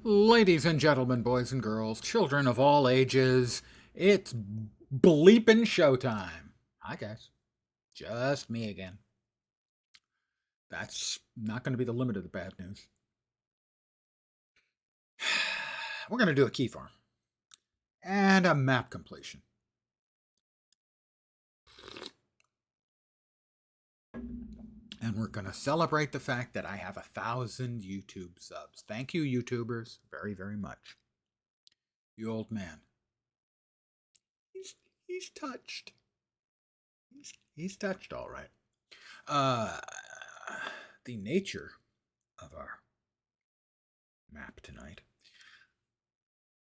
Ladies and gentlemen, boys and girls, children of all ages, it's bleeping showtime. Hi, guys. Just me again. That's not going to be the limit of the bad news. We're going to do a key farm and a map completion. And we're going to celebrate the fact that I have 1,000 YouTube subs. Thank you, YouTubers, very, very much. You old man. He's touched. He's touched, all right. The nature of our map tonight.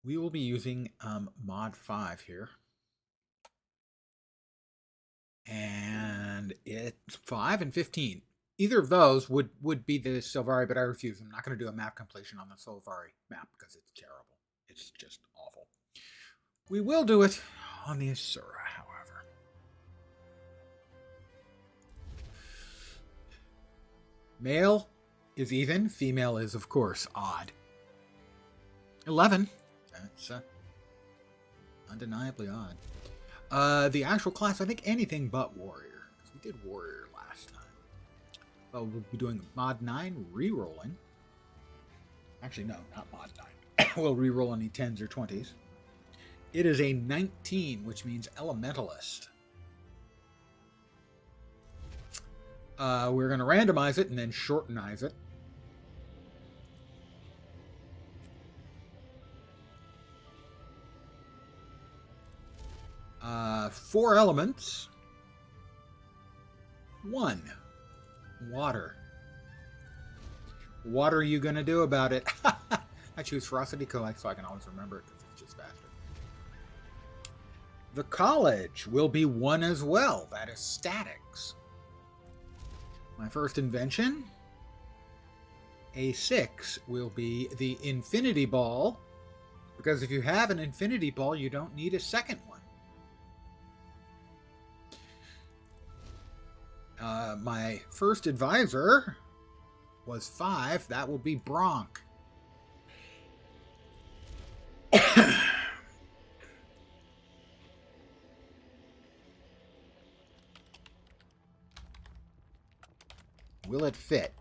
We will be using mod 5 here. And it's 5 and 15. Either of those would be the Silvari, but I refuse. I'm not going to do a map completion on the Silvari map because it's terrible. It's just awful. We will do it on the Asura, however. Male is even. Female is, of course, odd. 11. That's undeniably odd. The actual class, I think anything but warrior. We did warrior last time. Well, we'll be doing mod 9, re-rolling. Actually, no, not mod 9. We'll re-roll any 10s or 20s. It is a 19, which means elementalist. We're going to randomize it and then shortenize it. Four elements. 1. Water. What are you going to do about it? I choose Ferocity so I can always remember it because it's just faster. The college will be 1 as well. That is statics. My first invention, a 6, will be the infinity ball. Because if you have an infinity ball, you don't need a second one. My first advisor was 5. That will be Bronk. Will it fit?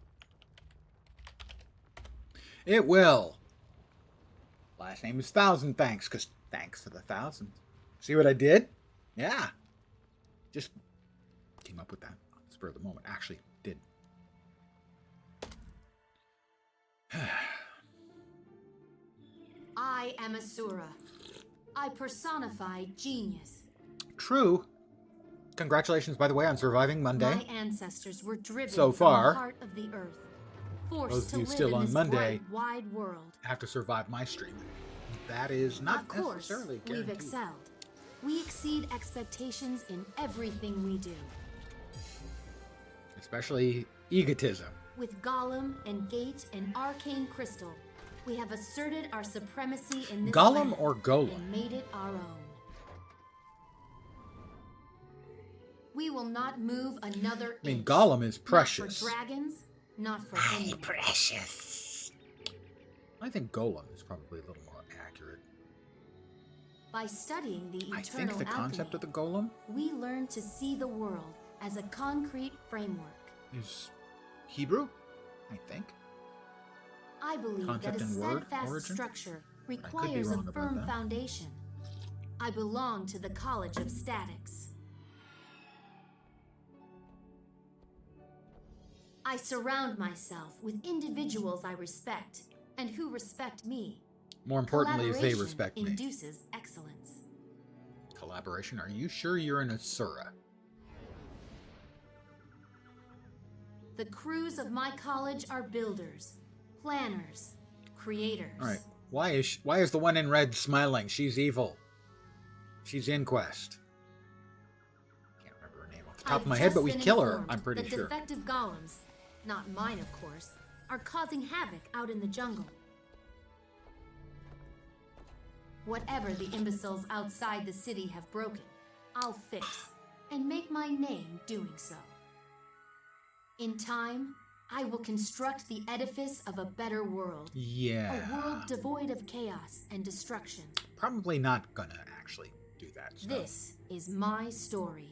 It will. Last name is Thousand Thanks, because thanks for the 1,000. See what I did? Yeah. Just came up with that. Spur of the moment. Actually did. I am Asura. I personify genius. True. Congratulations, by the way, on surviving Monday. My ancestors were driven so from far, the heart of the earth, forced those to of you live still in on this Monday wide world. have to survive my stream. That is not Of course, necessarily we've guaranteed. excelled. We exceed expectations in everything we do. Especially egotism. With Golem and Gate and Arcane Crystal, we have asserted our supremacy in this Golem land or Golem? and made it our own. We will not move another I mean, inch. Golem is precious. Not for dragons, not for anyone. Precious. I think Golem is probably a little more accurate. By studying the eternal I think the concept alchemy, of the Golem we learn to see the world as a concrete framework. is Hebrew, I think. I believe Concept that a and word steadfast origin? structure could be requires a wrong about firm that. foundation. I belong to the College of Statics. I surround myself with individuals I respect and who respect me. More importantly, is they Collaboration respect me. induces excellence. Collaboration? Are you sure you're an Asura? The crews of my college are builders, planners, creators. All right. Why is the one in red smiling? She's evil. She's Inquest. Can't remember her name off the top of my head, but we kill her, I'm pretty sure. The defective golems, not mine of course, are causing havoc out in the jungle. Whatever the imbeciles outside the city have broken, I'll fix and make my name doing so. In time, I will construct the edifice of a better world. Yeah. A world devoid of chaos and destruction. Probably not gonna actually do that. So. This is my story.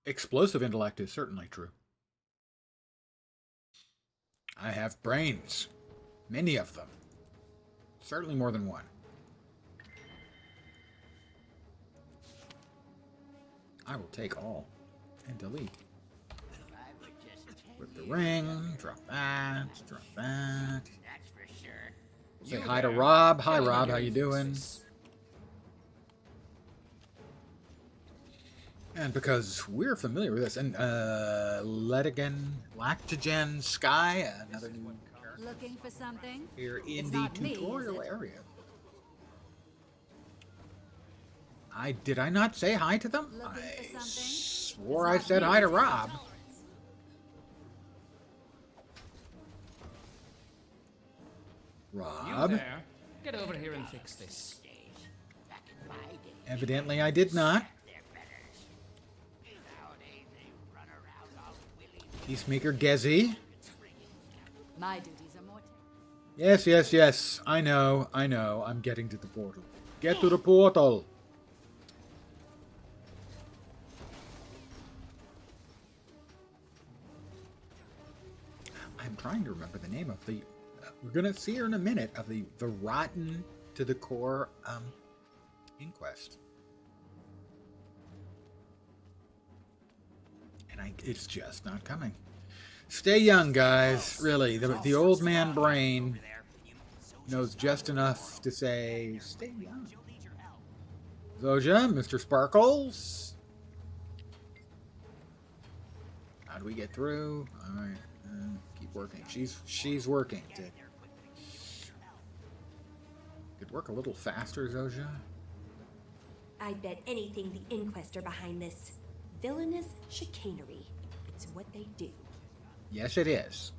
Explosive intellect is certainly true. I have brains. Many of them. Certainly more than one. I will take all and delete. With the ring, drop that, drop that. That's for sure. Say hi to Rob. Hi Rob, how you doing? And because we're familiar with this, and Lactogen Sky, another new character. Looking for something? Here in It's the not me, tutorial is it? area. Did I not say hi to them? Looking I for something? swore It's I not said me, hi to is it? Rob. Rob? You there? Get over here and fix this. Back in my day, Evidently I did not. they're better. Nowadays they run around all willy. Peacemaker Gezi. My duties are more. Yes, yes, yes. I know. I'm getting to the portal. Get to the portal. I'm trying to remember the name of the... we're going to see her in a minute, of the rotten to the core inquest. And it's just not coming. Stay young, guys. Really, the old man brain knows just enough to say, stay young. Zoja, Mr. Sparkles. How do we get through? All right, keep working. She's working. Could work a little faster, Zoja. I bet anything the Inquest are behind this villainous chicanery. It's what they do. Yes, it is.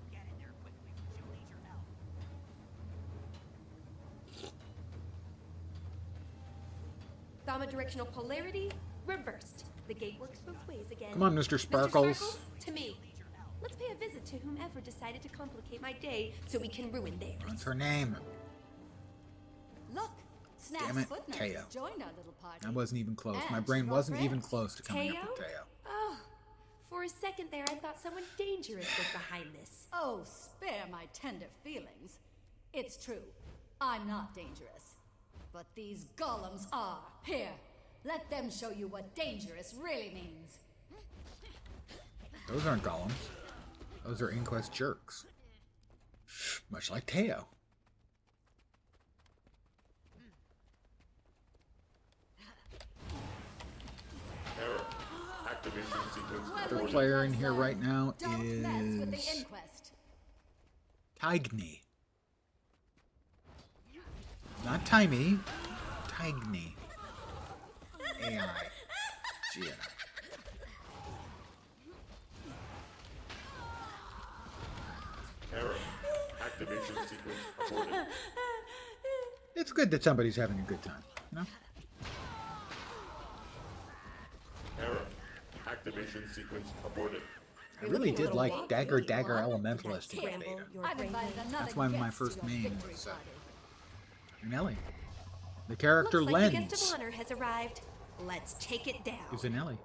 Thama directional polarity reversed. The gate works both ways again. Come on, Mr. Sparkles. Mr. Sparkles, to me. Let's pay a visit to whomever decided to complicate my day so we can ruin theirs. What's her name? Look, Snap's Damn it, footnote Teo. has joined our little party. I wasn't even close. My And brain she's wasn't all even friends. close to coming up with Teo? Teo. Oh, for a second there, I thought someone dangerous was behind this. Oh, spare my tender feelings. It's true, I'm not dangerous. But these golems are. Here, let them show you what dangerous really means. Those aren't golems. Those are Inquest jerks. Much like Teo. Error. Activation sequence Other aborted. player in here right now Don't mess with the is inquest. Tigny. Not Timey. Tigny. AI. GNI. Error. Activation sequence aborted. It's good that somebody's having a good time, you know? Error. Activation sequence aborted. I really did like Dagger Elementalist in the Scramble beta. your I've brain invited waves. another That's why my guest first to your main victory was, party. Nelly. The character Looks like the guest Lens of honor has arrived. Let's take it down. is an Ellie.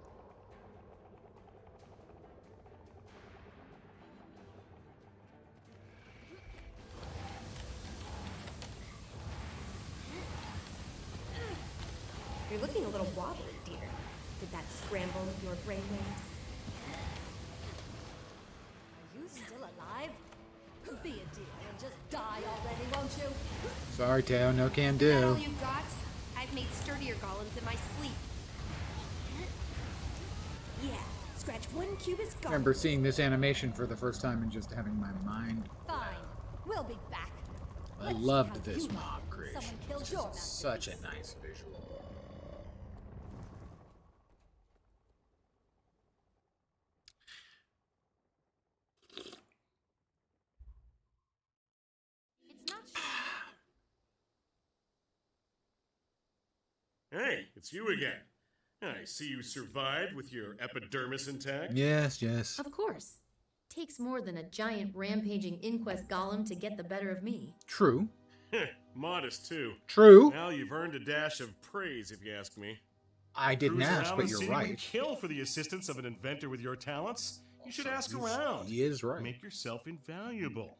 You're looking a little wobbly, dear. Did that scramble your brainwaves? Are you still alive? Be a dear and just die already, won't you? Sorry, Teo, no can Is that all do. you got? I've made sturdier golems in my sleep. Yeah, scratch one cubist I golem. remember seeing this animation for the first time and just having my mind. Fine. We'll be back. I Let's see loved how this you mob like when creation. someone kills It's your just such a masterpiece. nice visual. It's not Hey, it's you again. I see you survived with your epidermis intact. Yes, yes. Of course. Takes more than a giant rampaging inquest golem to get the better of me. True. Modest, too. True. Well, you've earned a dash of praise, if you ask me. I didn't Cruise ask, around but the you're city would right. kill for the assistance of an inventor with your talents. You should ask around. He is right. Make yourself invaluable.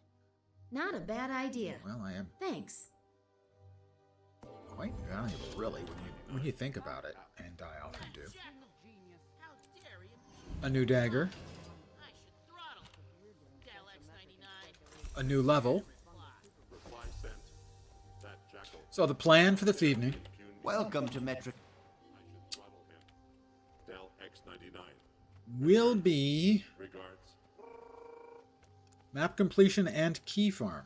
Not a bad idea. Well, I am Thanks. quite valuable, really, when you think about it, and I often do. A new dagger. A new level. Reply sent. That jackal. So the plan for this evening Welcome to Metric. I should throttle him. Dell X99. will be Regards. map completion and key farm.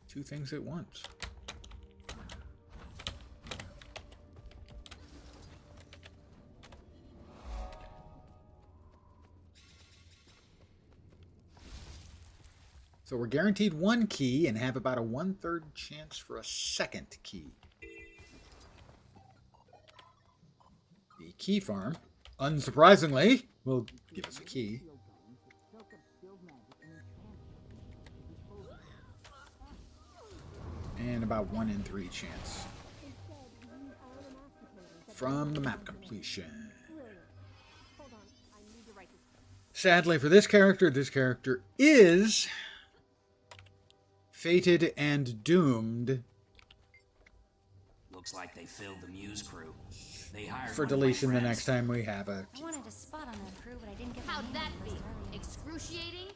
Two things at once. So we're guaranteed one key and have about a 1/3 chance for a second key. The key farm, unsurprisingly, will give us a key. And about 1 in 3 chance from the map completion. Sadly for this character is fated and doomed Looks like they filled the Muse crew. They hired for one of my deletion the friends. next time we have a I wanted a spot on that crew, but I didn't get How'd that be? Excruciating?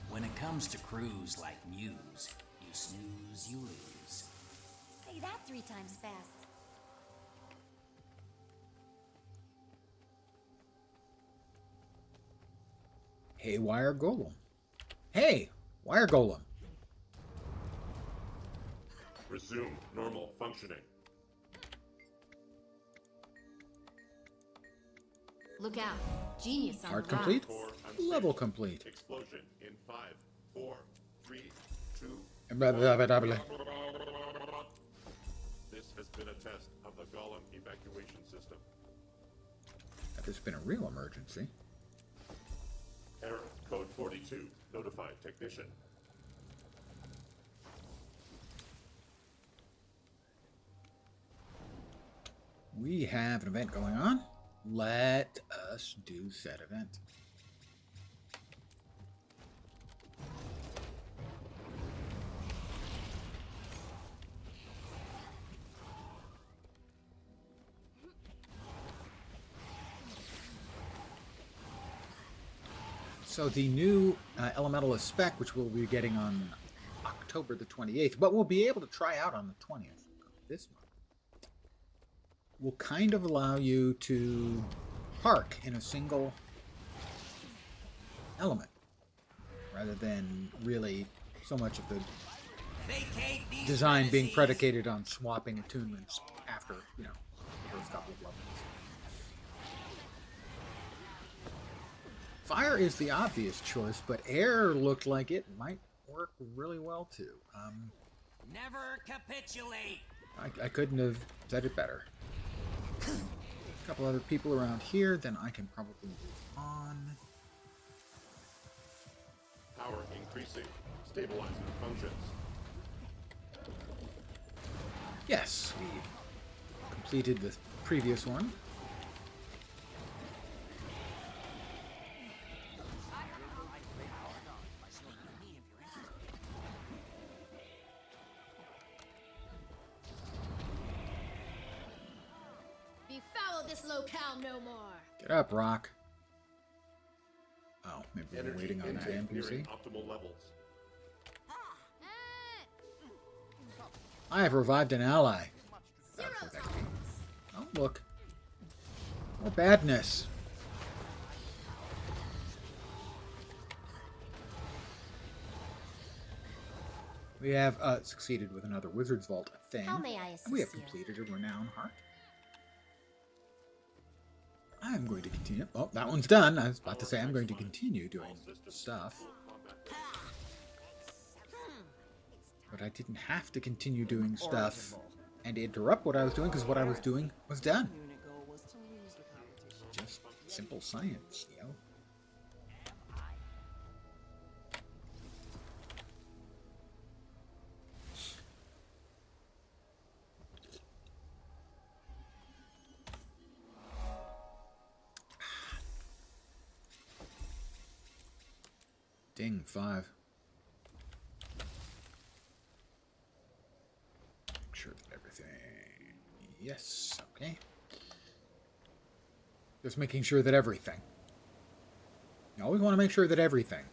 When it comes to crews like Muse, you snooze, you lose. Say that 3 times fast. Haywire Golem. Hey, Wire Golem. Resume normal functioning. Look out. Genius on Part the rise. complete. Core unstable. Level complete. Explosion in 5, 4, 3, 2. Blah, blah, blah, blah, blah. This has been a test of the Golem evacuation system. That has been a real emergency. Error code 42. Notify technician. We have an event going on. Let us do said event. So the new Elementalist spec, which we'll be getting on October the 28th, but we'll be able to try out on the 20th of this month, will kind of allow you to park in a single element, rather than really so much of the design being predicated on swapping attunements after, the first couple of levels. Fire is the obvious choice, but air looked like it might work really well too. Never capitulate! I couldn't have said it better. A couple other people around here, then I can probably move on. Power increasing. Stabilizing functions. Yes, we completed the previous one. Befoul this locale no more. Get up, Rock. Oh, maybe we're Energy waiting on that intake nearing NPC. optimal levels. I have revived an ally. Zero With XP. tolerance. Oh, look. More badness. We have succeeded with another Wizard's Vault thing. How may I assist And we have you? completed a Renown Heart. I'm going to continue. Oh, that one's done. I was about to say I'm going to continue doing stuff. But I didn't have to continue doing stuff and interrupt what I was doing because what I was doing was done. Just simple science, you know. Ding, 5. Make sure that everything... Yes, okay. Just making sure that everything. You always want to make sure that everything.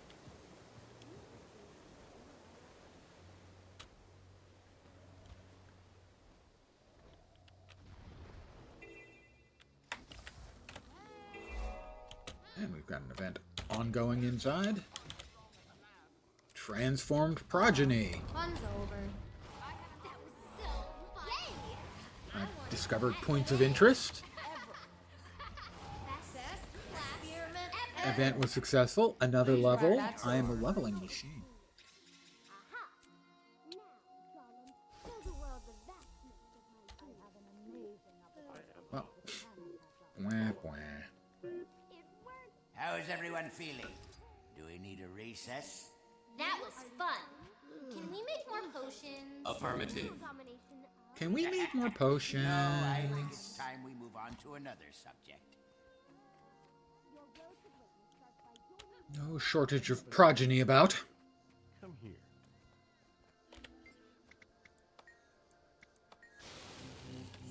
And we've got an event ongoing inside. Transformed progeny. Fun's over. That was so fun. Yay! I've discovered points of interest. Best experiment Event was successful. Another level. I am a leveling machine. Well, wah, wah. How is everyone feeling? Do we need a recess? That was fun. Can we make more potions? Affirmative. Can we make more potions? No, I think it's time we move on to another subject. No shortage of progeny about. Come here.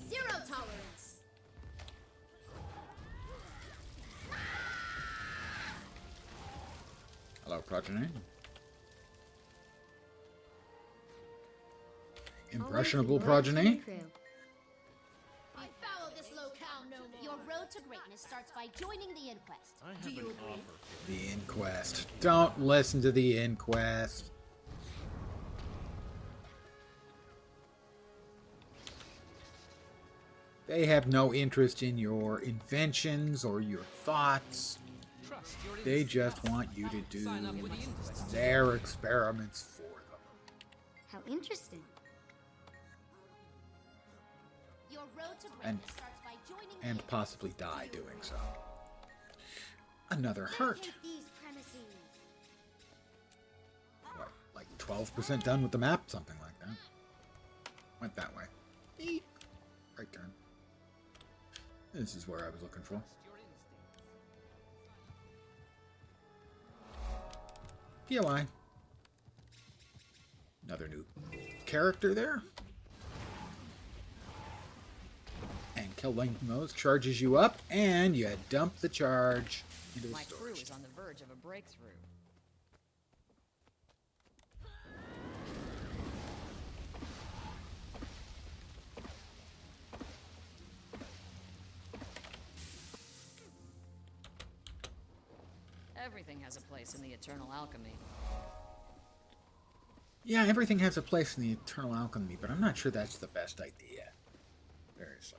Zero tolerance. Hello, progeny. Impressionable progeny. I follow this locale no more. Your road to greatness starts by joining the inquest. I have an offer for The inquest. Don't listen to the inquest. They have no interest in your inventions or your thoughts. Trust your They instincts. just want you to do Sign up with the inquest. their experiments for them. How interesting. Your road to And- greatness starts by joining And the possibly die doing so. Another hurt. Vacate these premises. What, like 12% done with the map? Something like that. Went that way. Eek. Right turn. This is where I was looking for. POI. Another new character there. And killing those charges you up, and you dump the charge into the My crew storage. is on the verge of a breakthrough. Everything has a place in the eternal alchemy. Yeah, everything has a place in the eternal alchemy, but I'm not sure that's the best idea. Seriously.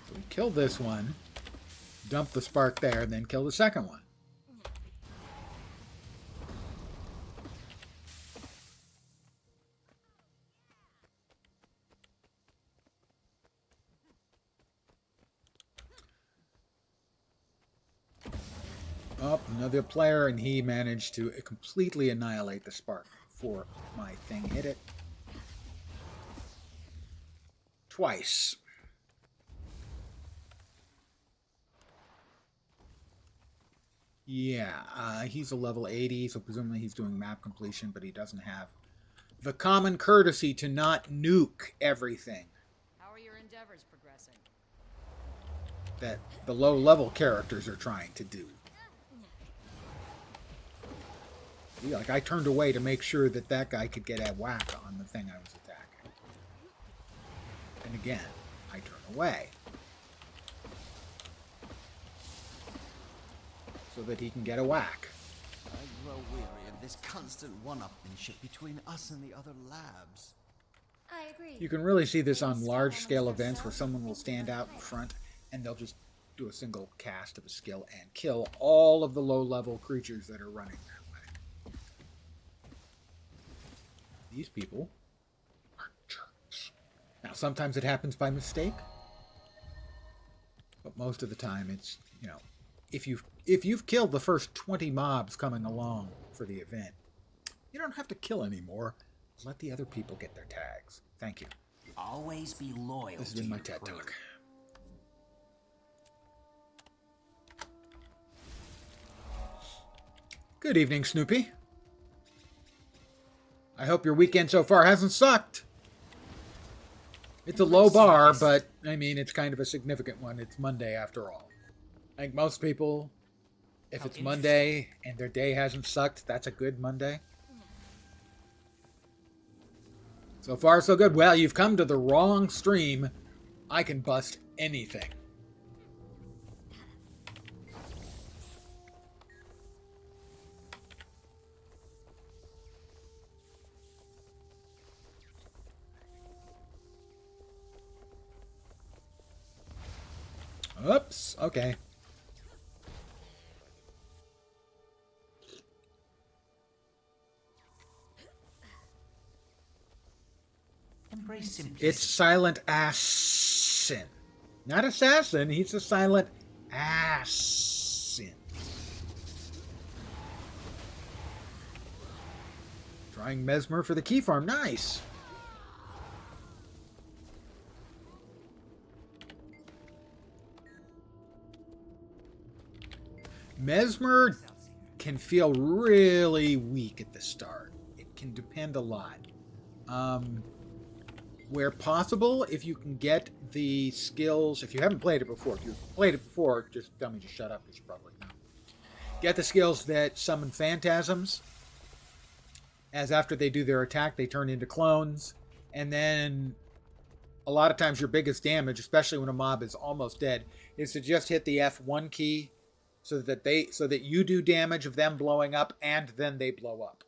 So we kill this one, dump the spark there, and then kill the second one. Oh, another player, and he managed to completely annihilate the spark before my thing hit it. Twice. Yeah, he's a level 80, so presumably he's doing map completion, but he doesn't have the common courtesy to not nuke everything How are your endeavors progressing? that the low-level characters are trying to do. Yeah, like, I turned away to make sure that that guy could get a whack on the thing I was attacking. And again, I turn away. So that he can get a whack. I grow weary of this constant one-upmanship between us and the other labs. I agree. You can really see this on large-scale events where someone will stand out in front and they'll just do a single cast of a skill and kill all of the low-level creatures that are running that way. These people are jerks. Now, sometimes it happens by mistake, but most of the time it's, you know, if you've killed the first 20 mobs coming along for the event, you don't have to kill anymore. Let the other people get their tags. Thank you. Always be loyal. This has been my TED Talk. Good evening, Snoopy. I hope your weekend so far hasn't sucked. It's a low bar, but, I mean, it's kind of a significant one. It's Monday, after all. I think most people, if it's Monday and their day hasn't sucked, that's a good Monday. So far, so good. Well, you've come to the wrong stream. I can bust anything. Oops, okay. Embrace simplicity. It's silent assassin. Not assassin, he's a silent assassin. Trying Mesmer for the key farm. Nice. Mesmer can feel really weak at the start. It can depend a lot. Where possible, if you can get the skills, if you haven't played it before, if you've played it before, just tell me to shut up, because you probably know. Get the skills that summon phantasms, as after they do their attack, they turn into clones, and then a lot of times your biggest damage, especially when a mob is almost dead, is to just hit the F1 key, so that you do damage of them blowing up, and then they blow up.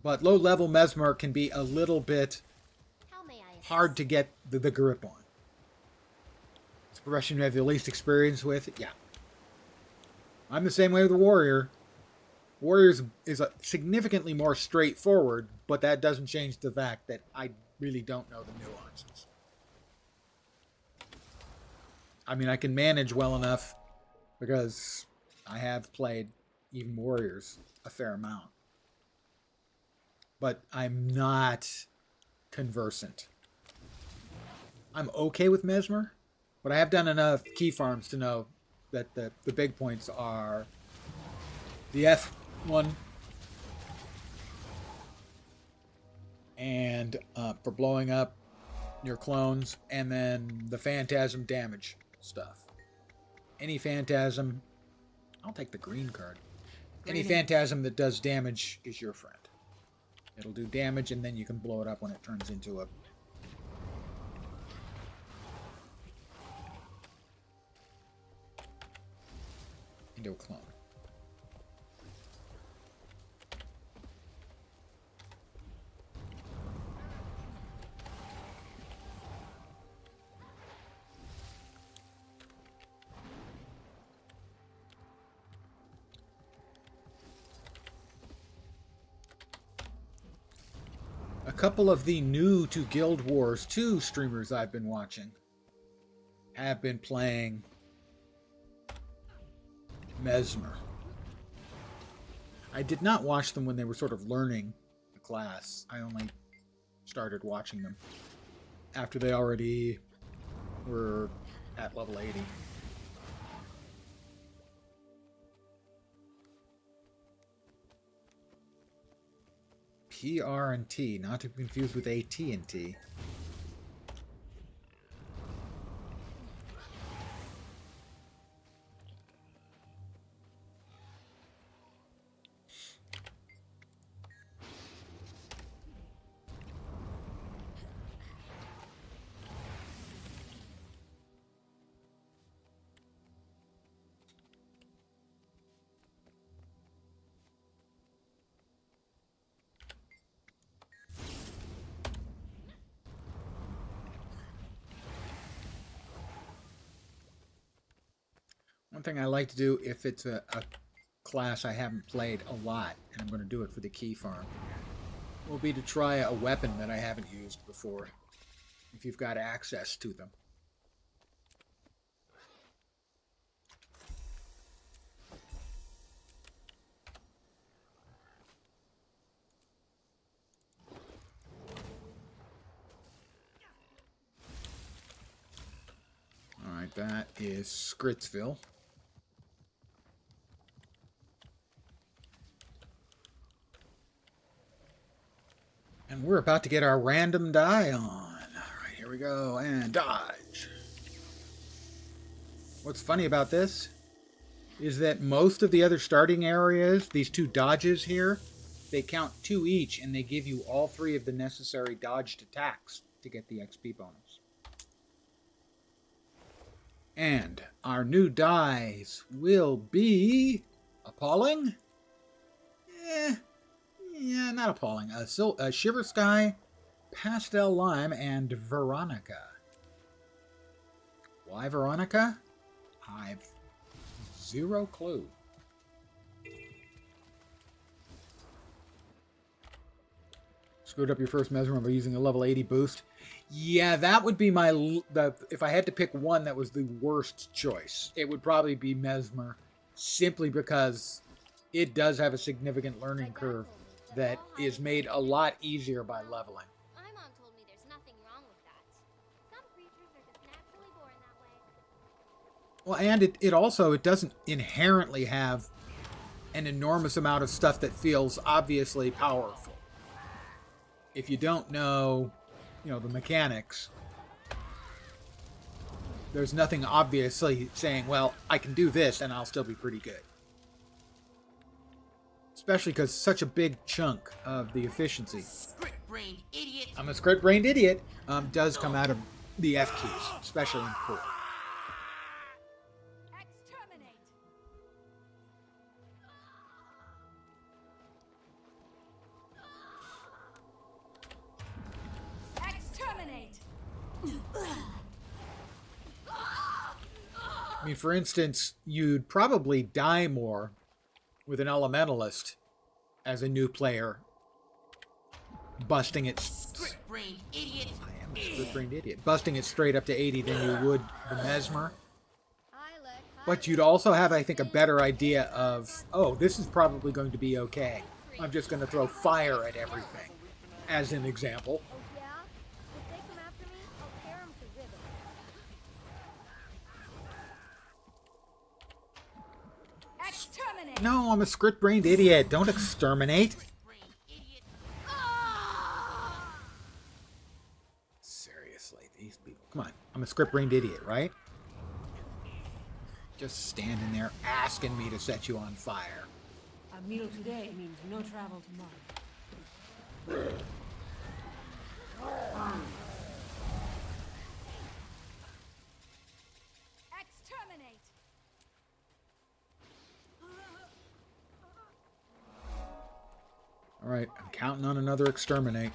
But low-level Mesmer can be a little bit hard to get the grip on. It's a profession you have the least experience with. Yeah. I'm the same way with the Warrior. Warriors is significantly more straightforward, but that doesn't change the fact that I really don't know the nuances. I mean, I can manage well enough because I have played even Warriors a fair amount. But I'm not conversant. I'm okay with Mesmer, but I have done enough key farms to know that the big points are the F1 and for blowing up your clones, and then the phantasm damage stuff. Any phantasm, I'll take the green card. Any phantasm that does damage is your friend. It'll do damage, and then you can blow it up when it turns into a clone. A couple of the new to Guild Wars 2 streamers I've been watching have been playing Mesmer. I did not watch them when they were sort of learning the class. I only started watching them after they already were at level 80. PR&T, not to be confused with AT&T. One thing I like to do if it's a class I haven't played a lot, and I'm going to do it for the key farm, will be to try a weapon that I haven't used before, if you've got access to them. Alright, that is Skritsville. And we're about to get our random die on. Alright, here we go. And dodge. What's funny about this is that most of the other starting areas, these two dodges here, they count 2 each, and they give you all 3 of the necessary dodged attacks to get the XP bonus. And our new dies will be appalling? Yeah, not appalling. A Shiver Sky, Pastel Lime, and Veronica. Why Veronica? I've zero clue. Screwed up your first Mesmer by using a level 80 boost. Yeah, that would be if I had to pick one that was the worst choice, it would probably be Mesmer, simply because it does have a significant learning curve that is made a lot easier by leveling. My mom told me there's nothing wrong with that. Some creatures are just naturally born that way. Well, and it doesn't inherently have an enormous amount of stuff that feels obviously powerful. If you don't know, the mechanics, there's nothing obviously saying, well, I can do this and I'll still be pretty good. Especially because such a big chunk of the efficiency, Script-brained idiot. I'm a script-brained idiot, does come out of the F keys, especially in core. Exterminate! Exterminate! I mean, for instance, you'd probably die more with an Elementalist as a new player, busting it. Script-brained idiot. I am a script-brained idiot. Busting it straight up to 80 than you would the Mesmer. But you'd also have, I think, a better idea of, oh, this is probably going to be okay. I'm just going to throw fire at everything, as an example. Oh, yeah? If they come after me, I'll tear them to ribbons. Exterminate! No, I'm a script-brained idiot. Don't exterminate. Seriously, these people. Come on, I'm a script-brained idiot, right? Just standing there asking me to set you on fire. A meal today means no travel tomorrow. Exterminate! Alright, I'm counting on another exterminate.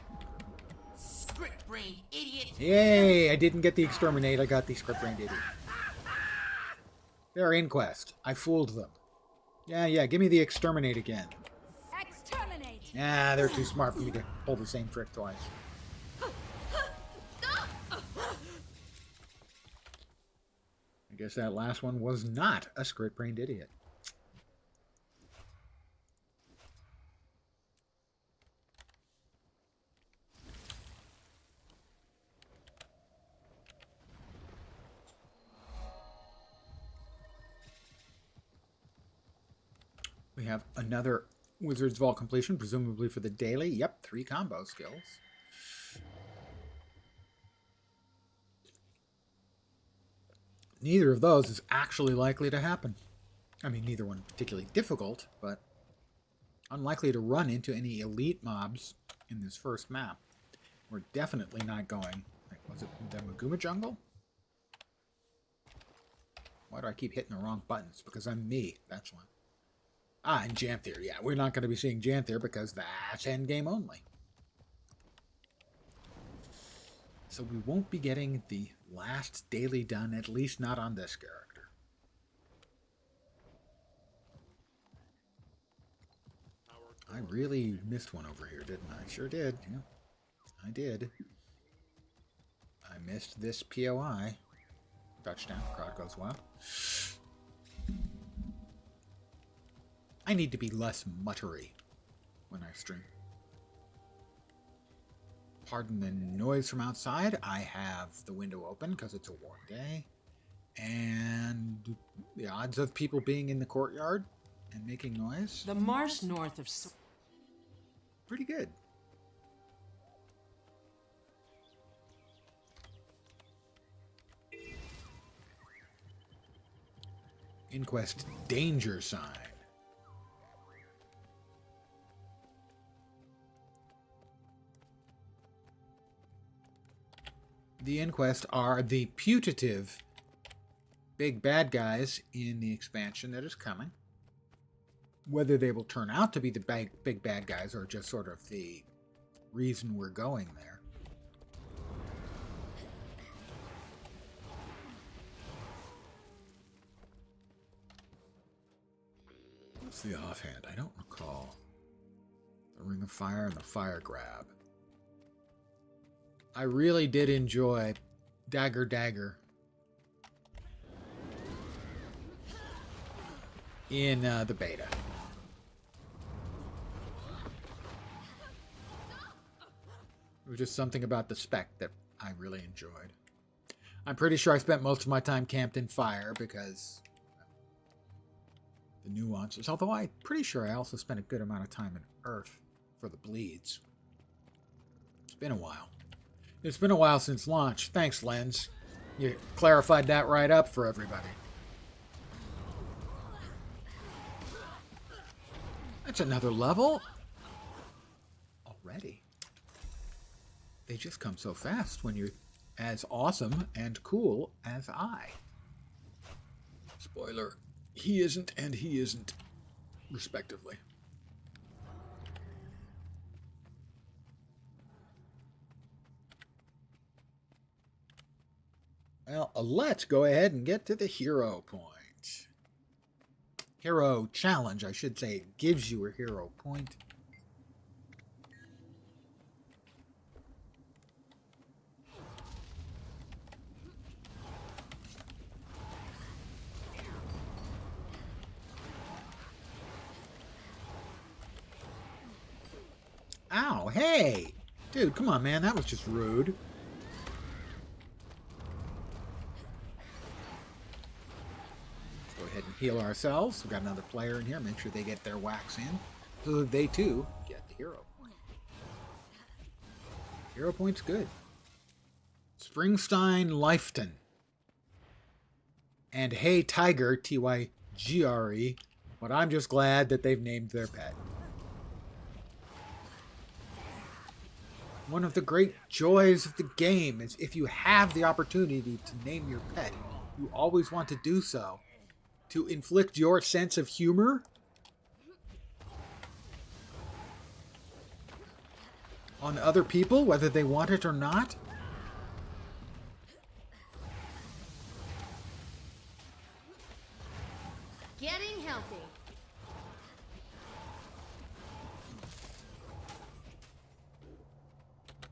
Script-brained idiot. Yay! I didn't get the exterminate, I got the script-brained idiot. They're inquest. I fooled them. Yeah, give me the exterminate again. Exterminate! Yeah, they're too smart for me to pull the same trick twice. I guess that last one was not a script-brained idiot. We have another Wizard's Vault completion, presumably for the daily. Yep, 3 combo skills. Neither of those is actually likely to happen. I mean, neither one particularly difficult, but unlikely to run into any elite mobs in this first map. We're definitely not going... Was it the Maguma Jungle? Why do I keep hitting the wrong buttons? Because I'm me, that's why. Ah, and Janthir. Yeah, we're not going to be seeing Janthir because that's endgame only. So we won't be getting the last daily done, at least not on this character. I really missed one over here, didn't I? Sure did. Yeah, I did. I missed this POI. Touchdown. Crowd goes well. I need to be less muttery when I stream. Pardon the noise from outside. I have the window open because it's a warm day. And the odds of people being in the courtyard and making noise. The marsh north of... Pretty good. Inquest danger sign. The Inquest are the putative big bad guys in the expansion that is coming. Whether they will turn out to be the big bad guys or just sort of the reason we're going there. What's the offhand? I don't recall. The Ring of Fire and the Fire Grab. I really did enjoy Dagger Dagger in the beta. It was just something about the spec that I really enjoyed. I'm pretty sure I spent most of my time camped in fire because the nuances. Although I'm pretty sure I also spent a good amount of time in earth for the bleeds. It's been a while. It's been a while since launch. Thanks, Lens. You clarified that right up for everybody. That's another level. Already. They just come so fast when you're as awesome and cool as I. Spoiler. He isn't and he isn't, respectively. Well, let's go ahead and get to the hero point. Hero challenge, I should say. It gives you a hero point. Ow, hey! Dude, come on, man. That was just rude. Let's go ahead and heal ourselves. We've got another player in here. Make sure they get their wax in so that they, too, get the hero point. Hero point's good. Springstein Lifton. And Hey Tiger, Tygre, but I'm just glad that they've named their pet. One of the great joys of the game is if you have the opportunity to name your pet, you always want to do so. To inflict your sense of humor on other people, whether they want it or not. Getting healthy.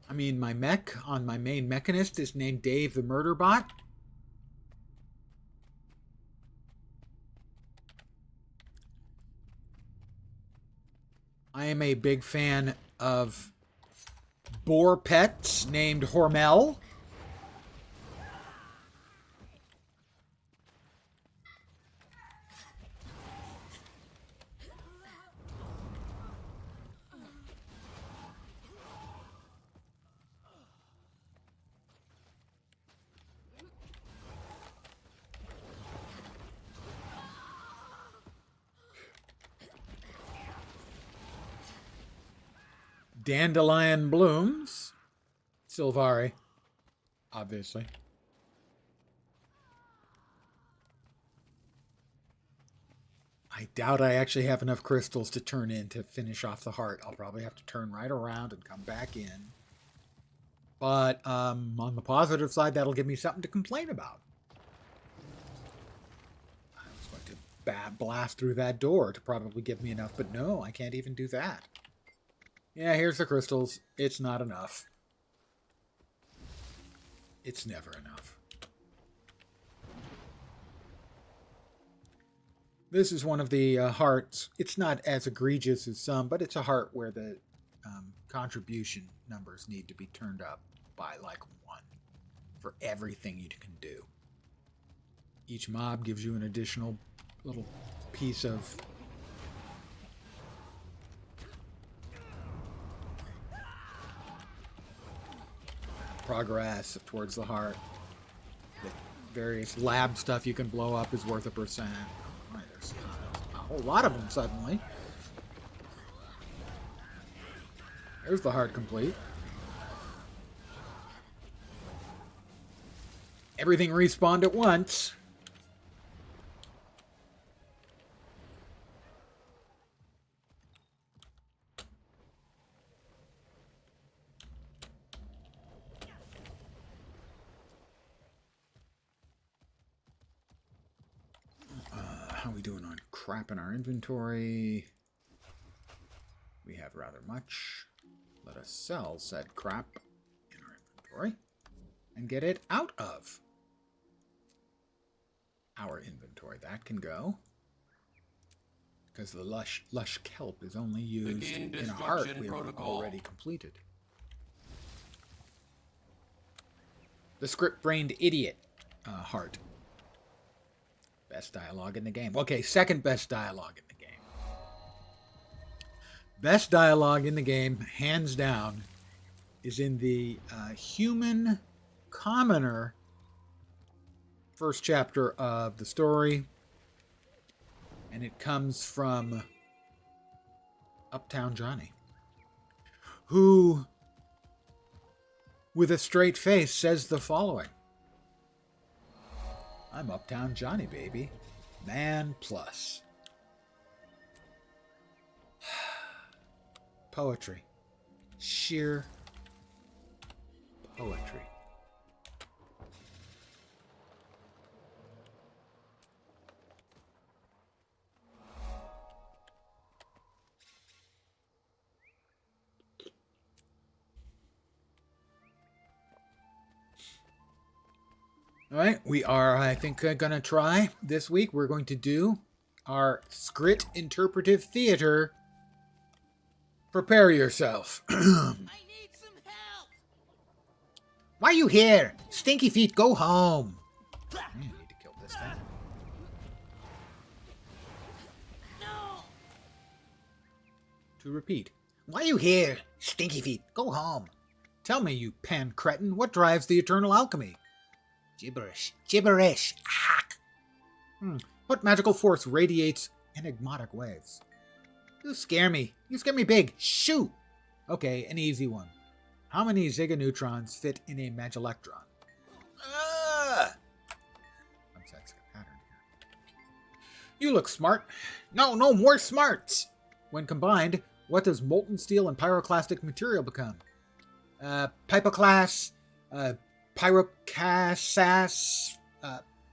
I mean, my mech on my main mechanist is named Dave the Murderbot. I am a big fan of boar pets named Hormel. Dandelion blooms. Sylvari, obviously. I doubt I actually have enough crystals to turn in to finish off the heart. I'll probably have to turn right around and come back in. But on the positive side, that'll give me something to complain about. I was going to blast through that door to probably give me enough. But no, I can't even do that. Yeah, here's the crystals. It's not enough. It's never enough. This is one of the hearts. It's not as egregious as some, but it's a heart where the contribution numbers need to be turned up by like 1 for everything you can do. Each mob gives you an additional little piece of progress towards the heart. The various lab stuff you can blow up is worth 1%. Right, there's a whole lot of them suddenly. There's the heart complete. Everything respawned at once. How are we doing on crap in our inventory? We have rather much. Let us sell said crap in our inventory and get it out of our inventory. That can go. Because the lush kelp is only used in a heart we have already completed. The script-brained idiot heart. Best dialogue in the game. Okay, second best dialogue in the game. Best dialogue in the game, hands down, is in the human commoner first chapter of the story. And it comes from Uptown Johnny, who, with a straight face, says the following. I'm Uptown Johnny, baby. Man plus. Poetry. Sheer poetry. All right, we are, I think, going to try this week. We're going to do our Scrit Interpretive Theater. Prepare yourself. I need some help. Why are you here? Stinky feet, go home. I need to kill this thing. No. To repeat. Why are you here? Stinky feet, go home. Tell me, you pan cretin, what drives the eternal alchemy? Gibberish. Gibberish. Ah. What magical force radiates enigmatic waves? You scare me. You scare me big. Shoot! Okay, an easy one. How many zigoneutrons fit in a magilectron? I'm sensing a pattern here. You look smart. No, more smarts! When combined, what does molten steel and pyroclastic material become? Pipoclast, Pyrocassas,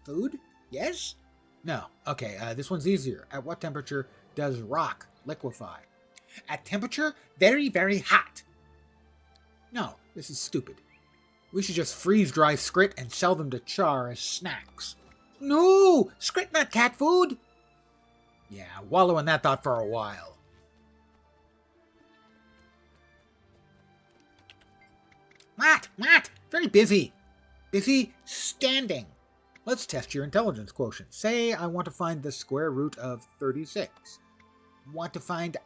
food? Yes? No. Okay, this one's easier. At what temperature does rock liquefy? At temperature very, very hot. No, this is stupid. We should just freeze dry Scrit and sell them to Char as snacks. No! Scrit not cat food! Yeah, wallow in that thought for a while. What? Very busy. Busy standing. Let's test your intelligence quotient. Say I want to find the square root of 36. Want to find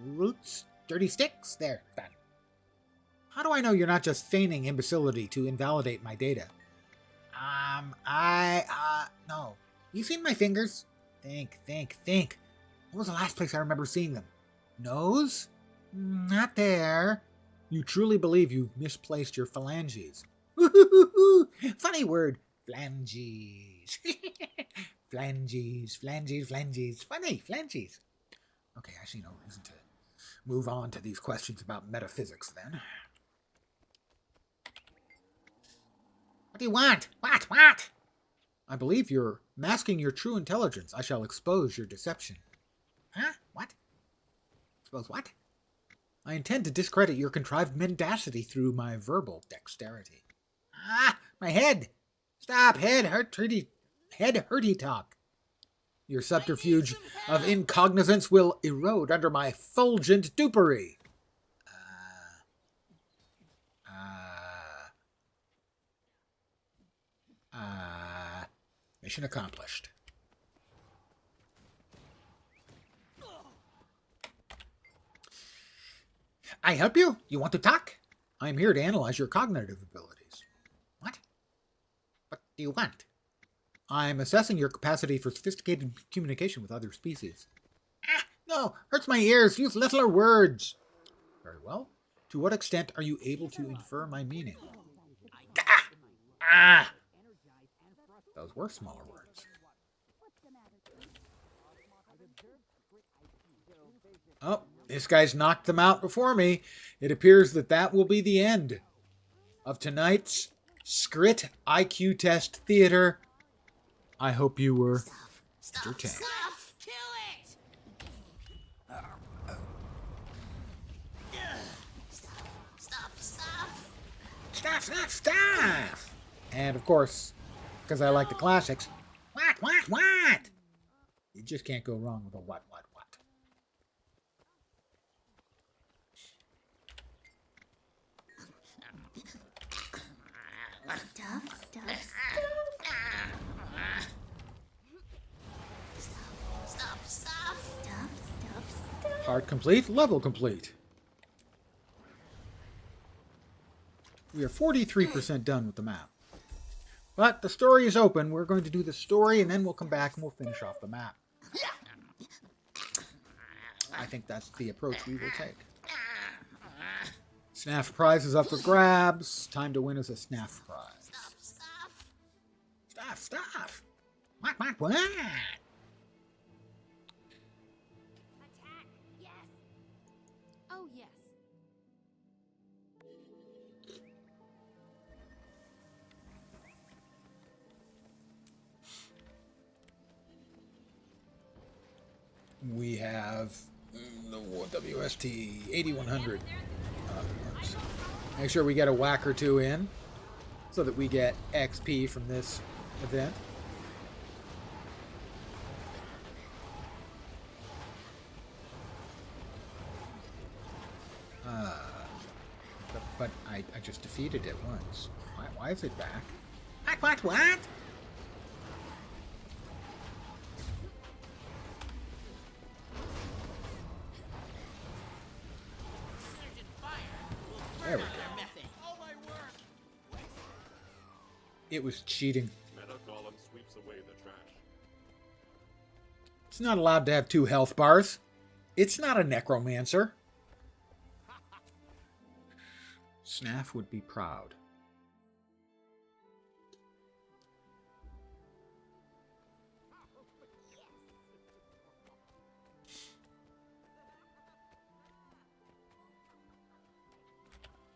roots 36? There, done. How do I know you're not just feigning imbecility to invalidate my data? No. You seen my fingers? Think. When was the last place I remember seeing them? Nose? Not there. You truly believe you misplaced your phalanges. Funny word. Phalanges. Flanges. Funny, phalanges. Okay, I see no reason to move on to these questions about metaphysics then. What do you want? What? I believe you're masking your true intelligence. I shall expose your deception. Huh? What? Expose what? I intend to discredit your contrived mendacity through my verbal dexterity. Ah, my head! Stop, head hurty talk. Your subterfuge of incognizance will erode under my fulgent dupery. Mission accomplished. I help you? You want to talk? I am here to analyze your cognitive abilities. What? What do you want? I'm assessing your capacity for sophisticated communication with other species. Ah, no, hurts my ears. Use littler words. Very well. To what extent are you able to infer my meaning? Those were smaller words. Oh, this guy's knocked them out before me. It appears that that will be the end of tonight's Scrit IQ Test Theater. I hope you were entertained. Stuff! Kill it! Stuff! And of course, because I like the classics, what? You just can't go wrong with a what. Stuff. Part complete, level complete. We are 43% done with the map. But the story is open. We're going to do the story and then we'll come back and we'll finish off the map. I think that's the approach we will take. SNAF prize is up for grabs. Time to win as a SNAF prize. Stuff. What? Attack! Yes. Oh, yes. We have the WST 8100. Make sure we get a whack or two in so that we get XP from this event. But I just defeated it once. Why is it back? What? There we go. It was cheating. Meta Golem sweeps away the trash. It's not allowed to have 2 health bars. It's not a necromancer. SNAF would be proud.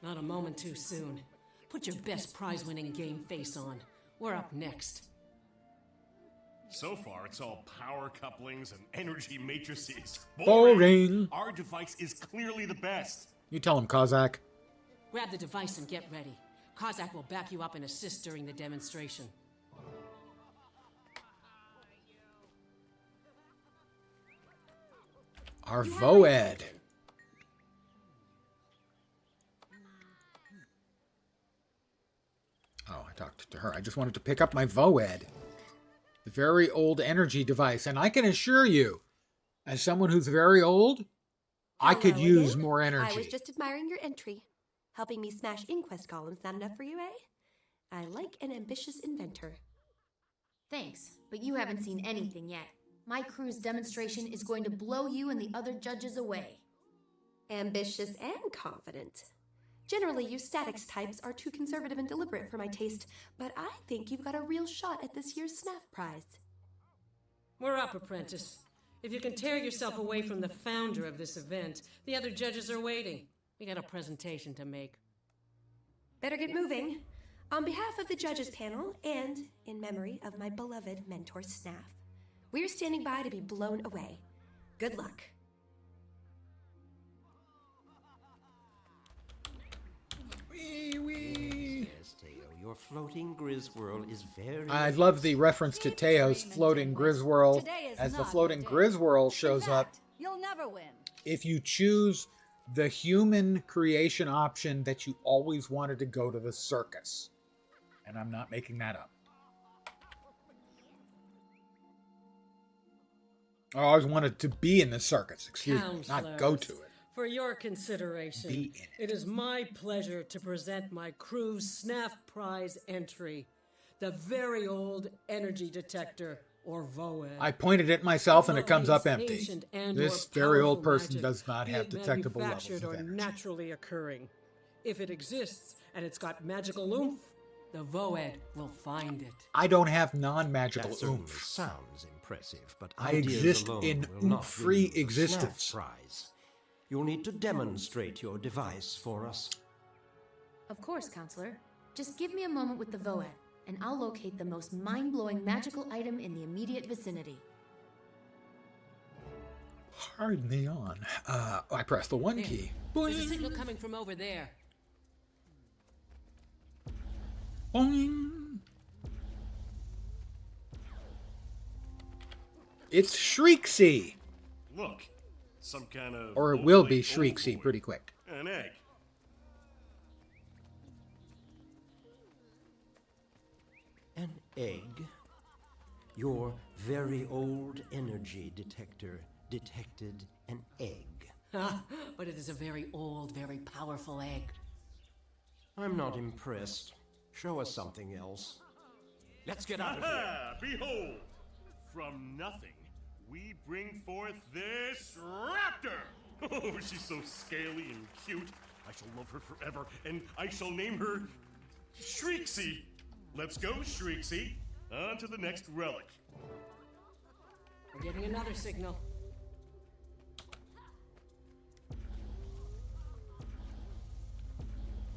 Not a moment too soon. Put your best prize-winning game face on. We're up next. So far, it's all power couplings and energy matrices. Boring. Our device is clearly the best. You tell him, Kozak. Grab the device and get ready. Kozak will back you up and assist during the demonstration. Our Voed. Oh, I talked to her. I just wanted to pick up my Voed. The very old energy device. And I can assure you, as someone who's very old, I could Hello use again. more energy. I was just admiring your entry. Helping me smash inquest columns not enough for you, eh? I like an ambitious inventor. Thanks, but you haven't seen anything yet. My crew's demonstration is going to blow you and the other judges away. Ambitious and confident. Generally, you statics types are too conservative and deliberate for my taste, but I think you've got a real shot at this year's SNAF prize. We're up, apprentice. If you can tear yourself away from the founder of this event, the other judges are waiting. We got a presentation to make. Better get moving. On behalf of the judges panel, and in memory of my beloved mentor Snaff, we're standing by to be blown away. Good luck. Wee wee. Yes, Teo, your floating Griswirl is very... I love the reference to Teo's floating Griswirl. As the floating Griswirl shows up, You'll never win. if you choose the human creation option that you always wanted to go to the circus. And I'm not making that up. I always wanted to be in the circus, excuse me, not go to it. For your consideration, Be in it is my pleasure to present my crew's Snaff Prize entry, the very old energy detector, or VOED. I pointed it myself and it comes up empty. Ancient and This or very old powerful person magic, does not be have it detectable levels manufactured of or energy. naturally occurring. If it exists and it's got magical oomph, the VOED will find it. I don't have non-magical That certainly oomph. sounds impressive, but I ideas exist alone in will not oomph-free win you the existence. Snaff Prize. You'll need to demonstrate your device for us. Of course, Counselor. Just give me a moment with the VOED, and I'll locate the most mind-blowing magical item in the immediate vicinity. Pardon the yawn. I press the 1 key. There's a signal coming from over there. Boing. It's Shrieksy. Look, some kind of... Or it will be old Shrieksy boy. pretty quick. An egg. An egg? Your very old energy detector detected an egg. But it is a very old, very powerful egg. I'm not impressed. Show us something else. Let's get out of here. Ah, behold! From nothing, we bring forth this raptor! Oh, she's so scaly and cute. I shall love her forever, and I shall name her Shrieksy. Let's go, Shrieksy. On to the next relic. We're getting another signal.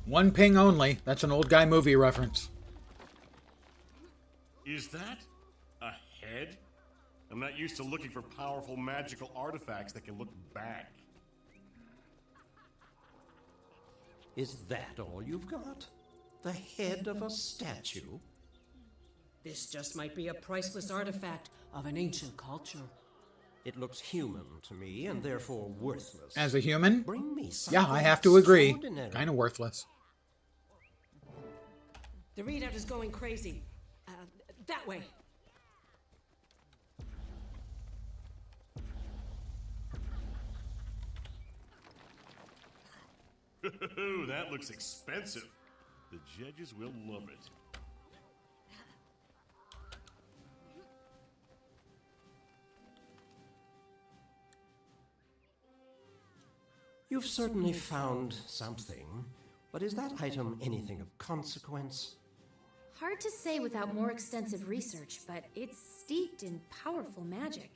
One ping only. That's an old guy movie reference. Is that a head? I'm not used to looking for powerful magical artifacts that can look back. Is that all you've got? The head of a statue? This just might be a priceless artifact of an ancient culture. It looks human to me, and therefore worthless. As a human? Bring me Yeah, I something have to agree. extraordinary. Kind of worthless. The readout is going crazy. That way. That looks expensive. The judges will love it. You've certainly found something, but is that item anything of consequence? Hard to say without more extensive research, but it's steeped in powerful magic.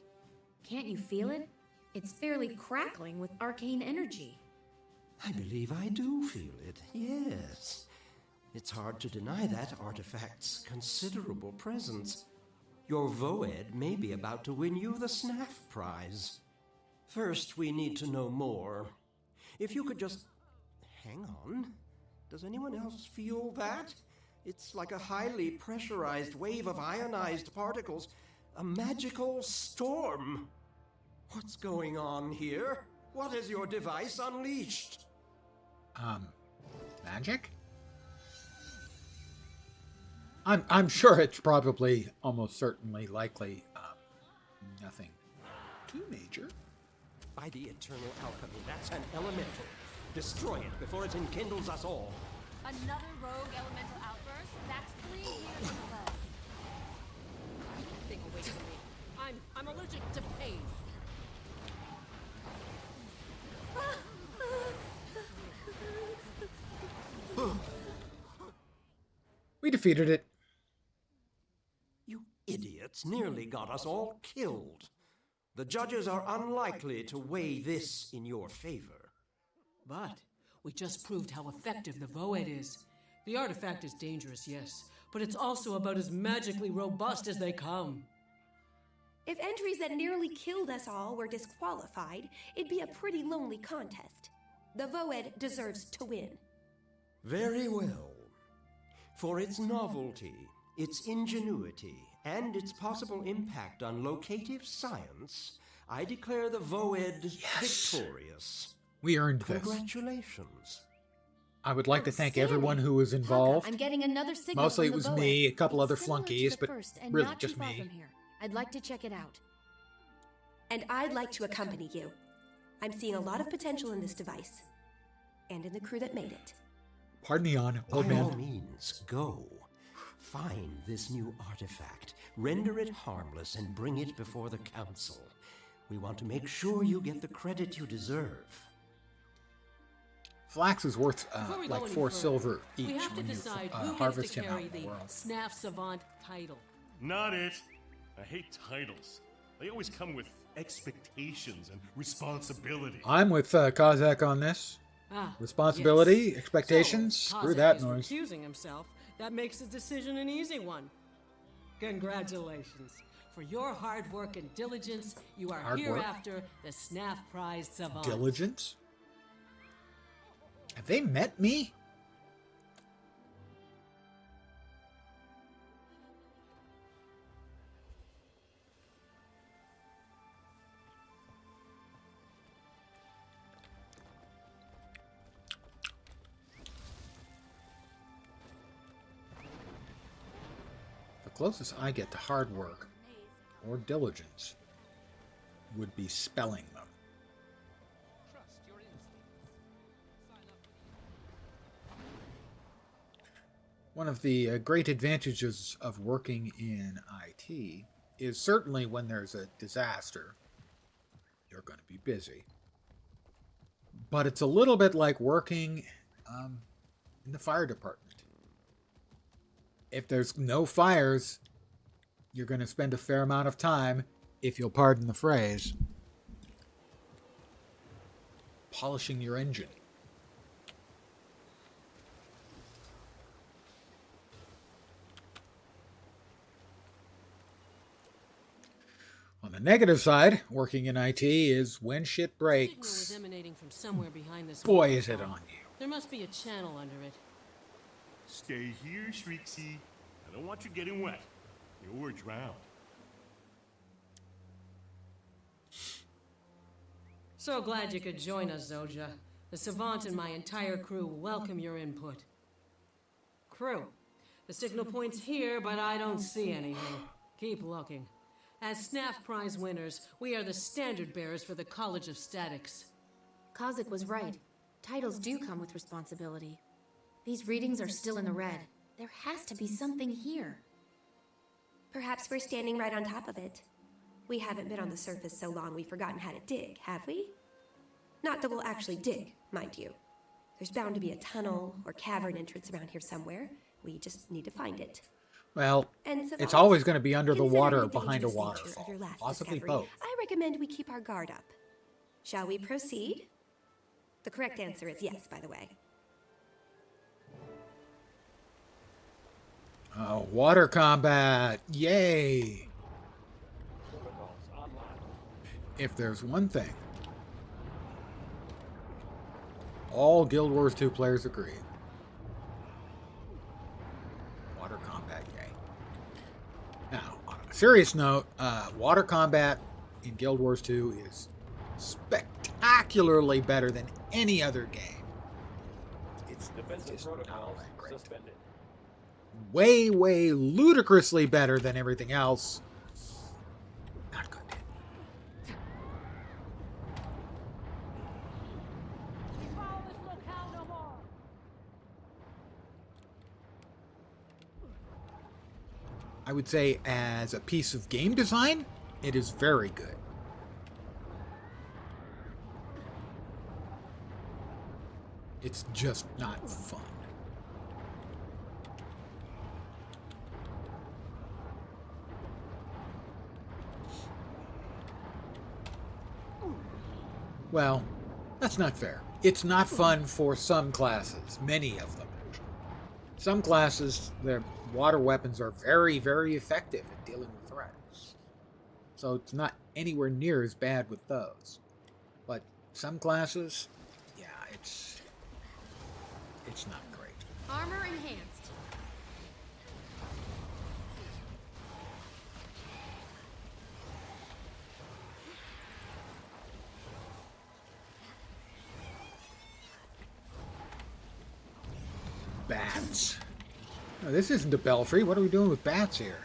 Can't you feel it? It's fairly crackling with arcane energy. I believe I do feel it, yes. It's hard to deny that artifact's considerable presence. Your VOED may be about to win you the Snaff Prize. First, we need to know more. If you could just... hang on. Does anyone else feel that? It's like a highly pressurized wave of ionized particles. A magical storm. What's going on here? What has your device unleashed? Magic? I'm sure it's probably, almost certainly, likely, nothing too major. By the eternal alchemy, that's an elemental. Destroy it before it enkindles us all. Another rogue elemental outburst? That's 3 years in a row. Take away from me. I'm allergic to pain. We defeated it. You idiots nearly got us all killed. The judges are unlikely to weigh this in your favor. But we just proved how effective the VOED is. The artifact is dangerous, yes, but it's also about as magically robust as they come. If entries that nearly killed us all were disqualified, it'd be a pretty lonely contest. The Voed deserves to win. Very well. For its novelty, its ingenuity, and its possible impact on locative science, I declare the Voed victorious. We earned this. Congratulations. I would like to thank everyone who was involved. I'm getting another signal. Mostly it from was the Voed. me, a couple It's other similar to flunkies, the but first and really not just too far me. from here. I'd like to check it out. And I'd like to accompany you. I'm seeing a lot of potential in this device. And in the crew that made it. Pardon me, old By all man. means, go. Find this new artifact, render it harmless, and bring it before the Council. We want to make sure you get the credit you deserve. Flax is worth Before we go like any 4 further, silver each we have to when you decide who gets harvest to him out carry in the the world. Snaf Savant title. Not it. I hate titles. They always come with expectations and responsibility. I'm with Kozak on this. Ah, Responsibility, yes. expectations, So, screw Kozak that is noise. recusing himself. That makes the decision an easy one. Congratulations. For your hard work and diligence, you are Hard work? hereafter the Snaf Prize Savant. Diligence? Have they met me? The closest I get to hard work or diligence would be spelling them. Trust your instincts. Sign up for One of the great advantages of working in IT is certainly when there's a disaster, you're going to be busy. But it's a little bit like working in the fire department. If there's no fires, you're going to spend a fair amount of time, if you'll pardon the phrase, polishing your engine. On the negative side, working in IT is when shit Signal breaks. is emanating from somewhere behind this Boy, wall. is it on you. There must be a channel under it. Stay here, Shriexy. I don't want you getting wet. You'll drown. So glad you could join us, Zoja. The Savant and my entire crew welcome your input. Crew, the signal point's here, but I don't see anything. Keep looking. As Snaf Prize winners, we are the standard bearers for the College of Statics. Kozak was right. Titles do come with responsibility. These readings are still in the red. There has to be something here. Perhaps we're standing right on top of it. We haven't been on the surface so long we've forgotten how to dig, have we? Not that we'll actually dig, mind you. There's bound to be a tunnel or cavern entrance around here somewhere. We just need to find it. Well, And it's Savant, always going to be under the considering water or the behind a dangerous nature of waterfall. your last Possibly discovery, both. I recommend we keep our guard up. Shall we proceed? The correct answer is yes, by the way. Water combat. Yay. If there's one thing all Guild Wars 2 players agree, water combat, yay. Now, on a serious note, water combat in Guild Wars 2 is spectacularly better than any other game. It's just not all that great. Way, way ludicrously better than everything else. Not good. I would say as a piece of game design, it is very good. It's just not fun. Well, that's not fair. It's not fun for some classes, many of them. Some classes, their water weapons are very, very effective at dealing with threats. So it's not anywhere near as bad with those. But some classes, yeah, it's not great. Armor enhanced. Bats. No, this isn't a belfry. What are we doing with bats here?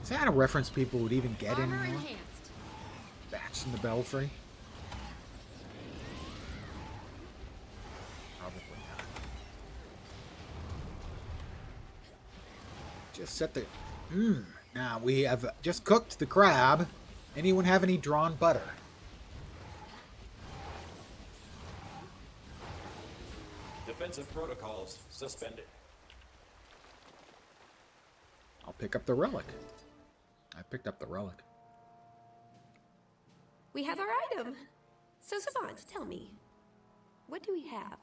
Is that a reference people would even get Armor anymore? enhanced. Bats in the belfry? Probably not. Just set the... Now, we have just cooked the crab. Anyone have any drawn butter? Defensive protocols suspended. I'll pick up the relic. I picked up the relic. We have our item. So, Savant, tell me, what do we have?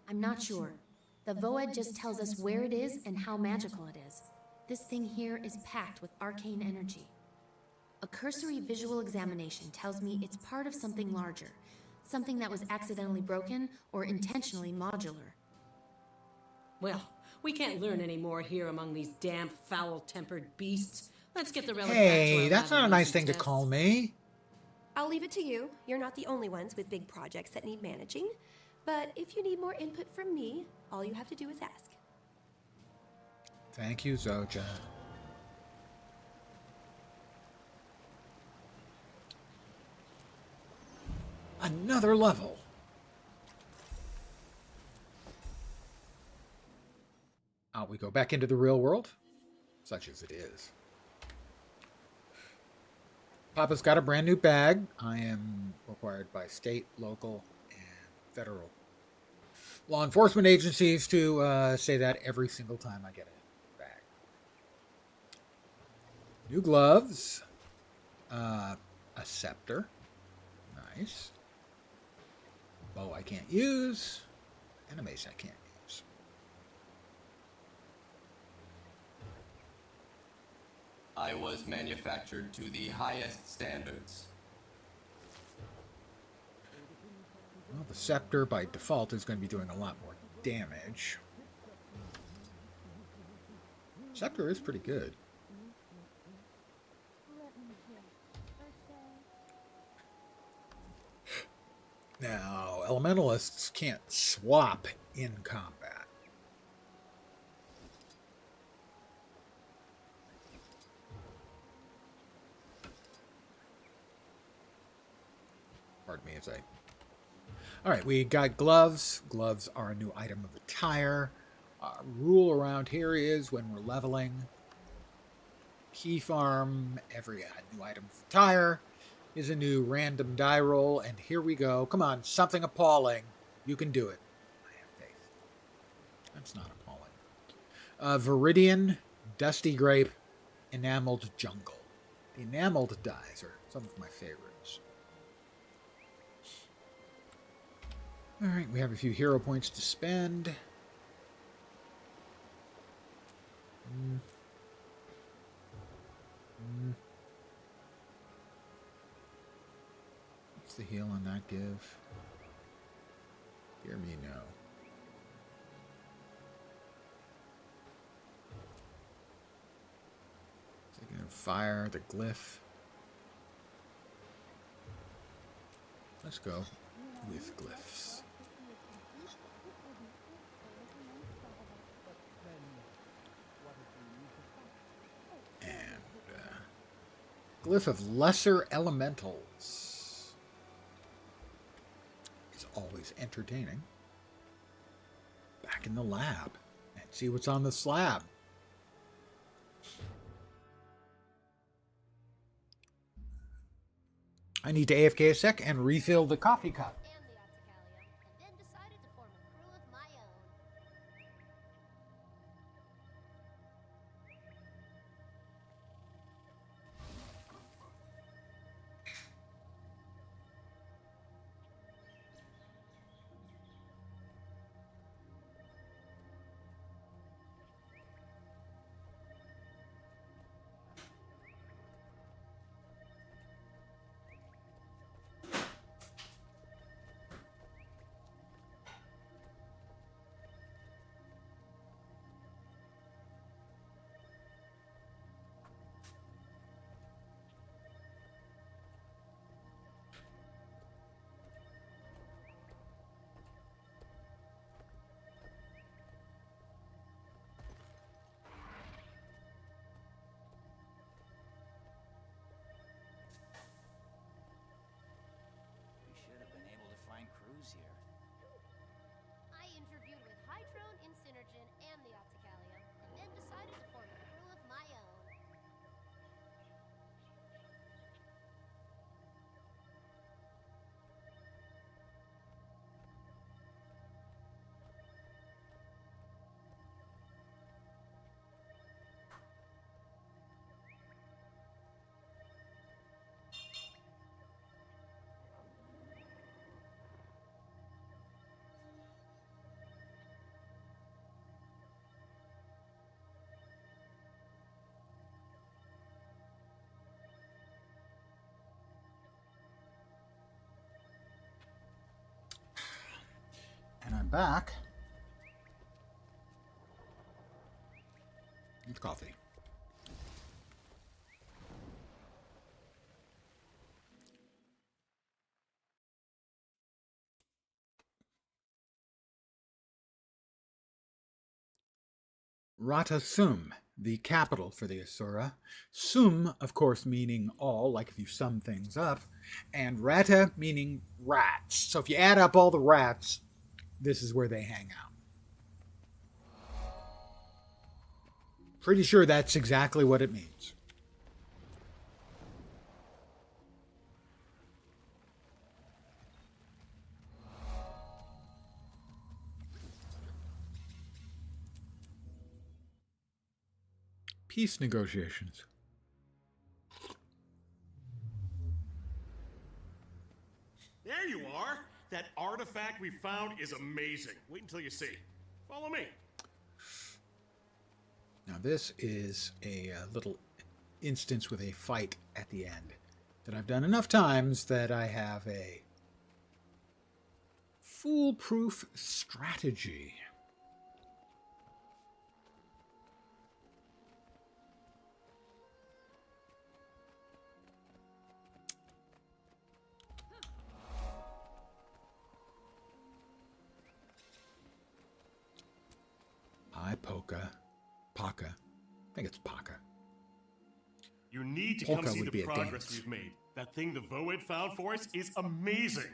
I'm not sure. The Void just tells us where it is and how magical it is. This thing here is packed with arcane energy. A cursory visual examination tells me it's part of something larger. Something that was accidentally broken or intentionally modular. Well, we can't learn any more here among these damp, foul-tempered beasts. Let's get the relic back to Hey, our that's not a nice thing to tests. call me. I'll leave it to you. You're not the only ones with big projects that need managing. But if you need more input from me, all you have to do is ask. Thank you, Zoja. Another level. Out we go back into the real world, such as it is. Papa's got a brand new bag. I am required by state, local, and federal law enforcement agencies to say that every single time I get a bag. New gloves. A scepter. Nice. Bow I can't use. And a mace I can't use. I was manufactured to the highest standards. Well, the scepter by default is going to be doing a lot more damage. Scepter is pretty good. Now, elementalists can't swap in combat. Pardon me as I... Alright, we got gloves. Gloves are a new item of attire. Rule around here is when we're leveling, key farm, every new item of attire is a new random die roll, and here we go. Come on, something appalling. You can do it. I have faith. That's not appalling. Viridian, Dusty Grape, Enameled Jungle. The enameled dies are some of my favorites. Alright, we have a few hero points to spend. What's the heal on that give? Hear me no. Taking fire, the glyph. Let's go with glyphs. Glyph of Lesser Elementals is always entertaining. Back in the lab and see what's on the slab. I need to AFK a sec and refill the coffee cup. back. It's coffee. Rata Sum, the capital for the Asura. Sum, of course, meaning all, like if you sum things up, and Rata meaning rats. So if you add up all the rats, this is where they hang out. Pretty sure that's exactly what it means. Peace negotiations. There you are! That artifact we found is amazing. Wait until you see. Follow me. Now this is a little instance with a fight at the end that I've done enough times that I have a foolproof strategy. Hi, Paka. I think it's Paka. You need to Polka come see would the be a progress dance. we've made. That thing the Voed found for us is amazing.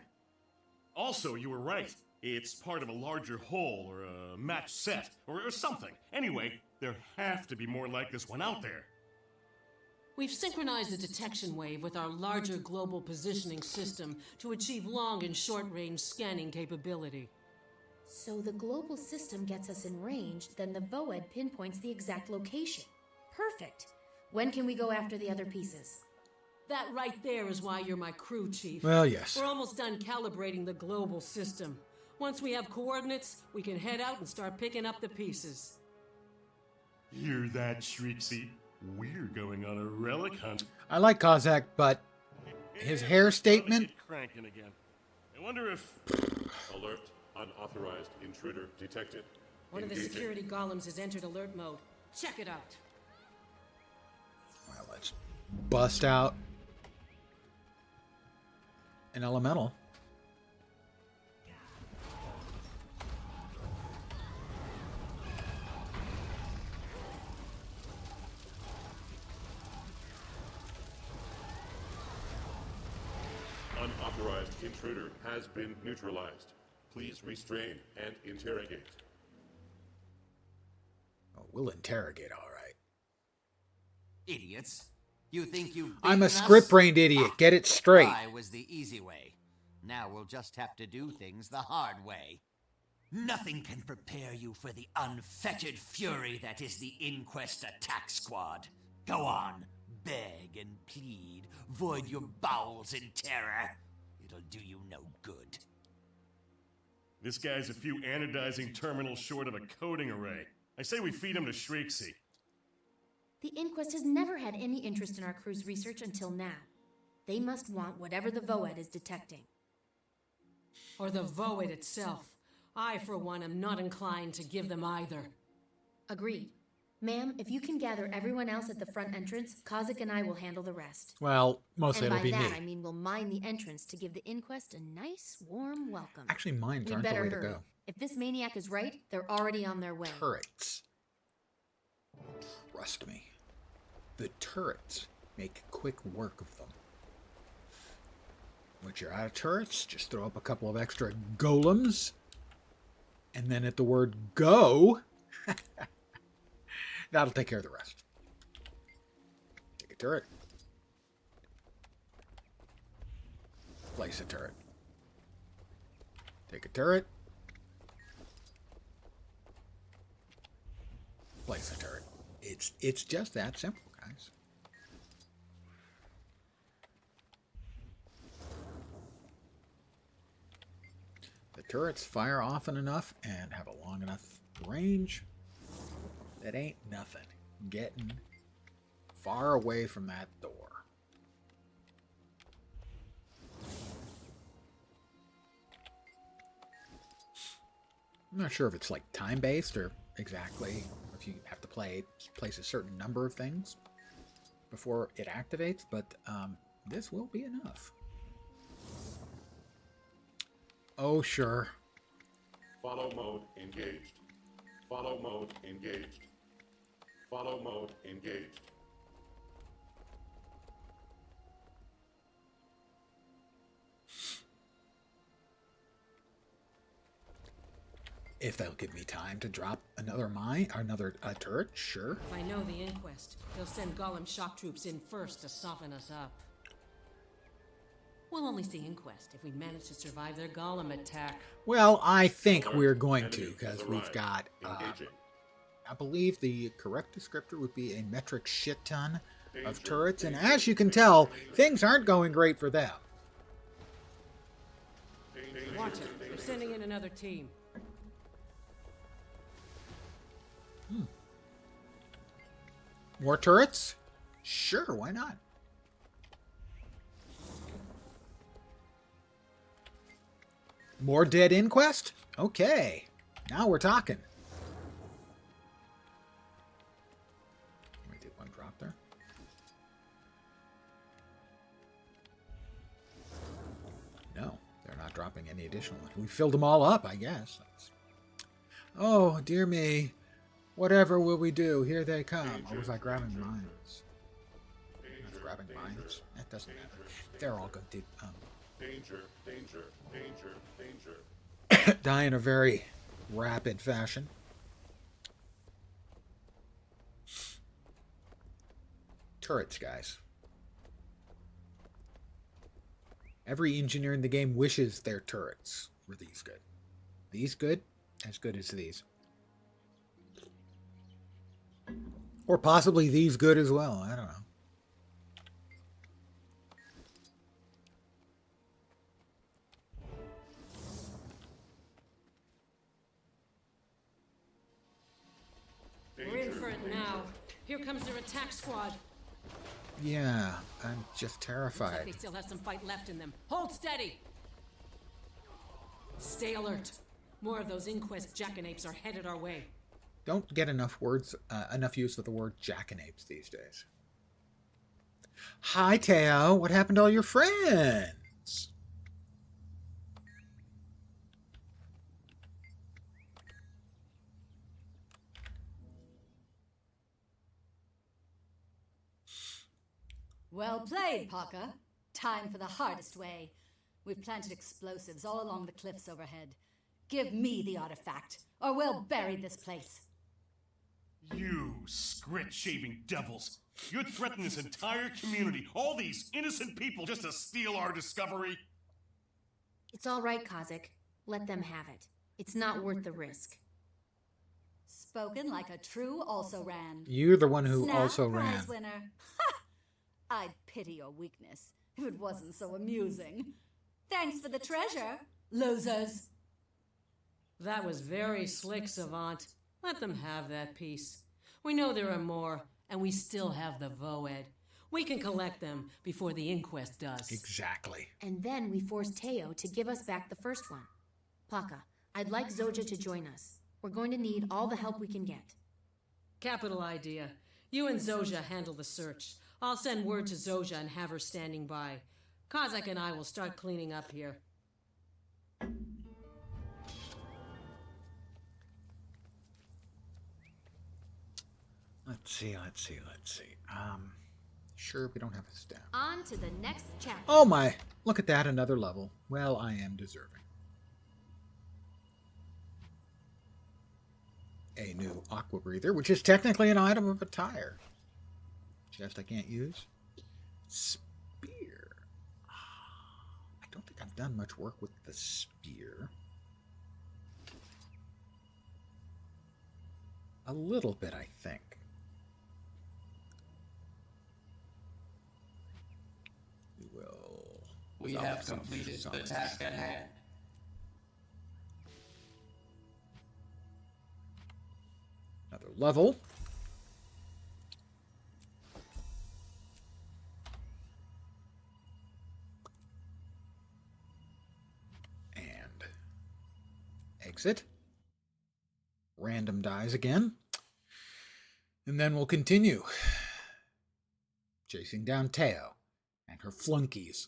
Also, you were right. It's part of a larger whole, or a match set, or something. Anyway, there have to be more like this one out there. We've synchronized the detection wave with our larger global positioning system to achieve long and short-range scanning capability. So the global system gets us in range, then the Voed pinpoints the exact location. Perfect. When can we go after the other pieces? That right there is why you're my crew chief. Well, yes. We're almost done calibrating the global system. Once we have coordinates, we can head out and start picking up the pieces. Hear that, Shrieksy? We're going on a relic hunt. I like Kozak, but his hair statement? Cranking again. I wonder if... Alert. Unauthorized intruder detected. One of the Engaging. security golems has entered alert mode. Check it out. Well, let's bust out an elemental. Unauthorized intruder has been neutralized. Please restrain and interrogate. Oh, we'll interrogate, all right. Idiots. You think you've I'm a beaten us? script-brained idiot. Get it straight. I was the easy way. Now we'll just have to do things the hard way. Nothing can prepare you for the unfettered fury that is the Inquest Attack Squad. Go on, beg and plead, void your bowels in terror. It'll do you no good. This guy's a few anodizing terminals short of a coding array. I say we feed him to Shrieksy. The Inquest has never had any interest in our crew's research until now. They must want whatever the Voed is detecting. Or the Void itself. I, for one, am not inclined to give them either. Agreed. Ma'am, if you can gather everyone else at the front entrance, Kozak and I will handle the rest. Well, mostly and it'll be by me. that, I mean we'll mine the entrance to give the Inquest a nice, warm welcome. Actually, mines We aren't the better way to hurry. go. If this maniac is right, they're already on their way. Turrets. Trust me. The turrets make quick work of them. Once you're out of turrets, just throw up a couple of extra golems. And then at the word go, that'll take care of the rest. Take a turret. Place a turret. Take a turret. Place a turret. It's just that simple, guys. The turrets fire often enough and have a long enough range. That ain't nothing. Getting far away from that door. I'm not sure if it's like time-based or exactly if you have to place a certain number of things before it activates, but this will be enough. Oh, sure. Follow mode engaged. Follow mode engaged. Follow mode engaged. If they'll give me time to drop another mine, or another turret, sure. If I know the inquest, they'll send Golem shock troops in first to soften us up. We'll only see inquest if we manage to survive their Golem attack. Well, I think we're going to, because we've got, I believe the correct descriptor would be a metric shit ton of turrets, and as you can tell, things aren't going great for them. Watch it. They're sending in another team. More turrets? Sure, why not? More dead inquest? Okay. Now we're talking. We did one drop there. No, they're not dropping any additional ones. We filled them all up, I guess. Oh, dear me. Whatever will we do? Here they come. Or was I grabbing mines? I was grabbing mines. That doesn't matter. They're all going to Danger, danger, danger, danger. die in a very rapid fashion. Turrets, guys. Every engineer in the game wishes their turrets were these good. These good? As good as these. Or possibly these good as well. I don't know. We're in for it now. Here comes their attack squad. Yeah, I'm just Looks terrified. like they still have some fight left in them. Hold steady. Stay alert. More of those inquest jackanapes are headed our way. Don't get enough use of the word jackanapes these days. Hi, Teo. What happened to all your friends? Well played, Parker. Time for the hardest way. We've planted explosives all along the cliffs overhead. Give me the artifact, or we'll bury this place. You scrit-shaving devils! You'd threaten this entire community, all these innocent people, just to steal our discovery? It's all right, Kazik. Let them have it. It's not worth the risk. Spoken like a true also-ran. You're the one who Snap, also prize ran. winner. Ha! I'd pity your weakness if it wasn't so amusing. Thanks for the treasure, losers. That was very slick, Savant. Let them have that piece. We know there are more, and we still have the Voed. We can collect them before the inquest does. Exactly. And then we force Teo to give us back the first one. Paka, I'd like Zoja to join us. We're going to need all the help we can get. Capital idea. You and Zoja handle the search. I'll send word to Zoja and have her standing by. Kazak and I will start cleaning up here. Let's see. Sure, we don't have a staff. On to the next chapter. Oh my, look at that, another level. Well, I am deserving. A new aqua breather, which is technically an item of attire. Chest I can't use. Spear. I don't think I've done much work with the spear. A little bit, I think. We have completed the task at hand. Another level. And exit. random dies again. And then we'll continue chasing down Teo and her flunkies.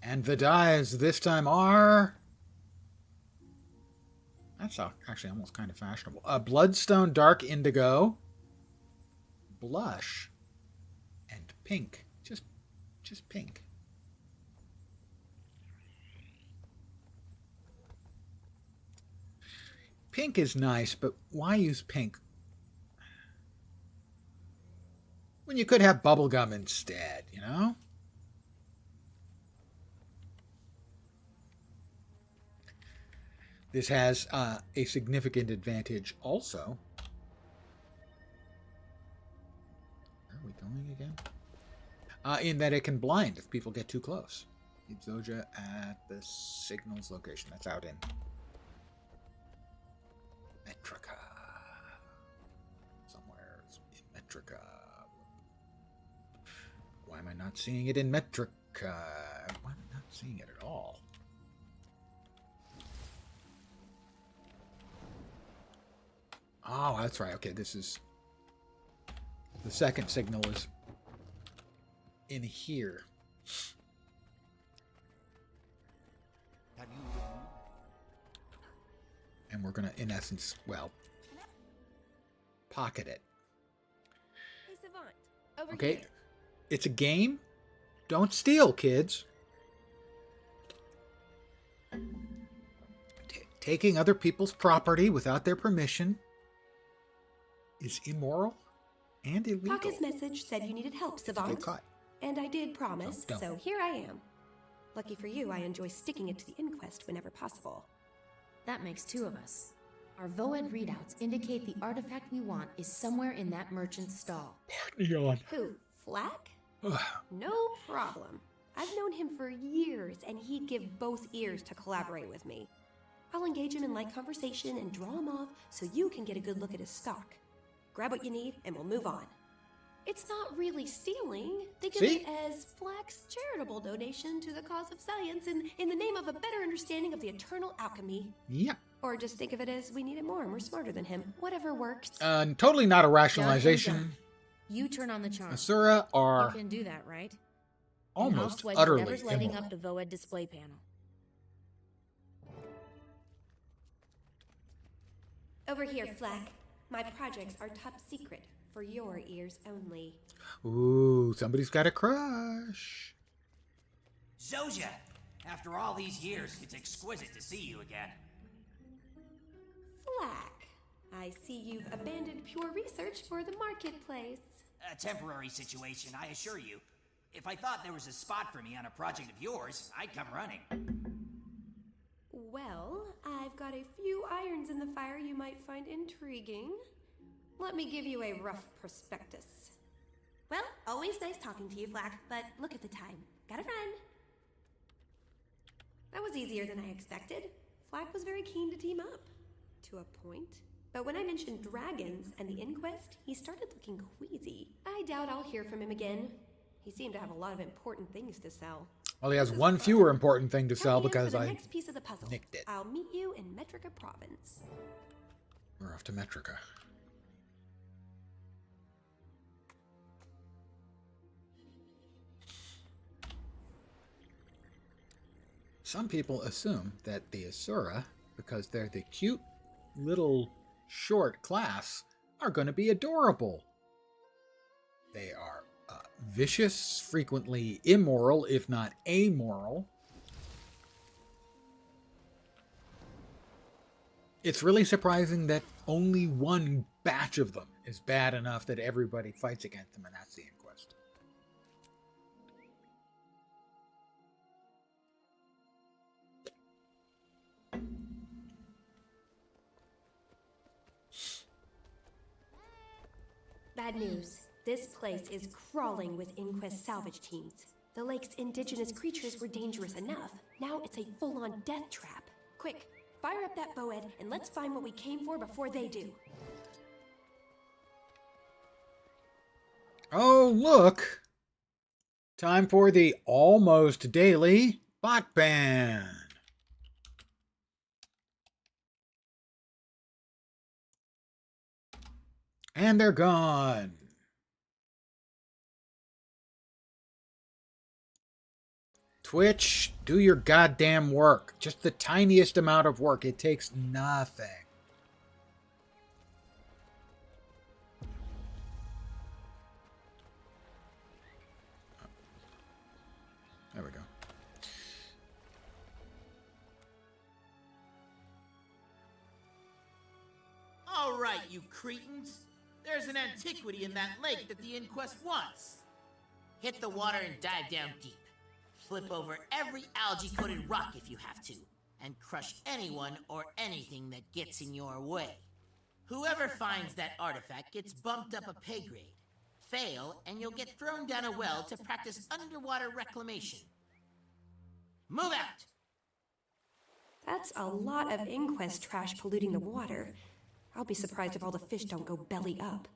And the dyes this time are... That's actually almost kind of fashionable. Bloodstone Dark Indigo, Blush, and Pink. Just pink. Pink is nice, but why use pink when you could have bubblegum instead, you know? This has a significant advantage also. Where are we going again? In that it can blind if people get too close. Keep Zoja at the signal's location. That's out in Metrica. Somewhere in Metrica. Why am I not seeing it in Metrica? Why am I not seeing it at all? Oh, that's right. Okay, this is... The second signal is in here. And we're going to, in essence, well, pocket it. Hey, Savant. Over Okay? here. It's a game. Don't steal, kids. Taking other people's property without their permission is immoral and illegal. Kaka's message said you needed help, Savant. Get caught. And I did promise, Don't. so here I am. Lucky for you, I enjoy sticking it to the inquest whenever possible. That makes two of us. Our VOED readouts indicate the artifact we want is somewhere in that merchant's stall. Yawn. Who? Flack? No problem. I've known him for years, and he'd give both ears to collaborate with me. I'll engage him in light conversation and draw him off so you can get a good look at his stock. Grab what you need, and we'll move on. It's not really stealing. Think of it as Flack's charitable donation to the cause of science and in the name of a better understanding of the eternal alchemy. Yeah. Or just think of it as we need it more and we're smarter than him. Whatever works. Totally not a rationalization. You turn on the charm. Asura are You can do that, right? almost and utterly whatever's lighting immoral. up the VOED display panel. Over here, Flack. My projects are top secret for your ears only. Ooh, somebody's got a crush. Zoja, after all these years, it's exquisite to see you again. Flack. I see you've abandoned pure research for the marketplace. A temporary situation, I assure you. If I thought there was a spot for me on a project of yours, I'd come running. Well, I've got a few irons in the fire you might find intriguing. Let me give you a rough prospectus. Well, always nice talking to you, Flack, but look at the time. Gotta run. That was easier than I expected. Flack was very keen to team up. To a point. But when I mentioned dragons and the inquest, he started looking queasy. I doubt I'll hear from him again. He seemed to have a lot of important things to sell. Well, he has one fewer important thing to sell Come here for because the I next piece of the puzzle. nicked it. I'll meet you in Metrica Province. We're off to Metrica. Some people assume that the Asura, because they're the cute little short class, are going to be adorable. They are vicious, frequently immoral, if not amoral. It's really surprising that only one batch of them is bad enough that everybody fights against them, and that's the inquest. Bad news. This place is crawling with inquest salvage teams. The lake's indigenous creatures were dangerous enough. Now it's a full-on death trap. Quick, fire up that VOED and let's find what we came for before they do. Oh, look! Time for the almost daily bot ban. And they're gone. Twitch, do your goddamn work. Just the tiniest amount of work. It takes nothing. There we go. All right, you cretins. There's an antiquity in that lake that the inquest wants. Hit the water and dive down deep. Flip over every algae-coated rock if you have to, and crush anyone or anything that gets in your way. Whoever finds that artifact gets bumped up a pay grade. Fail, and you'll get thrown down a well to practice underwater reclamation. Move out! That's a lot of inquest trash polluting the water. I'll be surprised if all the fish don't go belly up.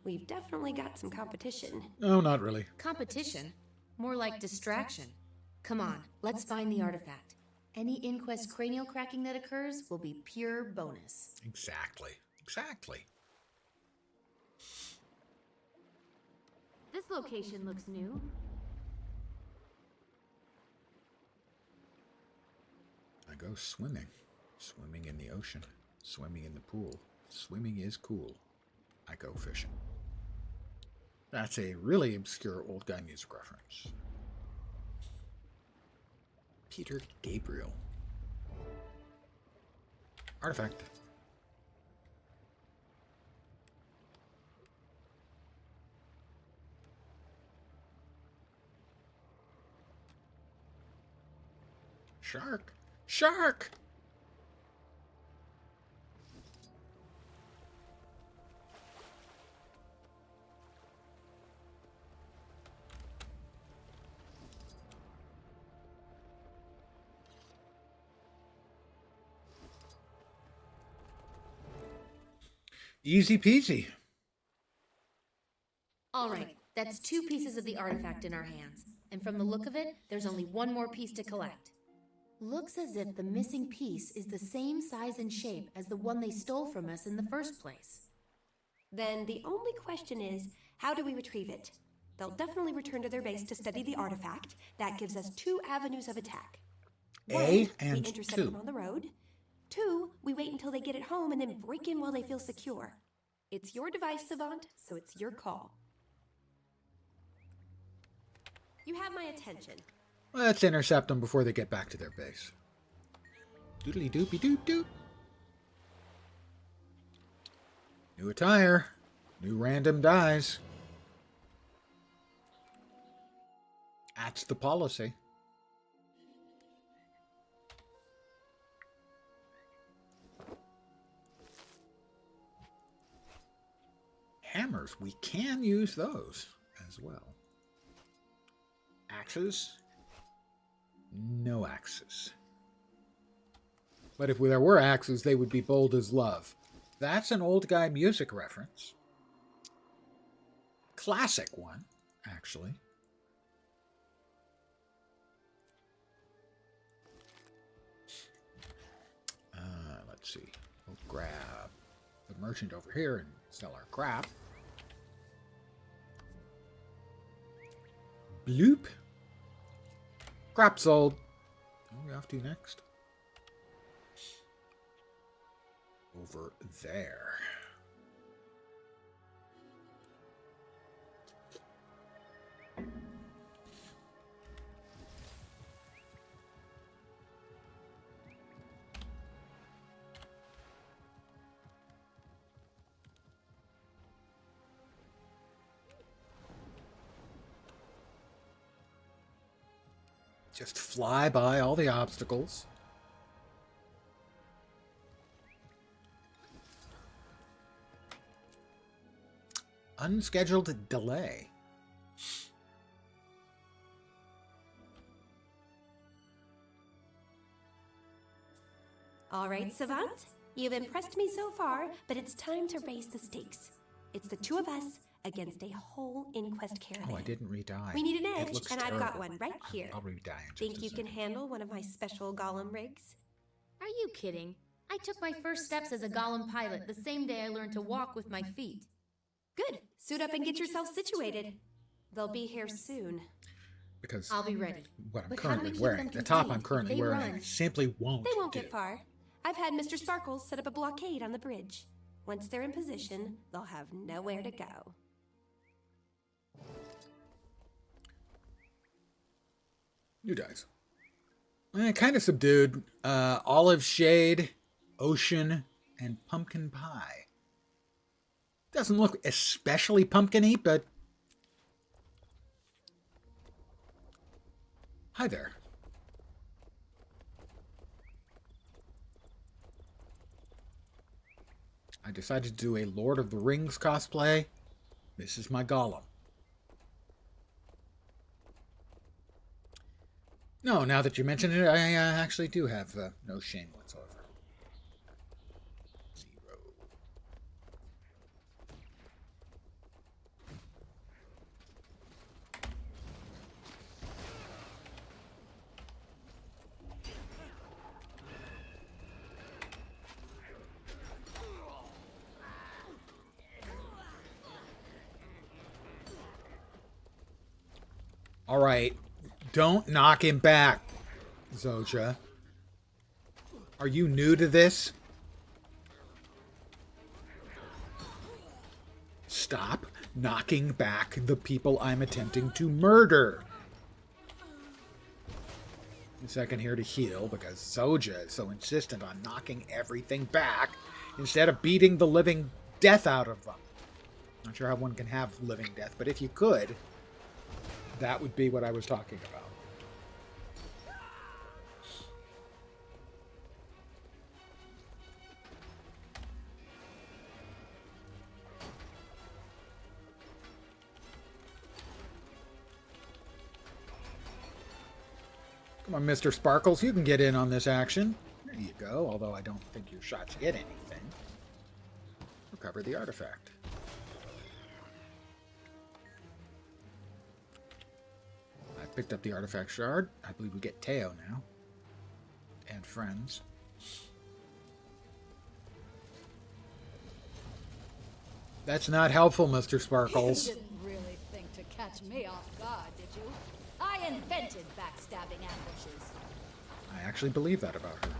We've definitely got some competition. No, not really. Competition? More like distraction. Come on, let's find the artifact. Any inquest cranial cracking that occurs will be pure bonus. Exactly. Exactly. This location looks new. I go swimming. Swimming in the ocean. Swimming in the pool. Swimming is cool. I go fishing. That's a really obscure old guy music reference. Peter Gabriel. Artifact. Shark! Shark! Easy peasy. All right, that's 2 pieces of the artifact in our hands. And from the look of it, there's only 1 more piece to collect. Looks as if the missing piece is the same size and shape as the one they stole from us in the first place. Then the only question is, how do we retrieve it? They'll definitely return to their base to study the artifact. That gives us 2 avenues of attack. A 1, and we intercept 2. them on the road. 2, we wait until they get it home and then break in while they feel secure. It's your device, Savant, so it's your call. You have my attention. Let's intercept them before they get back to their base. Doodly doopy doop doop. New attire. New random dies. That's the policy. Hammers, we can use those as well. Axes, no axes. But if there were axes, they would be bold as love. That's an old guy music reference. Classic one, actually. Let's see. We'll grab the merchant over here and sell our crap. Bloop. Crap sold. What are we off to next? Over there. Just fly by all the obstacles. Unscheduled delay. All right, Savant. You've impressed me so far, but it's time to raise the stakes. It's the 2 of us against a whole inquest caravan. Oh, I didn't re-dye. We need an It edge, looks and I've got terrible. one right here. I'll re-dye in just Think a you can second. handle one of my special golem rigs? Are you kidding? I took my first steps as a golem pilot the same day I learned to walk with my feet. Good. Suit up and get yourself situated. They'll be here soon. Because I'll be ready. what I'm But how do we currently keep wearing, them the top I'm contained? currently They wearing, run. simply won't They won't do. get far. I've had Mr. Sparkles set up a blockade on the bridge. Once they're in position, they'll have nowhere to go. New dice. Kind of subdued. Olive shade, ocean, and pumpkin pie. Doesn't look especially pumpkin-y, but... Hi there. I decided to do a Lord of the Rings cosplay. This is my golem. No, now that you mention it, I actually do have no shame whatsoever. Zero. All right. Don't knock him back, Zoja. Are you new to this? Stop knocking back the people I'm attempting to murder. A second here to heal because Zoja is so insistent on knocking everything back instead of beating the living death out of them. Not sure how one can have living death, but if you could, that would be what I was talking about. Come on, Mr. Sparkles, you can get in on this action. There you go, although I don't think your shots hit anything. Recover the artifact. I picked up the artifact shard. I believe we get Teo now. And friends. That's not helpful, Mr. Sparkles. You didn't really think to catch me off guard, did you? I invented backstabbing ambushes. I actually believe that about her.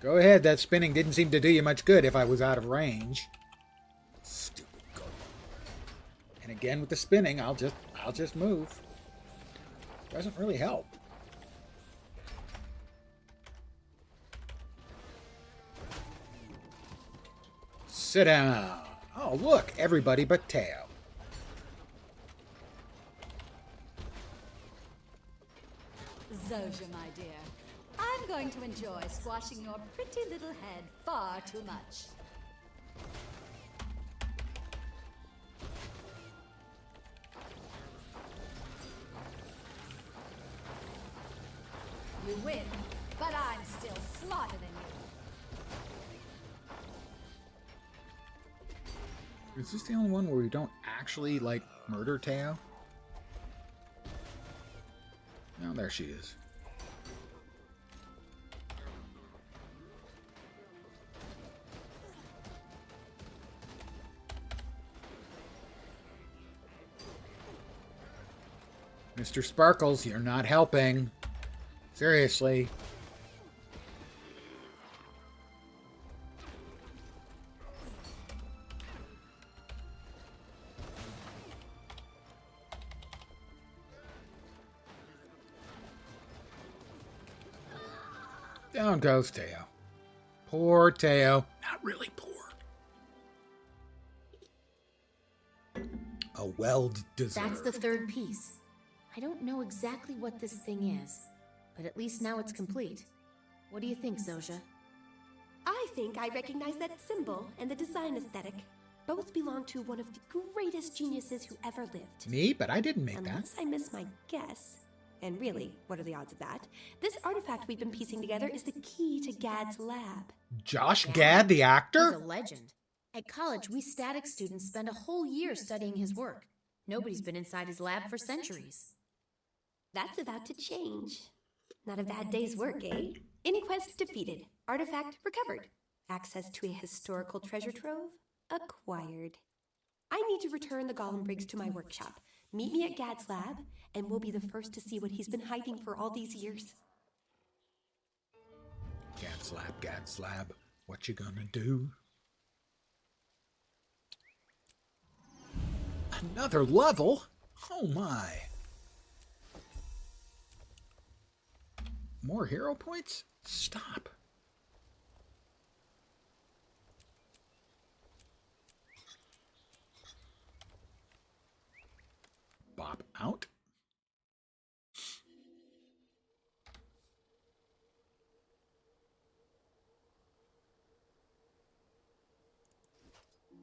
Go ahead, that spinning didn't seem to do you much good if I was out of range. Stupid goat. And again with the spinning, I'll just move. Doesn't really help. Sit down. Oh, look, everybody but Teo. Zoja, my dear, I'm going to enjoy squashing your pretty little head far too much. You win, but I'm still smarter than you. Is this the only one where we don't actually, like, murder Teo? No, there she is. Mr. Sparkles, you're not helping. Seriously. Down goes Teo. Poor Teo. Not really poor. A well-deserved. That's the third piece. I don't know exactly what this thing is, but at least now it's complete. What do you think, Zoja? I think I recognize that symbol and the design aesthetic. Both belong to one of the greatest geniuses who ever lived. Me? But I didn't make that. Unless I miss my guess, And really, what are the odds of that? This artifact we've been piecing together is the key to Gad's lab. Josh Gad, the actor? He's a legend. At college, we static students spend a whole year studying his work. Nobody's been inside his lab for centuries. That's about to change. Not a bad day's work, eh? Inquest defeated. Artifact recovered. Access to a historical treasure trove acquired. I need to return the Golem Briggs to my workshop. Meet me at Gad's lab, and we'll be the first to see what he's been hiding for all these years. Gad's lab. What you gonna do? Another level? Oh my. More hero points? Stop. Bop out.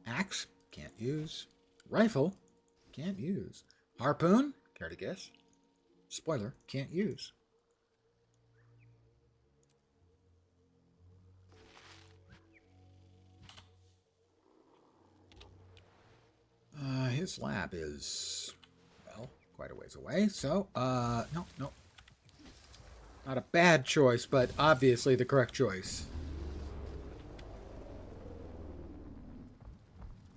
Axe? Can't use. Rifle? Can't use. Harpoon? Care to guess? Spoiler, can't use. His lab is, well, quite a ways away, so, no. Not a bad choice, but obviously the correct choice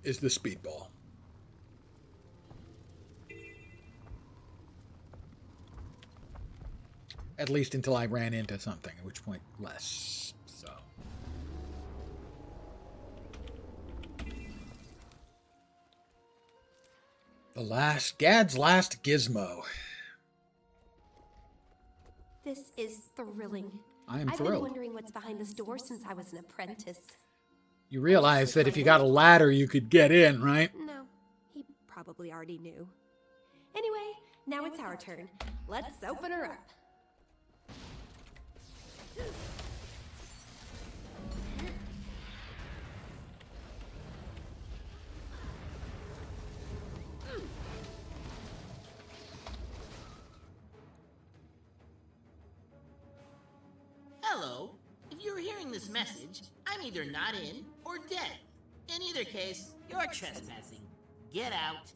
is the speedball. At least until I ran into something, at which point less, so. Gad's last gizmo. This is thrilling. I am I've thrilled. been wondering what's behind this door since I was an apprentice. You realize that if you got a ladder, you could get in, right? No, he probably already knew. Anyway, now it's our turn. Let's open her up. Hello. If you're hearing this message, I'm either not in or dead. In either case, you're trespassing. Get out.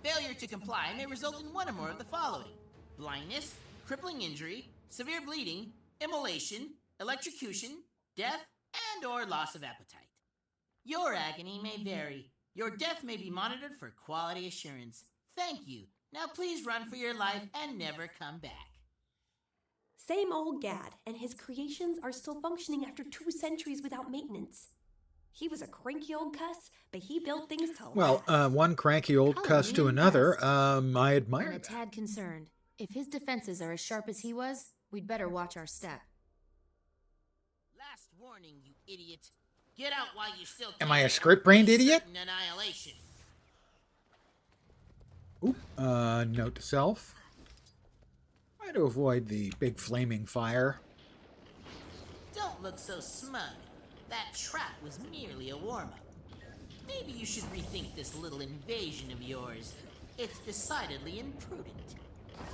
Failure to comply may result in one or more of the following: blindness, crippling injury, severe bleeding, immolation, electrocution, death, and/or loss of appetite. Your agony may vary. Your death may be monitored for quality assurance. Thank you. Now please run for your life and never come back. Same old Gad, and his creations are still functioning after 2 centuries without maintenance. He was a cranky old cuss, but he built things to last. Well, one cranky old cuss to another, I admire I'm a that. tad concerned. If his defenses are as sharp as he was, we'd better watch our step. Last warning, you idiot. Get out while you still can. Am I a script-brained idiot? Certain annihilation. Oop, note to self. Try to avoid the big flaming fire. Don't look so smug. That trap was merely a warm-up. Maybe you should rethink this little invasion of yours. It's decidedly imprudent.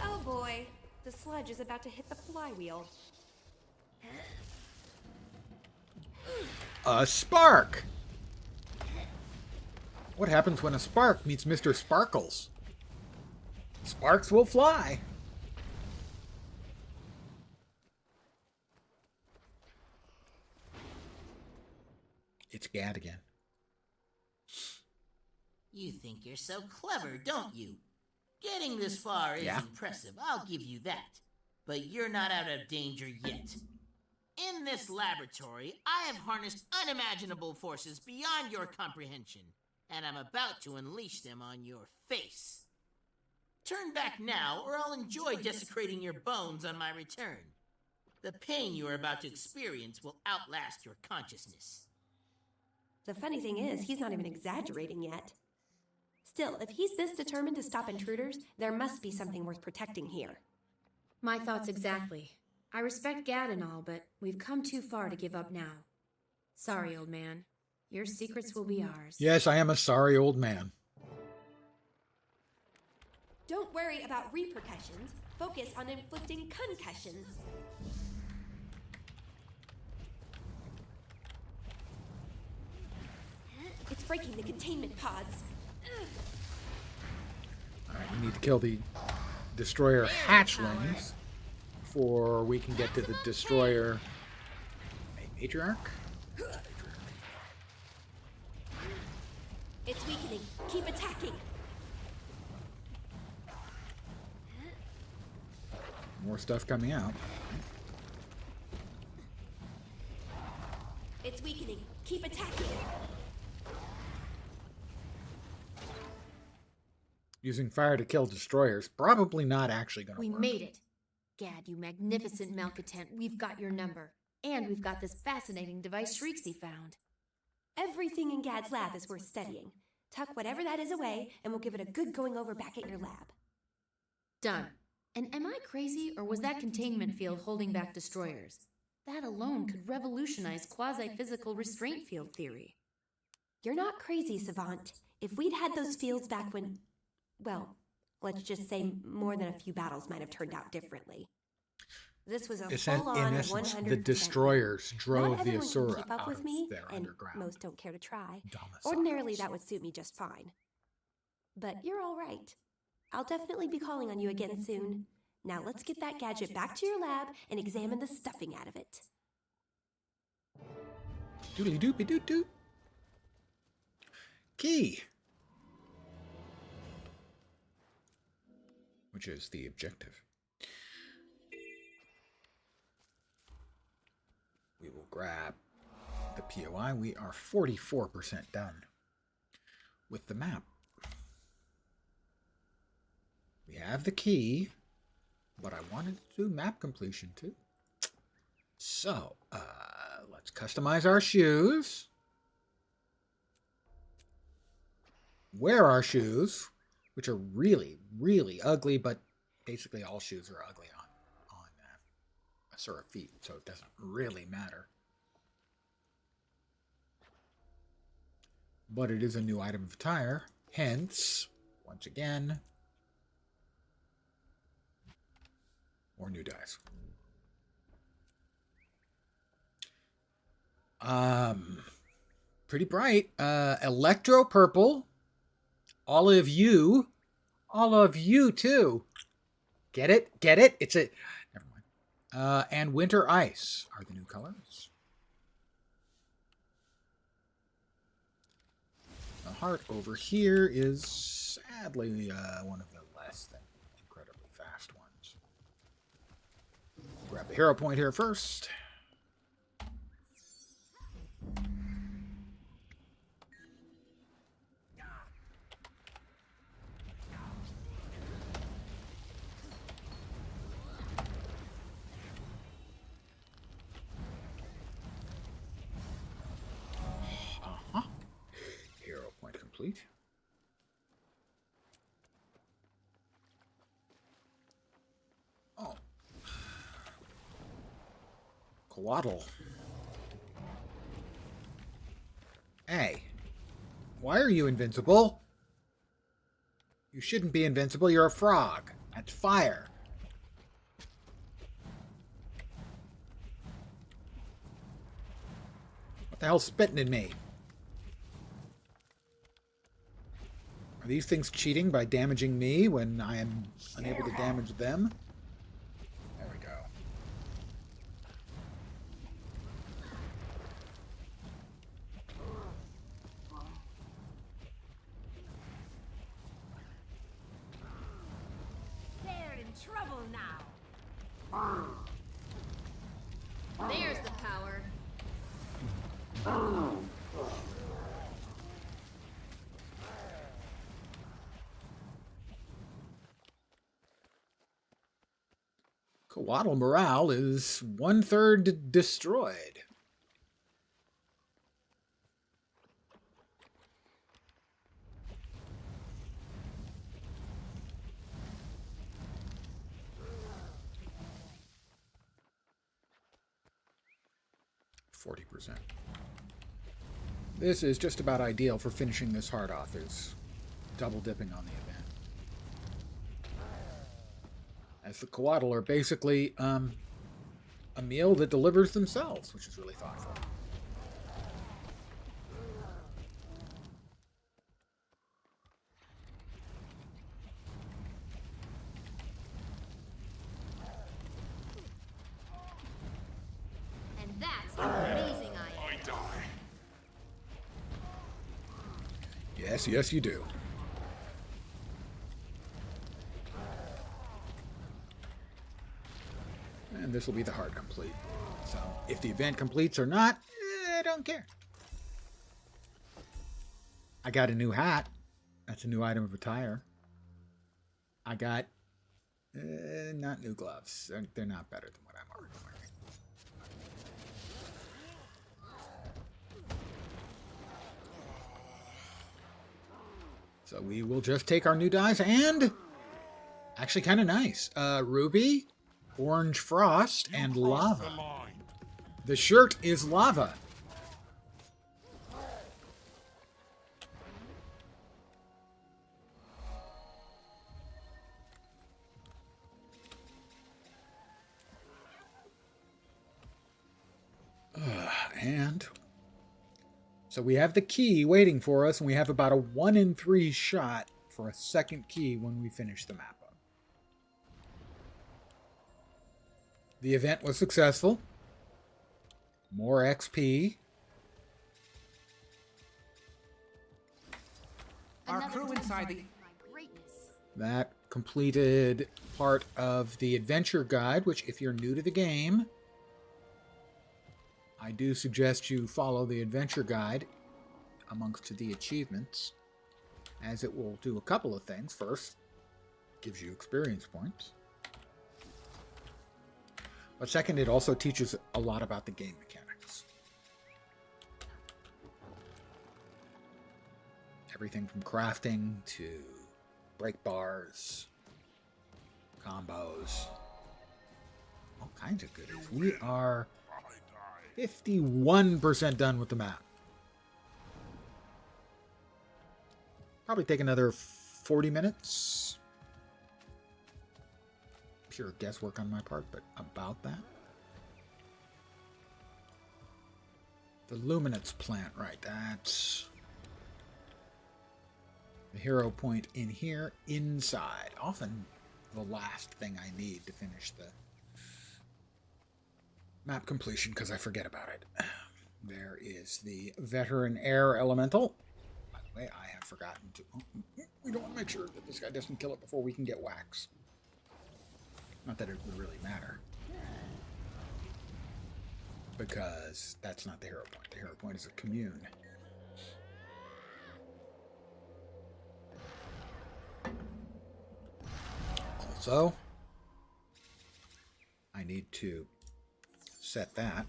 Oh boy, the sludge is about to hit the flywheel. A spark! What happens when a spark meets Mr. Sparkles? Sparks will fly. It's Gad again. You think you're so clever, don't you? Getting this far is impressive, I'll give you that. But you're not out of danger yet. In this laboratory, I have harnessed unimaginable forces beyond your comprehension, and I'm about to unleash them on your face. Turn back now, or I'll enjoy desecrating your bones on my return. The pain you are about to experience will outlast your consciousness. The funny thing is, he's not even exaggerating yet. Still, if he's this determined to stop intruders, there must be something worth protecting here. My thoughts exactly. I respect Gad and all, but we've come too far to give up now. Sorry, old man. Your secrets will be ours. Yes, I am a sorry old man. Don't worry about repercussions. Focus on inflicting concussions. It's breaking the containment pods. Alright, we need to kill the destroyer hatchlings before we can get to the destroyer matriarch. It's weakening. Keep attacking. More stuff coming out. It's weakening. Keep attacking. Using fire to kill destroyers, probably not actually going to We work. made it. Gad, you magnificent malcontent, we've got your number. And we've got this fascinating device Shrieksy found. Everything in Gad's lab is worth studying. Tuck whatever that is away, and we'll give it a good going over back at your lab. Done. And am I crazy, or was that containment field holding back destroyers? That alone could revolutionize quasi-physical restraint field theory. You're not crazy, Savant. If we'd had those fields back when... well, let's just say more than a few battles might have turned out differently. This was a full-on 100%. The destroyers drove the Asura keep up out with of me, their and underground. most don't care to try. domiciles. Ordinarily, that would suit me just fine. But you're all right. I'll definitely be calling on you again soon. Now let's get that gadget back to your lab and examine the stuffing out of it. Doodly doopy doot doot. Key. Which is the objective. We will grab the POI. We are 44% done with the map. We have the key, but I wanted to do map completion too. So, let's customize our shoes. Wear our shoes, which are really, really ugly, but basically all shoes are ugly on Asura feet, so it doesn't really matter. But it is a new item of attire, hence, once again, more new dice. Pretty bright. Electro purple. All of you too. Get it? Get it? It's a... Never mind. And winter ice are the new colors. The heart over here is sadly one of the less than incredibly fast ones. Grab the hero point here first. Hero point complete. Oh. Coatl. Hey. Why are you invincible? You shouldn't be invincible. You're a frog. That's fire. What the hell's spitting in me? Are these things cheating by damaging me when I am unable to damage them? There we go. They're in trouble now. There's the power. Coatl morale is 1/3 destroyed. %. This is just about ideal for finishing this hard off. Is double dipping on the event. As the Coatl are basically a meal that delivers themselves, which is really thoughtful. And that's how amazing I am. Yes, yes, you do. And this will be the hard complete. So, if the event completes or not, I don't care. I got a new hat. That's a new item of attire. I got, not new gloves. They're not better than what I'm already wearing. So we will just take our new dyes and actually kind of nice. Ruby, orange frost, and lava. The shirt is lava. And so we have the key waiting for us, and we have about a 1 in 3 shot for a second key when we finish the map up. The event was successful. More XP. Our crew inside the... That completed part of the adventure guide, which if you're new to the game, I do suggest you follow the adventure guide amongst the achievements, as it will do a couple of things. First, gives you experience points. But second, it also teaches a lot about the game mechanics. Everything from crafting to break bars, combos, all kinds of goodies. We are 51% done with the map. Probably take another 40 minutes. Pure guesswork on my part, but about that. The luminance plant, right? That's the hero point in here, inside. Often the last thing I need to finish the map completion, because I forget about it. There is the veteran air elemental. By the way, I have forgotten to... we don't want to make sure that this guy doesn't kill it before we can get wax. Not that it would really matter, because that's not the hero point. The hero point is a commune. Also, I need to set that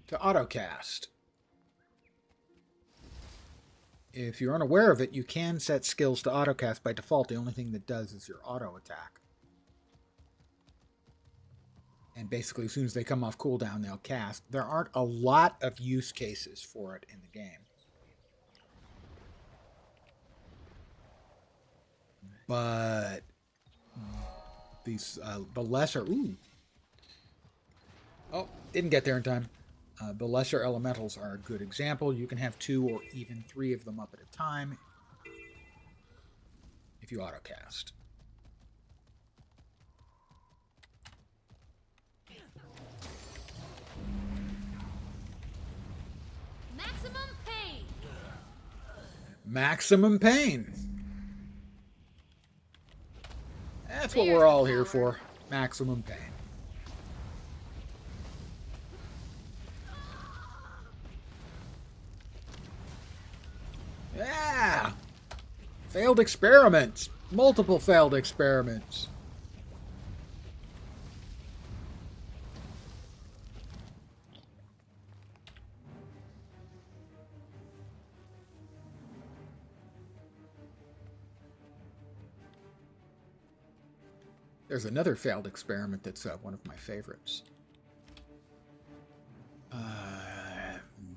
to autocast. If you're unaware of it, you can set skills to autocast by default. The only thing that does is your auto attack. And basically, as soon as they come off cooldown, they'll cast. There aren't a lot of use cases for it in the game. But these, the lesser... Ooh. Oh, didn't get there in time. The lesser elementals are a good example. You can have 2 or even 3 of them up at a time if you autocast. Maximum pain. Maximum pain. That's what we're all here for. Maximum pain. Yeah! Failed experiments. Multiple failed experiments. There's another failed experiment that's one of my favorites.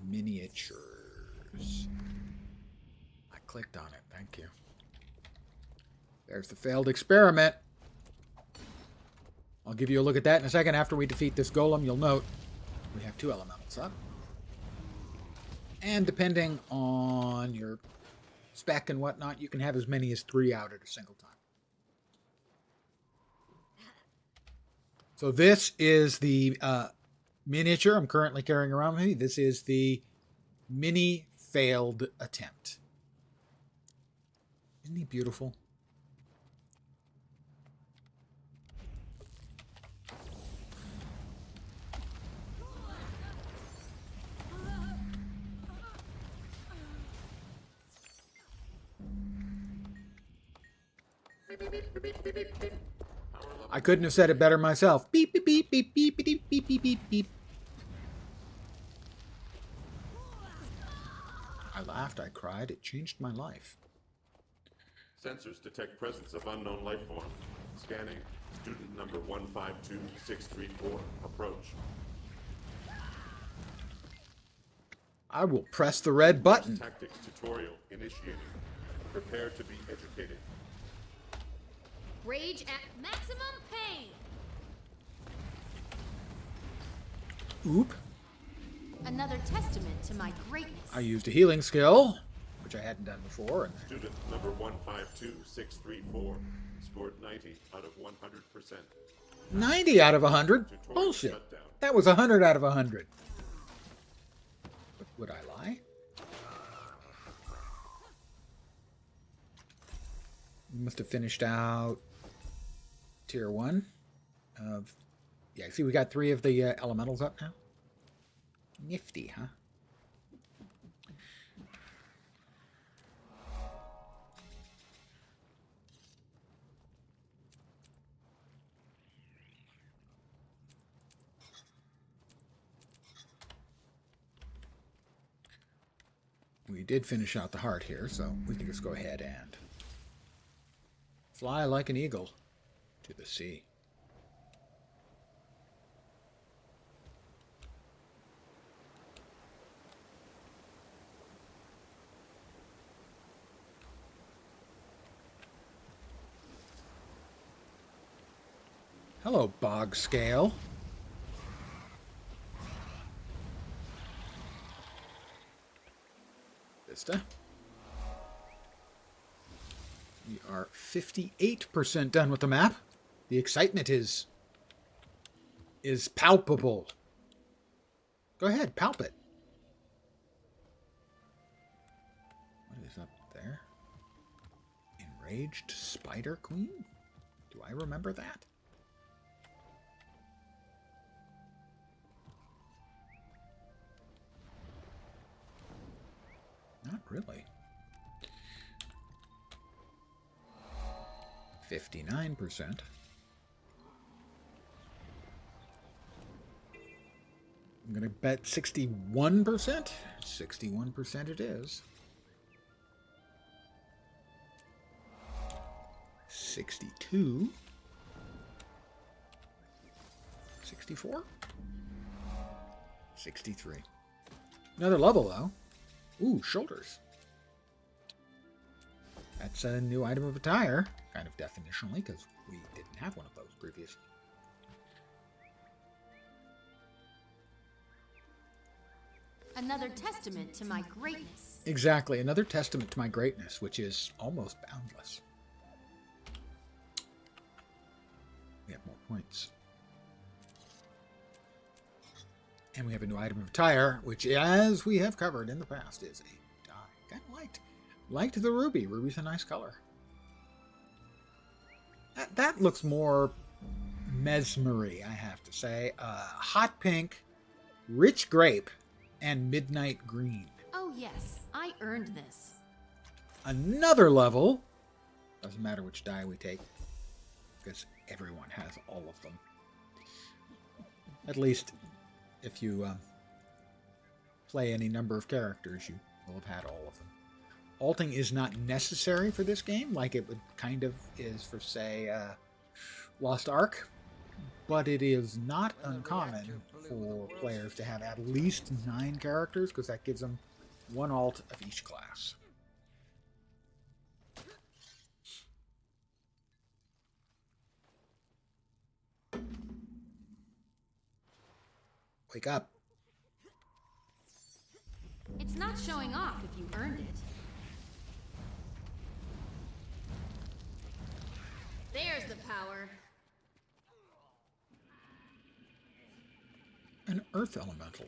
Miniatures. I clicked on it. Thank you. There's the failed experiment. I'll give you a look at that in a second. After we defeat this golem, you'll note we have 2 elementals up. And depending on your spec and whatnot, you can have as many as 3 out at a single time. So this is the miniature I'm currently carrying around with me. This is the mini failed attempt. Isn't he beautiful? I couldn't have said it better myself. Beep, beep, beep, beep, beep, beep, beep, beep, beep, beep. I laughed, I cried, it changed my life. Sensors detect presence of unknown life form. Scanning. Student number 152634. Approach. I will press the red button. Tactics tutorial initiated. Prepare to be educated. Rage at maximum pain. Oop. Another testament to my greatness. I used a healing skill, which I hadn't done before. And Student number 152634 scored 90 out of 100%. 90 out of 100? Bullshit. That was 100 out of 100. But would I lie? We must have finished out tier 1 of... Yeah, see, we got 3 of the elementals up now. Nifty, huh? We did finish out the heart here, so we can just go ahead and fly like an eagle to the sea. Hello, bog scale. Vista. We are 58% done with the map. The excitement is palpable. Go ahead, palp it. What is up there? Enraged Spider Queen? Do I remember that? Not really. 59%. I'm going to bet 61%. 61% it is. 62. 64. 63. Another level, though. Ooh, shoulders. That's a new item of attire, kind of definitionally, because we didn't have one of those previously. Another testament to my greatness. Exactly, another testament to my greatness, which is almost boundless. We have more points. And we have a new item of attire, which, as we have covered in the past, is a dye. Kind of liked the ruby. Ruby's a nice color. That looks more mesmery, I have to say. Hot pink, rich grape, and midnight green. Oh yes, I earned this. Another level. Doesn't matter which dye we take, because everyone has all of them. At least if you play any number of characters, you will have had all of them. Alting is not necessary for this game, like it would kind of is for, say, Lost Ark, but it is not uncommon for players to have at least 9 characters, because that gives them 1 alt of each class. Wake up. It's not showing off if you earned it. There's the power. An earth elemental.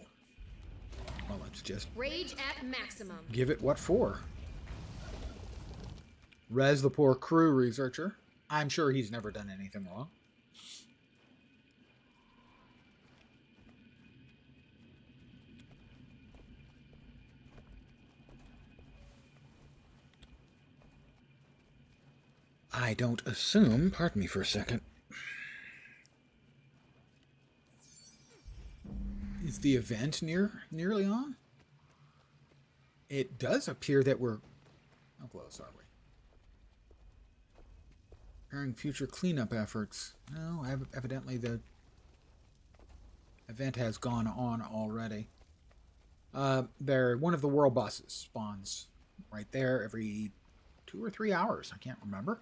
Well, let's just Rage at maximum. give it what for. Rez, the poor crew researcher. I'm sure he's never done anything wrong. I don't assume, pardon me for a second. Is the event nearly on? It does appear that we're... How close are we? Preparing future cleanup efforts. No, evidently the event has gone on already. One of the world buses spawns right there every 2 or 3 hours. I can't remember.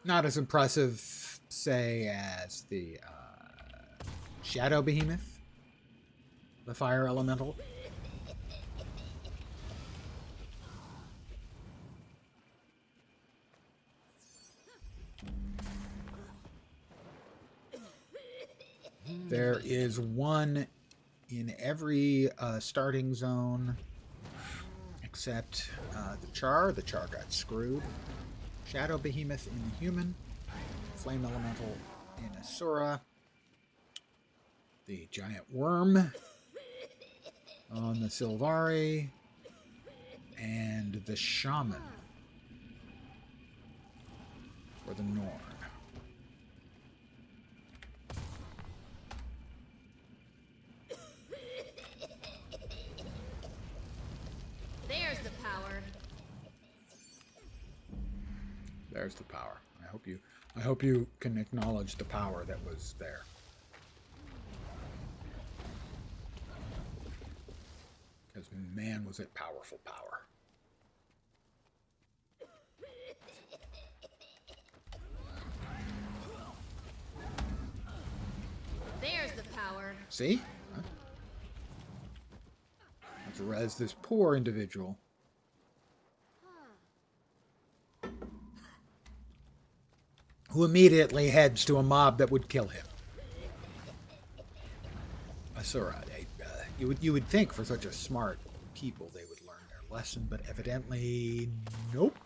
Not as impressive, say, as the Shadow Behemoth, the Fire Elemental. There is one in every starting zone except the Char. The Char got screwed. Shadow Behemoth in the human, Flame Elemental in Asura, the Giant Worm on the Sylvari, and the Shaman for the Norn. There's the power. There's the power. I hope you can acknowledge the power that was there. Because man, was it powerful power. There's the power. See? Huh? Let's res this poor individual. Who immediately heads to a mob that would kill him. Asura. You would think for such a smart people they would learn their lesson, but evidently, nope.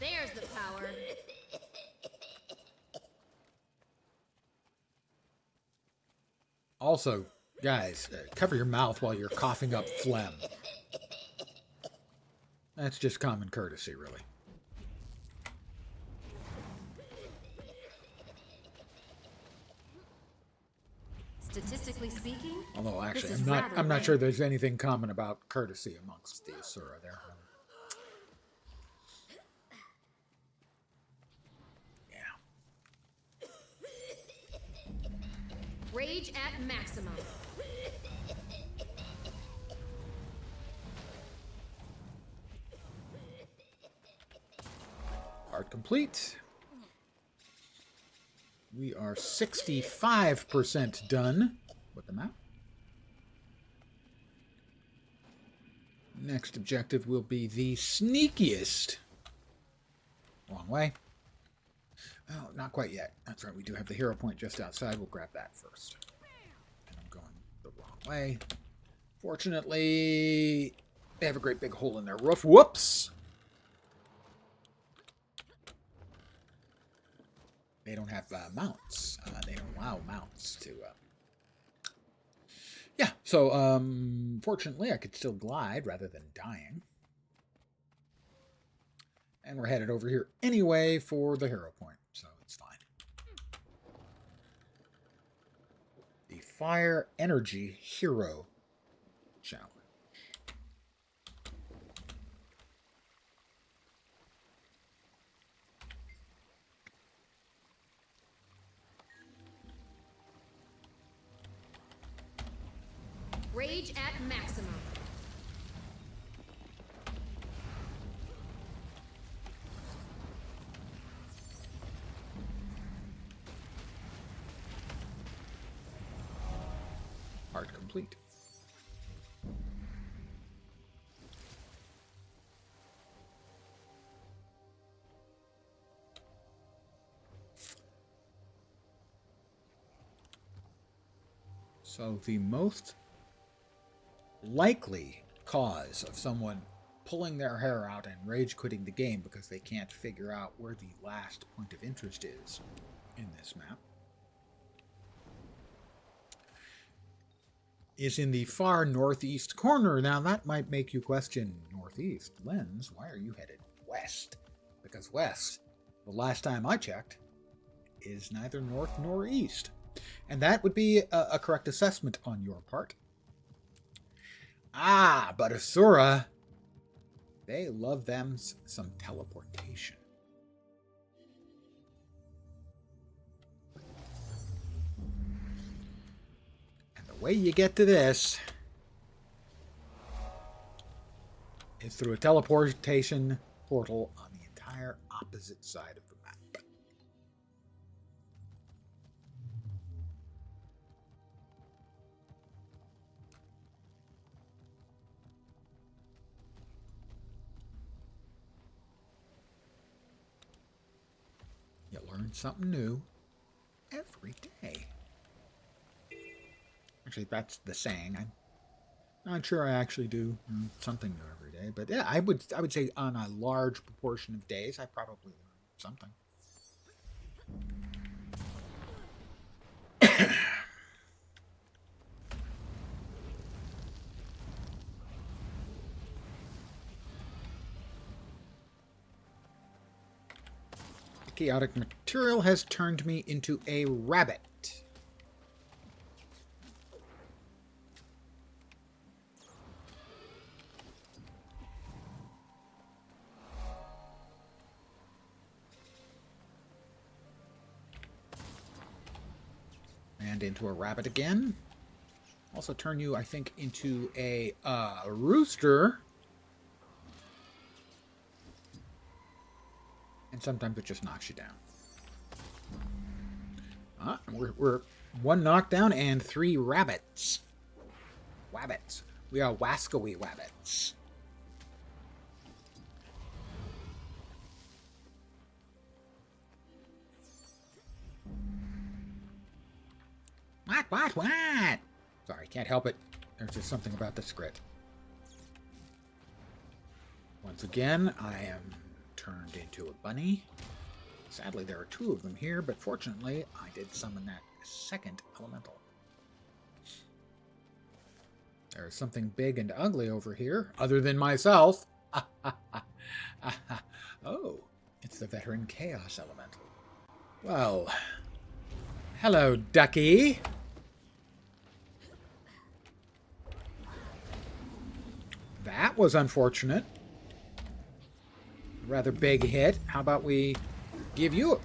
There's the power. Also, guys, cover your mouth while you're coughing up phlegm. That's just common courtesy, really. Statistically speaking, Although actually, this is I'm not sure there's anything common about courtesy amongst the Asura there. Yeah. Rage at maximum. Part complete. We are 65% done with the map. Next objective will be the sneakiest. Wrong way. Oh, not quite yet. That's right, we do have the hero point just outside. We'll grab that first. And I'm going the wrong way. Fortunately, they have a great big hole in their roof. Whoops! They don't have mounts. They don't allow mounts to... Yeah, so fortunately I could still glide rather than dying. And we're headed over here anyway for the hero point, so it's fine. The Fire Energy Hero Challenge. Rage at maximum. complete. So the most likely cause of someone pulling their hair out and rage quitting the game because they can't figure out where the last point of interest is in this map is in the far northeast corner. Now that might make you question, northeast? Lens, why are you headed west? Because west, the last time I checked, is neither north nor east. And that would be a correct assessment on your part. Ah, but Asura, they love them some teleportation. And the way you get to this is through a teleportation portal on the entire opposite side of the map. You learn something new every day. Actually, that's the saying. I'm not sure I actually do something new every day, but yeah, I would say on a large proportion of days, I probably learn something. Chaotic material has turned me into a rabbit. And into a rabbit again. Also turn you, I think, into a rooster. And sometimes it just knocks you down. We're 1 knockdown and 3 rabbits. Wabbits. We are wascoey wabbits. What? Sorry, can't help it. There's just something about the script. Once again, I am turned into a bunny. Sadly, there are 2 of them here, but fortunately, I did summon that second elemental. There's something big and ugly over here, other than myself. Oh, it's the veteran Chaos Elemental. Well, hello, ducky. That was unfortunate. Rather big hit. How about we give you...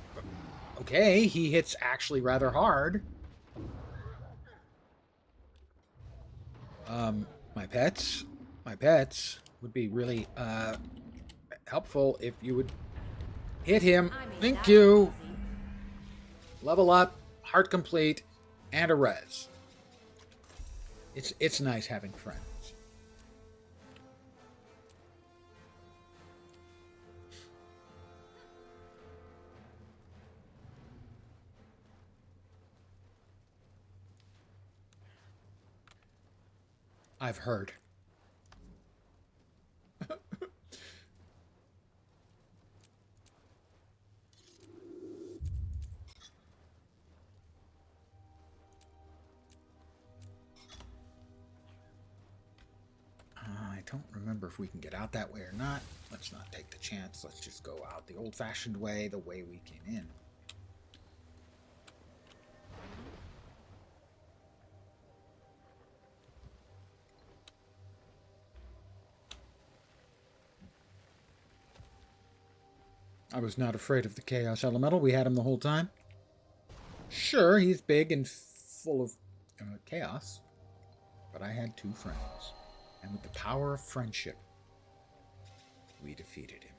Okay, he hits actually rather hard. My pets would be really helpful if you would hit him. Thank you. Level up, heart complete, and a res. It's nice having friends. I've heard. I don't remember if we can get out that way or not. Let's not take the chance. Let's just go out the old-fashioned way, the way we came in. I was not afraid of the Chaos Elemental. We had him the whole time. Sure, he's big and full of chaos, but I had 2 friends. And with the power of friendship, we defeated him.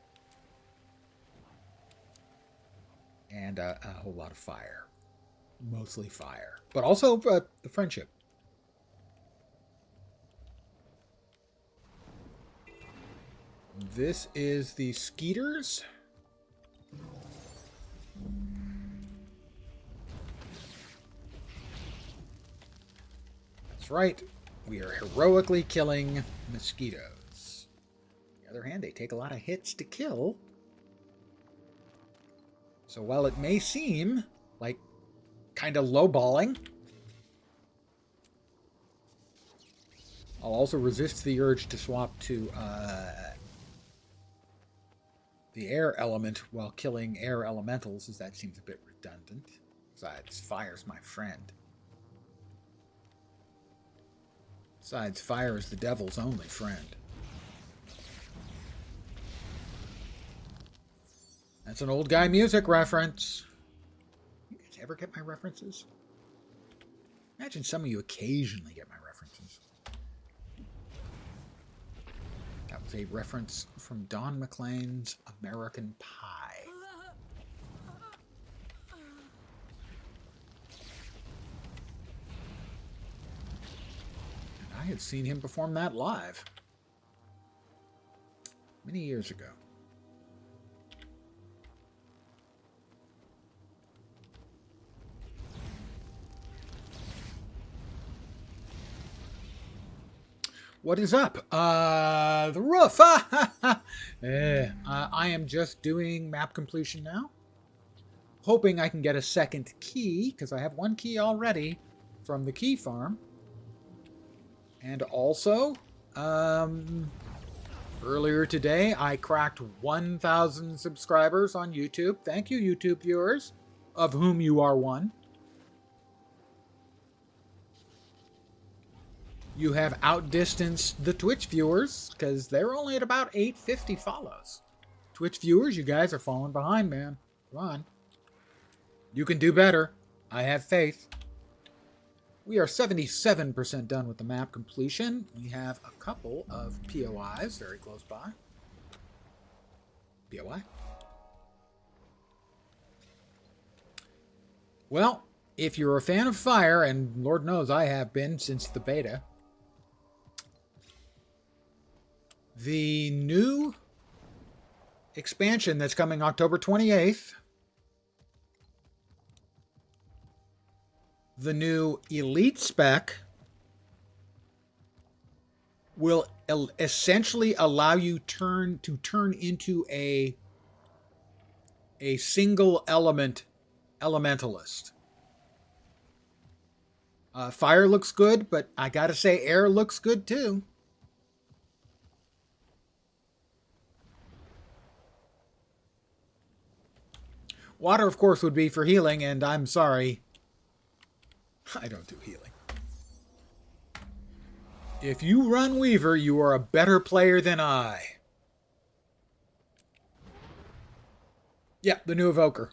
And a whole lot of fire. Mostly fire. But also the friendship. This is the Skeeters. That's right. We are heroically killing mosquitoes. On the other hand, they take a lot of hits to kill. So while it may seem like kind of lowballing, I'll also resist the urge to swap to the air element while killing air elementals, as that seems a bit redundant. Besides, fire's my friend. Besides, fire is the devil's only friend. That's an old guy music reference. You guys ever get my references? Imagine some of you occasionally get my references. That was a reference from Don McLean's American Pie. And I had seen him perform that live many years ago. What is up? The roof. I am just doing map completion now. Hoping I can get a second key, because I have one key already from the key farm. And also, earlier today, I cracked 1,000 subscribers on YouTube. Thank you, YouTube viewers, of whom you are one. You have outdistanced the Twitch viewers, because they're only at about 850 follows. Twitch viewers, you guys are falling behind, man. Come on. You can do better. I have faith. We are 77% done with the map completion. We have a couple of POIs very close by. POI? Well, if you're a fan of fire, and Lord knows I have been since the beta, the new expansion that's coming October 28th, the new Elite spec, will essentially allow you to turn into a single element elementalist. Fire looks good, but I gotta say air looks good too. Water, of course, would be for healing, and I'm sorry, I don't do healing. If you run Weaver, you are a better player than I. Yeah, the new Evoker.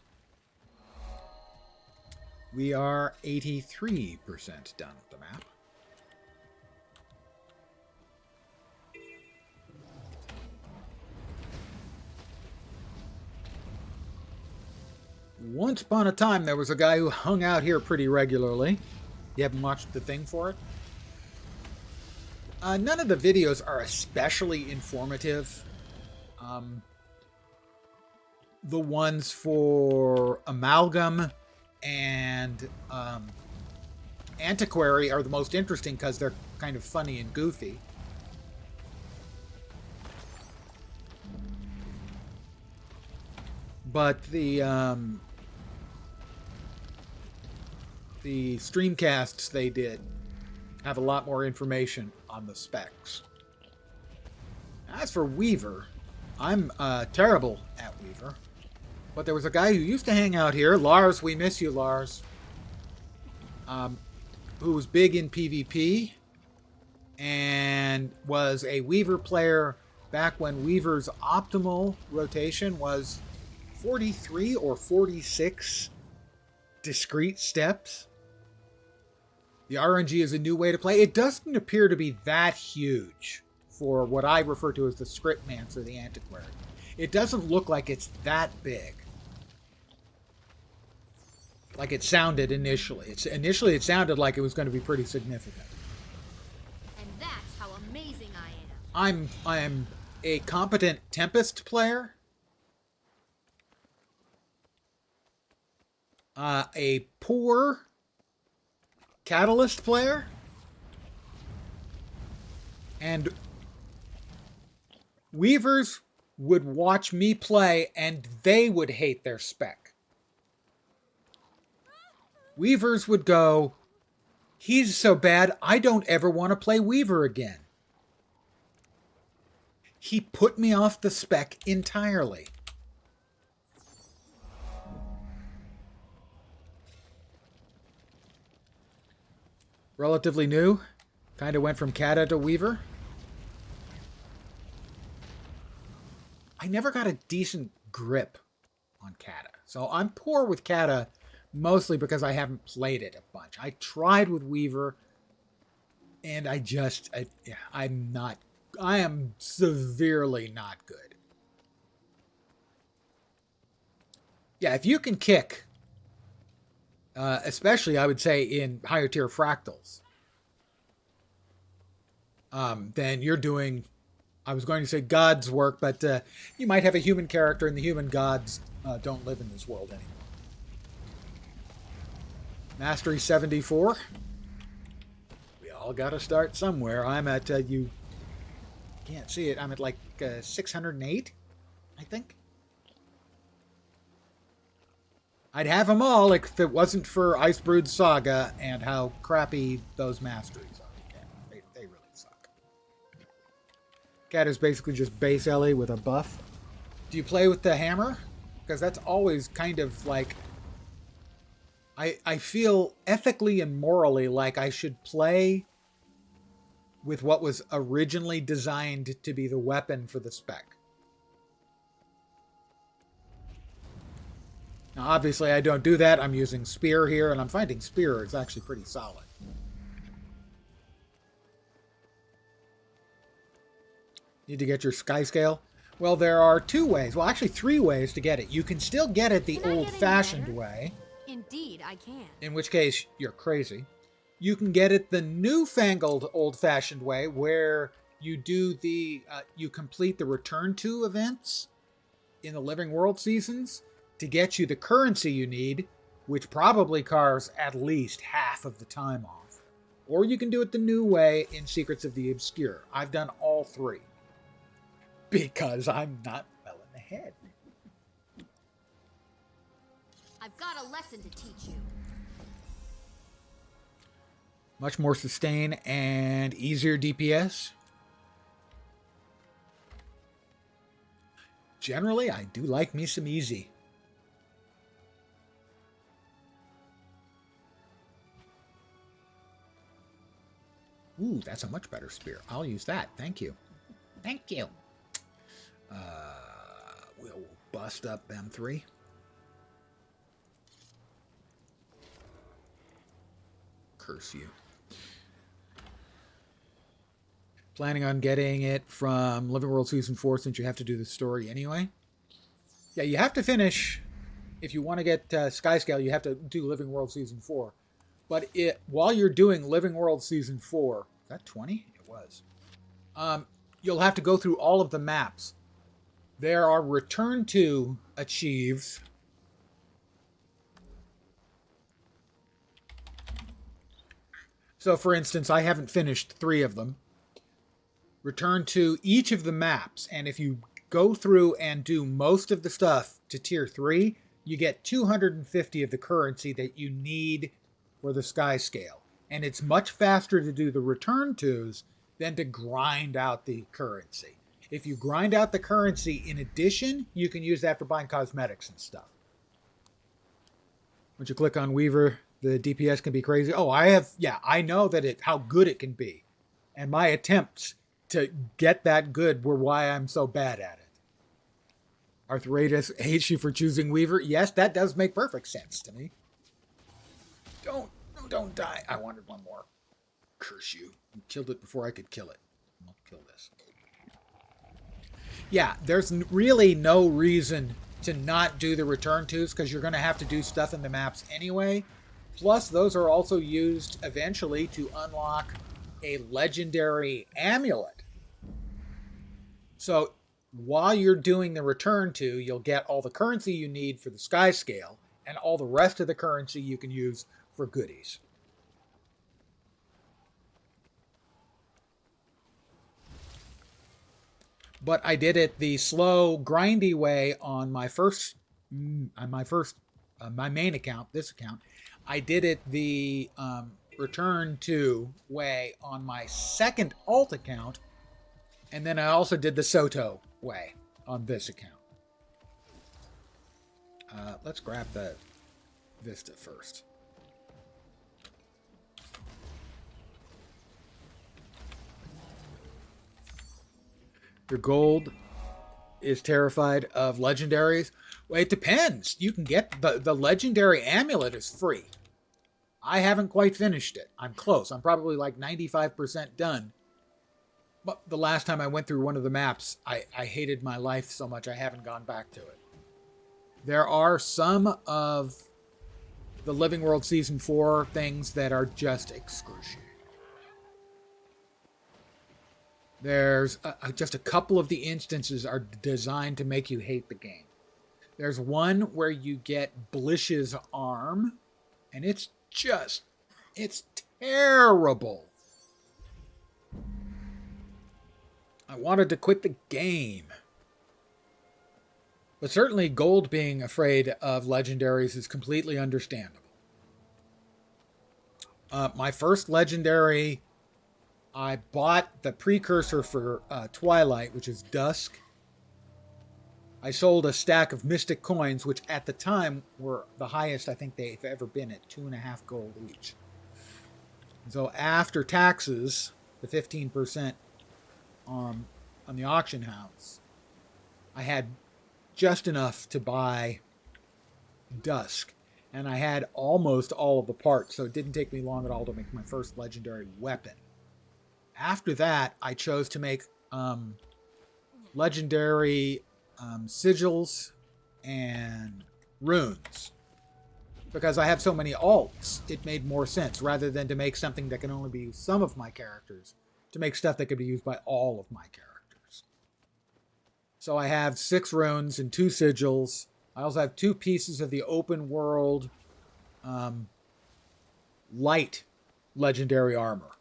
We are 83% done with the map. Once upon a time, there was a guy who hung out here pretty regularly. You haven't watched the thing for it? None of the videos are especially informative. The ones for Amalgam and Antiquary are the most interesting because they're kind of funny and goofy. But the streamcasts they did have a lot more information on the specs. As for Weaver, I'm terrible at Weaver. But there was a guy who used to hang out here, Lars, we miss you, Lars, who was big in PvP and was a Weaver player back when Weaver's optimal rotation was 43 or 46 discrete steps. The RNG is a new way to play. It doesn't appear to be that huge for what I refer to as the Scriptmancer, the Antiquary. It doesn't look like it's that big. Like it sounded initially. Initially it sounded like it was going to be pretty significant. And that's how amazing I am. I am a competent Tempest player, a poor Catalyst player, and Weavers would watch me play and they would hate their spec. Weavers would go, he's so bad, I don't ever want to play Weaver again. He put me off the spec entirely. Relatively new. Kind of went from Kata to Weaver. I never got a decent grip on Kata. So I'm poor with Kata mostly because I haven't played it a bunch. I tried with Weaver and I am severely not good. Yeah, if you can kick, especially I would say in higher tier fractals, then you're doing, I was going to say God's work, but you might have a human character and the human gods don't live in this world anymore. Mastery 74. We all got to start somewhere. I'm at, you can't see it, I'm at like 608, I think. I'd have them all if it wasn't for Icebrood Saga and how crappy those masteries are. They really suck. Cat is basically just base Ellie with a buff. Do you play with the hammer? Because that's always kind of like... I feel ethically and morally like I should play with what was originally designed to be the weapon for the spec. Now, obviously, I don't do that. I'm using Spear here, and I'm finding Spear is actually pretty solid. Need to get your Sky Scale? Well, there are two ways. Well, actually, three ways to get it. You can still get it the old-fashioned way. Indeed, I can. In which case, you're crazy. You can get it the newfangled old-fashioned way, where you do the, you complete the Return to events in the Living World seasons to get you the currency you need, which probably carves at least half of the time off. Or you can do it the new way in Secrets of the Obscure. I've done all three. Because I'm not well in the head. I've got a lesson to teach you. Much more sustain and easier DPS. Generally, I do like me some easy. Ooh, that's a much better spear. I'll use that. Thank you. Thank you. We'll bust up M3. Curse you. Planning on getting it from Living World Season 4 since you have to do the story anyway? Yeah, you have to finish. If you want to get Skyscale, you have to do Living World Season 4. But while you're doing Living World Season 4, is that 20? It was. You'll have to go through all of the maps. There are Return to achieves. So, for instance, I haven't finished 3 of them. Return to each of the maps, and if you go through and do most of the stuff to Tier 3, you get 250 of the currency that you need for the Sky Scale. And it's much faster to do the Return tos than to grind out the currency. If you grind out the currency in addition, you can use that for buying cosmetics and stuff. Once you click on Weaver, the DPS can be crazy. Oh, I know that how good it can be. And my attempts to get that good were why I'm so bad at it. Arthritis hates you for choosing Weaver. Yes, that does make perfect sense to me. Don't die. I wanted one more. Curse you. You killed it before I could kill it. I'll kill this. Yeah, there's really no reason to not do the Return tos because you're going to have to do stuff in the maps anyway. Plus, those are also used eventually to unlock a legendary amulet. So while you're doing the return to, you'll get all the currency you need for the sky scale and all the rest of the currency you can use for goodies. But I did it the slow, grindy way on my main account, this account. I did it the return to way on my second alt account, and then I also did the Soto way on this account. Let's grab the Vista first. Your gold is terrified of legendaries. Well, it depends. You can get the legendary amulet is free. I haven't quite finished it. I'm close. I'm probably like 95% done. But the last time I went through one of the maps, I hated my life so much I haven't gone back to it. There are some of the Living World Season 4 things that are just excruciating. There's just a couple of the instances are designed to make you hate the game. There's one where you get Blish's arm, and it's terrible. I wanted to quit the game. But certainly Gold being afraid of legendaries is completely understandable. My first legendary, I bought the precursor for Twilight, which is Dusk. I sold a stack of Mystic Coins, which at the time were the highest I think they've ever been at 2.5 gold each. So after taxes, the 15% on the auction house, I had just enough to buy Dusk. And I had almost all of the parts, so it didn't take me long at all to make my first legendary weapon. After that, I chose to make legendary sigils and runes. Because I have so many alts, it made more sense, rather than to make something that can only be used some of my characters, to make stuff that could be used by all of my characters. So I have 6 runes and 2 sigils. I also have 2 pieces of the open world light legendary armor.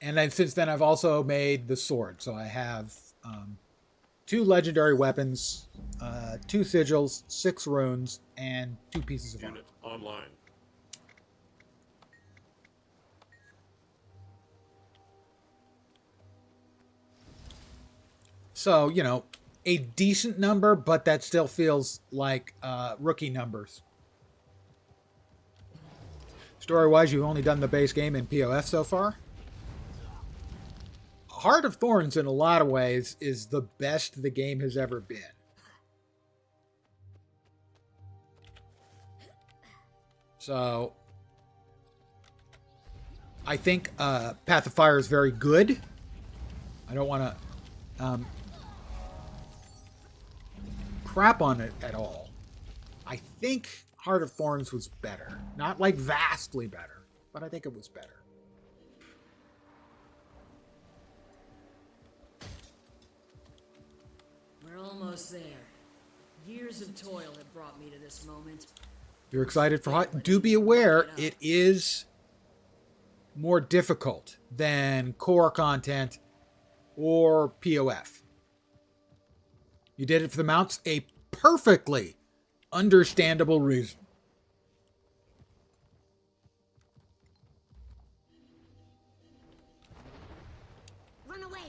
And then since then, I've also made the sword. So I have 2 legendary weapons, 2 sigils, 6 runes, and 2 pieces of armor. Unit online. So, you know, a decent number, but that still feels like rookie numbers. Story-wise, you've only done the base game in POF so far. Heart of Thorns, in a lot of ways, is the best the game has ever been. So, I think Path of Fire is very good. I don't want to crap on it at all. I think Heart of Thorns was better. Not like vastly better, but I think it was better. We're almost there. Years of toil have brought me to this moment. You're excited for Hot? Do be aware, it is more difficult than core content or POF. You did it for the mounts, a perfectly understandable reason. Run away!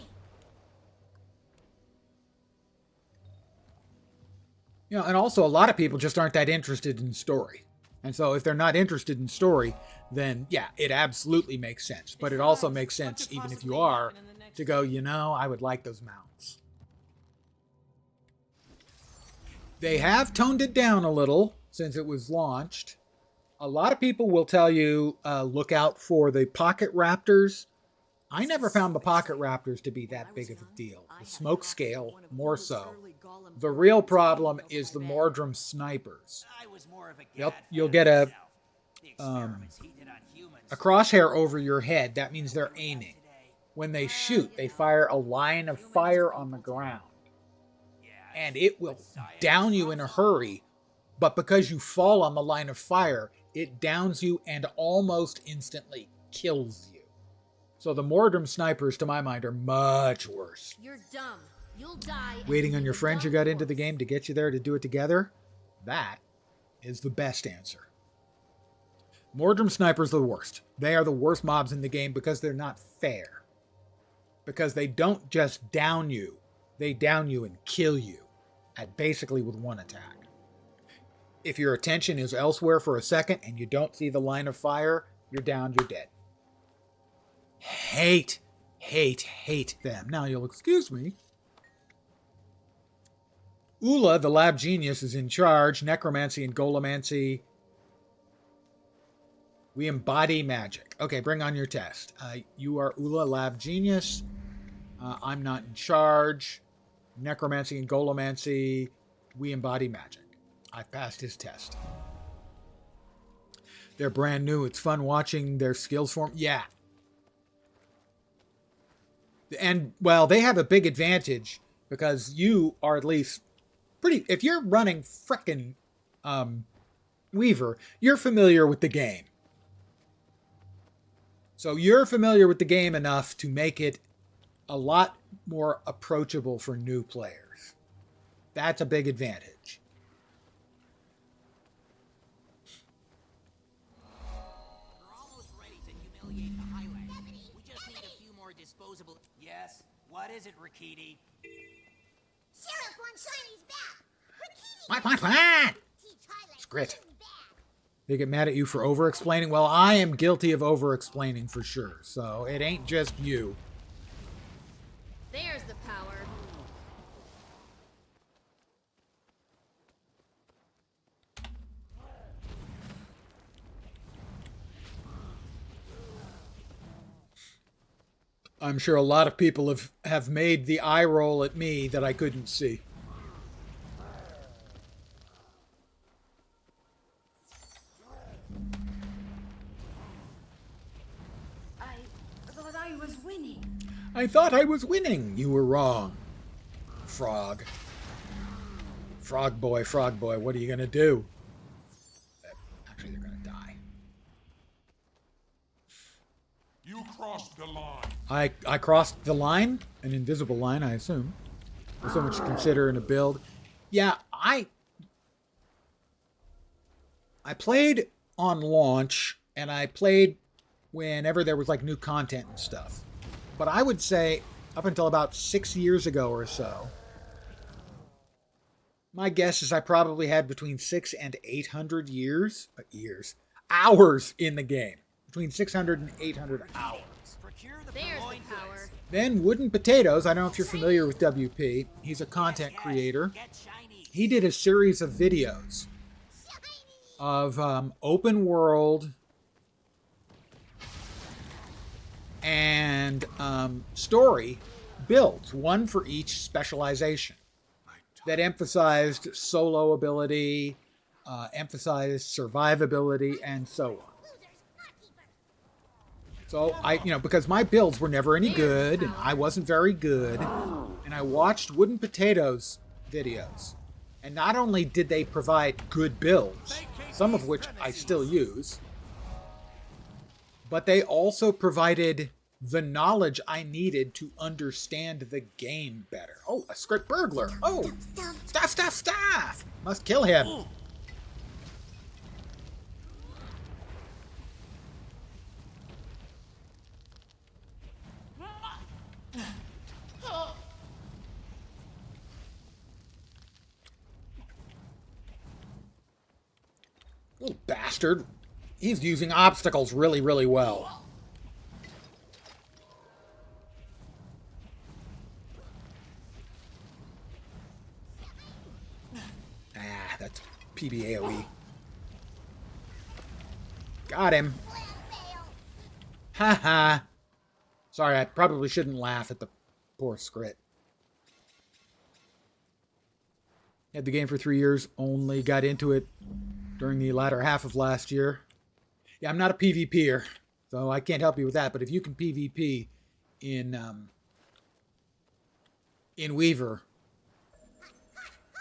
You know, and also a lot of people just aren't that interested in story. And so if they're not interested in story, then yeah, it absolutely makes sense. But it also makes sense, even if you are, to go, you know, I would like those mounts. They have toned it down a little since it was launched. A lot of people will tell you, look out for the pocket raptors. I never found the pocket raptors to be that big of a deal. The smoke scale, more so. The real problem is the Mordrum snipers. You'll get a crosshair over your head. That means they're aiming. when they shoot, they fire a line of fire on the ground. And it will down you in a hurry, but because you fall on the line of fire, it downs you and almost instantly kills you. So the Mordrum snipers, to my mind, are much worse. You're dumb. You'll die. Waiting on your friends you got into the game to get you there to do it together, that is the best answer. Mordrum snipers are the worst. They are the worst mobs in the game because they're not fair. Because they don't just down you, they down you and kill you at basically with one attack. If your attention is elsewhere for a second and you don't see the line of fire, you're down, you're dead. Hate them. Now you'll excuse me. Ula, the lab genius, is in charge. Necromancy and Golomancy. We embody magic. Okay, bring on your test. You are Ula, lab genius. I'm not in charge. Necromancy and Golomancy. We embody magic. I've passed his test. They're brand new. It's fun watching their skills form. Yeah. And, well, they have a big advantage because you are at least pretty... If you're running frickin' Weaver, you're familiar with the game. So you're familiar with the game enough to make it a lot more approachable for new players. That's a big advantage. Yes? What is it, Rikiti? Sheriff wants Shiny's back. What? Scrit. They get mad at you for over-explaining? Well, I am guilty of over-explaining for sure, so it ain't just you. There's the power. I'm sure a lot of people have made the eye roll at me that I couldn't see. I thought I was winning. You were wrong. Frog. Frog boy, what are you going to do? Actually, they're going to die. You crossed the line. I crossed the line? An invisible line, I assume. There's so much to consider in a build. Yeah, I played on launch, and I played whenever there was like new content and stuff. But I would say up until about 6 years ago or so, my guess is I probably had between 600 and 800 hours in the game. Between 600 and 800 hours. There's the power. Then Wooden Potatoes, I don't know if you're familiar with WP. He's a content creator. He did a series of videos of open world and story builds, one for each specialization, that emphasized solo ability, emphasized survivability, and so on. So because my builds were never any good, and I wasn't very good, and I watched Wooden Potatoes videos, and not only did they provide good builds, some of which I still use, but they also provided the knowledge I needed to understand the game better. Oh, a script burglar. Oh, stuff. Must kill him. Little bastard. He's using obstacles really, really well. That's PBAOE. Got him. Haha. Sorry, I probably shouldn't laugh at the poor Scrit. Had the game for 3 years, only got into it during the latter half of last year. Yeah, I'm not a PvPer, so I can't help you with that, but if you can PvP in Weaver,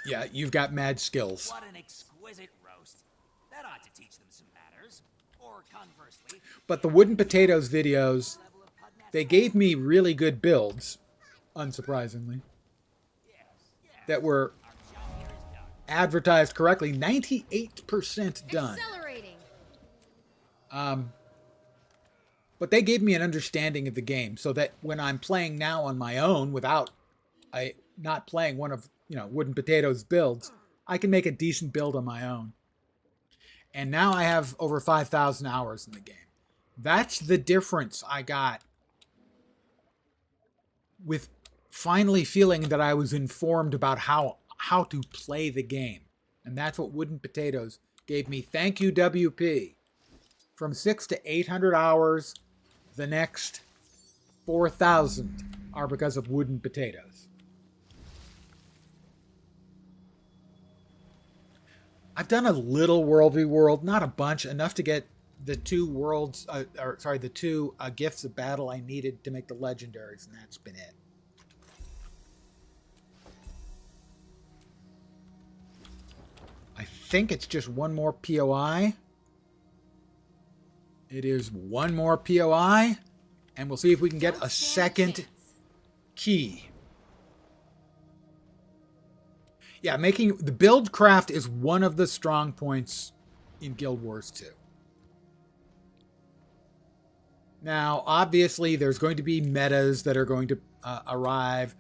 yeah, you've got mad skills. What an exquisite roast. That ought to teach them some manners. Or conversely. But the Wooden Potatoes videos, they gave me really good builds, unsurprisingly, that were advertised correctly. 98% done. Accelerating. But they gave me an understanding of the game so that when I'm playing now on my own without not playing one of, Wooden Potatoes builds, I can make a decent build on my own. And now I have over 5,000 hours in the game. That's the difference I got with finally feeling that I was informed about how to play the game. And that's what Wooden Potatoes gave me. Thank you, WP. From 600 to 800 hours, the next 4,000 are because of Wooden Potatoes. I've done a little World v. World, not a bunch, enough to get the two gifts of battle I needed to make the legendaries, and that's been it. I think it's just one more POI. It is one more POI, and we'll see if we can get a second key. Yeah, making the build craft is one of the strong points in Guild Wars 2. Now, obviously, there's going to be metas that are going to arrive.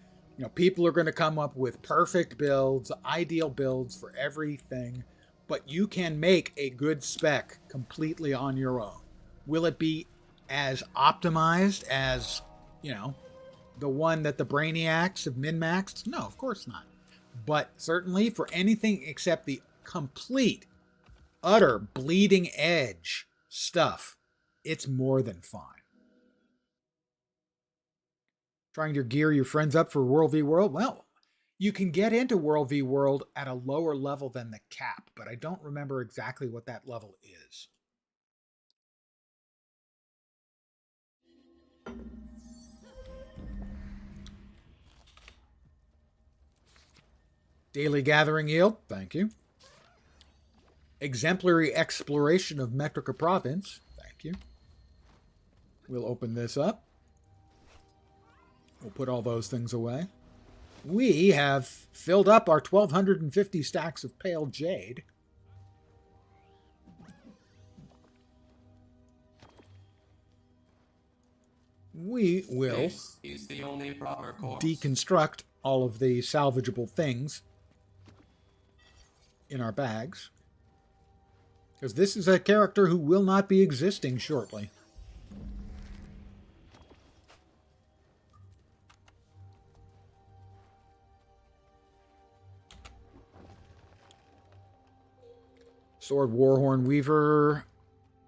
People are going to come up with perfect builds, ideal builds for everything, but you can make a good spec completely on your own. Will it be as optimized as, the one that the Brainiacs have min-maxed? No, of course not. But certainly for anything except the complete, utter, bleeding edge stuff, it's more than fine. Trying to gear your friends up for World v. World? Well, you can get into World v. World at a lower level than the cap, but I don't remember exactly what that level is. Daily gathering yield, thank you. Exemplary exploration of Metrica province, thank you. We'll open this up. We'll put all those things away. We have filled up our 1,250 stacks of pale jade. We will is the only proper course. Deconstruct all of the salvageable things in our bags, because this is a character who will not be existing shortly. Sword Warhorn Weaver.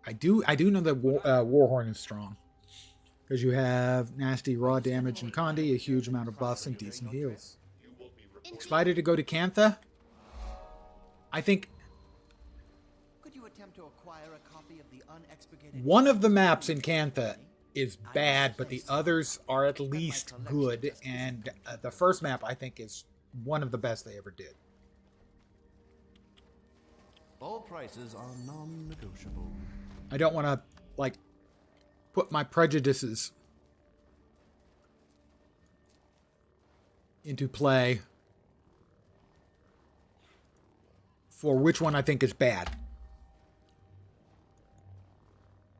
I do know that Warhorn is strong, because you have nasty raw damage and Condi, a huge amount of buffs and decent heals. Excited to go to Cantha? I think Could you attempt to acquire a copy of the unexpurgated one of the maps in Cantha is bad, but the others are at least good, and the first map I think is one of the best they ever did. All prices are non-negotiable. I don't want to put my prejudices into play for which one I think is bad.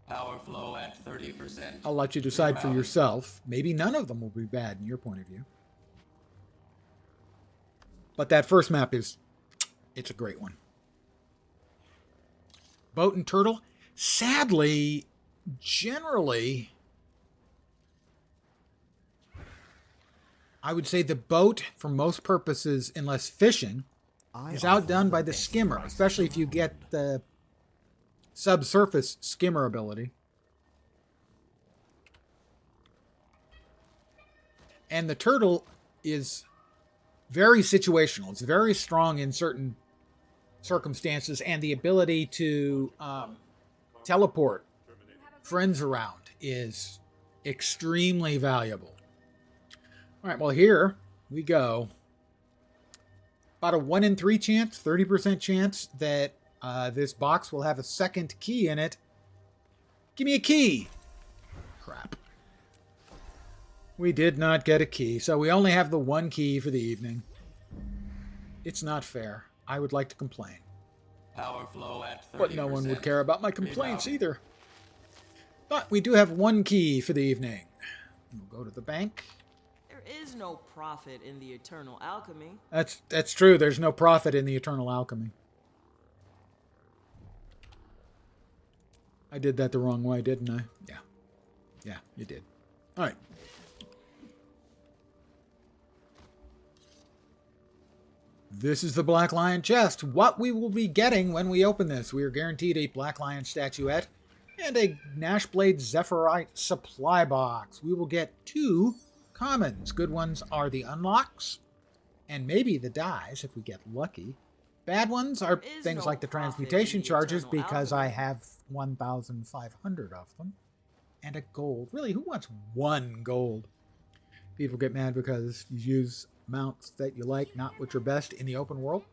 Power flow at 30%. I'll let you decide for yourself. Maybe none of them will be bad in your point of view. But that first map it's a great one. Boat and Turtle, sadly, generally, I would say the boat, for most purposes, unless fishing, is outdone by the skimmer, especially if you get the subsurface skimmer ability. And the turtle is very situational. It's very strong in certain circumstances, and the ability to teleport friends around is Extremely valuable. All right, well, here we go. About a 1 in 3 chance, 30% chance that this box will have a second key in it. Give me a key. Crap. We did not get a key, so we only have the one key for the evening. It's not fair. I would like to complain. Power flow at 30%. But no one would care about my complaints either. But we do have one key for the evening. We'll go to the bank. There is no profit in the eternal alchemy. That's true. There's no profit in the eternal alchemy. I did that the wrong way, didn't I? Yeah. Yeah, you did. All right. This is the Black Lion chest. What we will be getting when we open this. We are guaranteed a Black Lion statuette and a Gnashblade Zephyrite supply box. We will get 2 commons. Good ones are the unlocks and maybe the dies if we get lucky. Bad ones are things like the transmutation charges because I have 1,500 of them. And a gold. Really, who wants 1 gold? People get mad because you use mounts that you like, not which are best in the open world.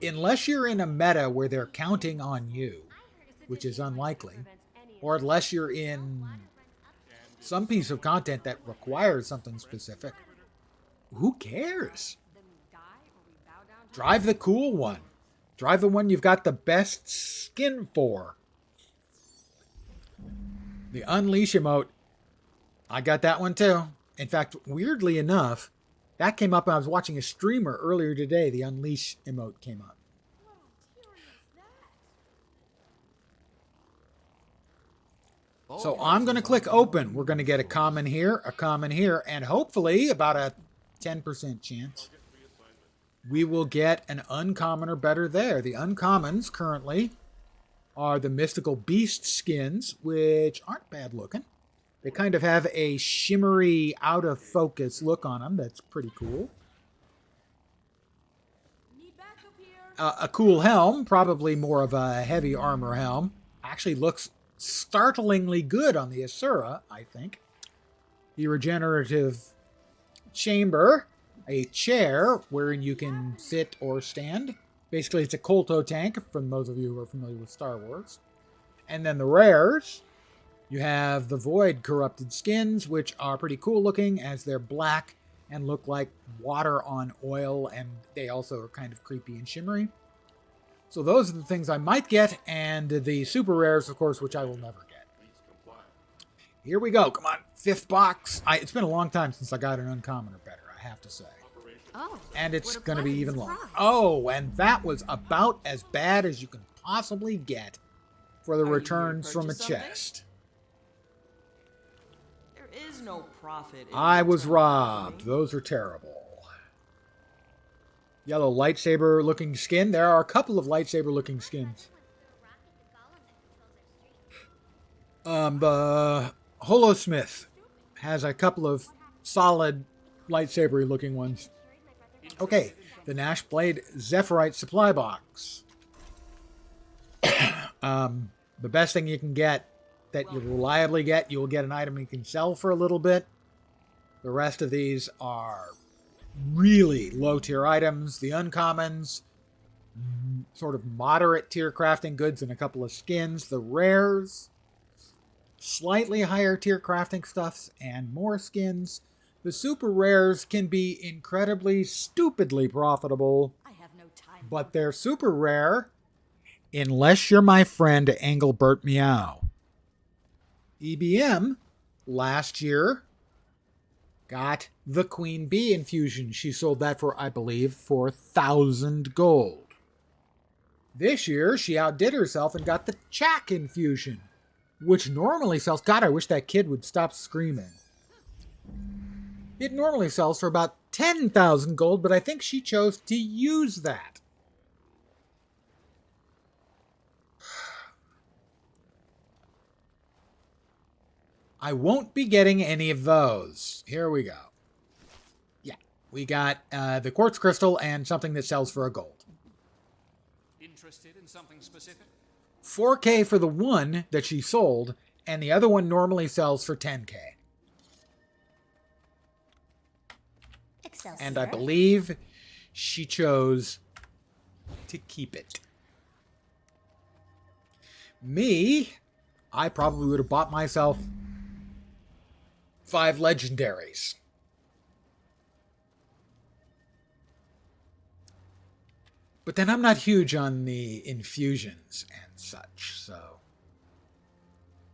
Unless you're in a meta where they're counting on you, which is unlikely, or unless you're in some piece of content that requires something specific, who cares? Drive the cool one. Drive the one you've got the best skin for. The Unleash emote, I got that one too. In fact, weirdly enough, that came up when I was watching a streamer earlier today. The Unleash emote came up. So I'm going to click open. We're going to get a common here, and hopefully about a 10% chance we will get an uncommon or better there. The uncommons currently are the mystical beast skins, which aren't bad looking. They kind of have a shimmery, out of focus look on them. That's pretty cool. A cool helm, probably more of a heavy armor helm. Actually looks startlingly good on the Asura, I think. The regenerative chamber, a chair wherein you can sit or stand. Basically, it's a Kolto tank, for those of you who are familiar with Star Wars. And then the rares, you have the Void Corrupted Skins, which are pretty cool looking as they're black and look like water on oil, and they also are kind of creepy and shimmery. So those are the things I might get, and the super rares, of course, which I will never get. Here we go. Come on, 5th box. It's been a long time since I got an uncommon or better, I have to say. Oh, and it's going to be even longer. Oh, and that was about as bad as you can possibly get for the returns from a chest. There is no profit. I was robbed. Those are terrible. Yellow lightsaber looking skin. There are a couple of lightsaber looking skins. The Holosmith has a couple of solid lightsaber looking ones. Okay, the Gnashblade Zephyrite supply box. The best thing you can get, that you reliably get, you will get an item you can sell for a little bit. The rest of these are really low tier items. The uncommons, sort of moderate tier crafting goods and a couple of skins. The rares, slightly higher tier crafting stuffs and more skins. The super rares can be incredibly, stupidly profitable, but they're super rare unless you're my friend Engelbert Meow. EBM last year got the Queen Bee infusion. She sold that for, I believe, 4,000 gold. This year, she outdid herself and got the Chak infusion, which normally sells... God, I wish that kid would stop screaming. It normally sells for about 10,000 gold, but I think she chose to use that. I won't be getting any of those. Here we go. Yeah, we got the quartz crystal and something that sells for a gold. Interested in something specific? 4K for the one that she sold, and the other one normally sells for 10K. Excelsior. And I believe she chose to keep it. Me, I probably would have bought myself 5 legendaries. But then I'm not huge on the infusions and such, so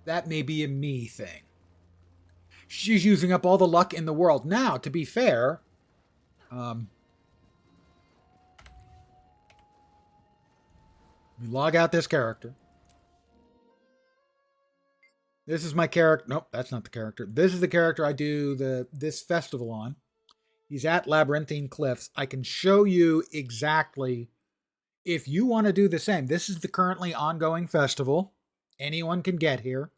that may be a me thing. She's using up all the luck in the world. Now, to be fair, let me log out this character. This is my character. Nope, that's not the character. This is the character I do this festival on. He's at Labyrinthine Cliffs. I can show you exactly if you want to do the same. This is the currently ongoing festival. Anyone can get here.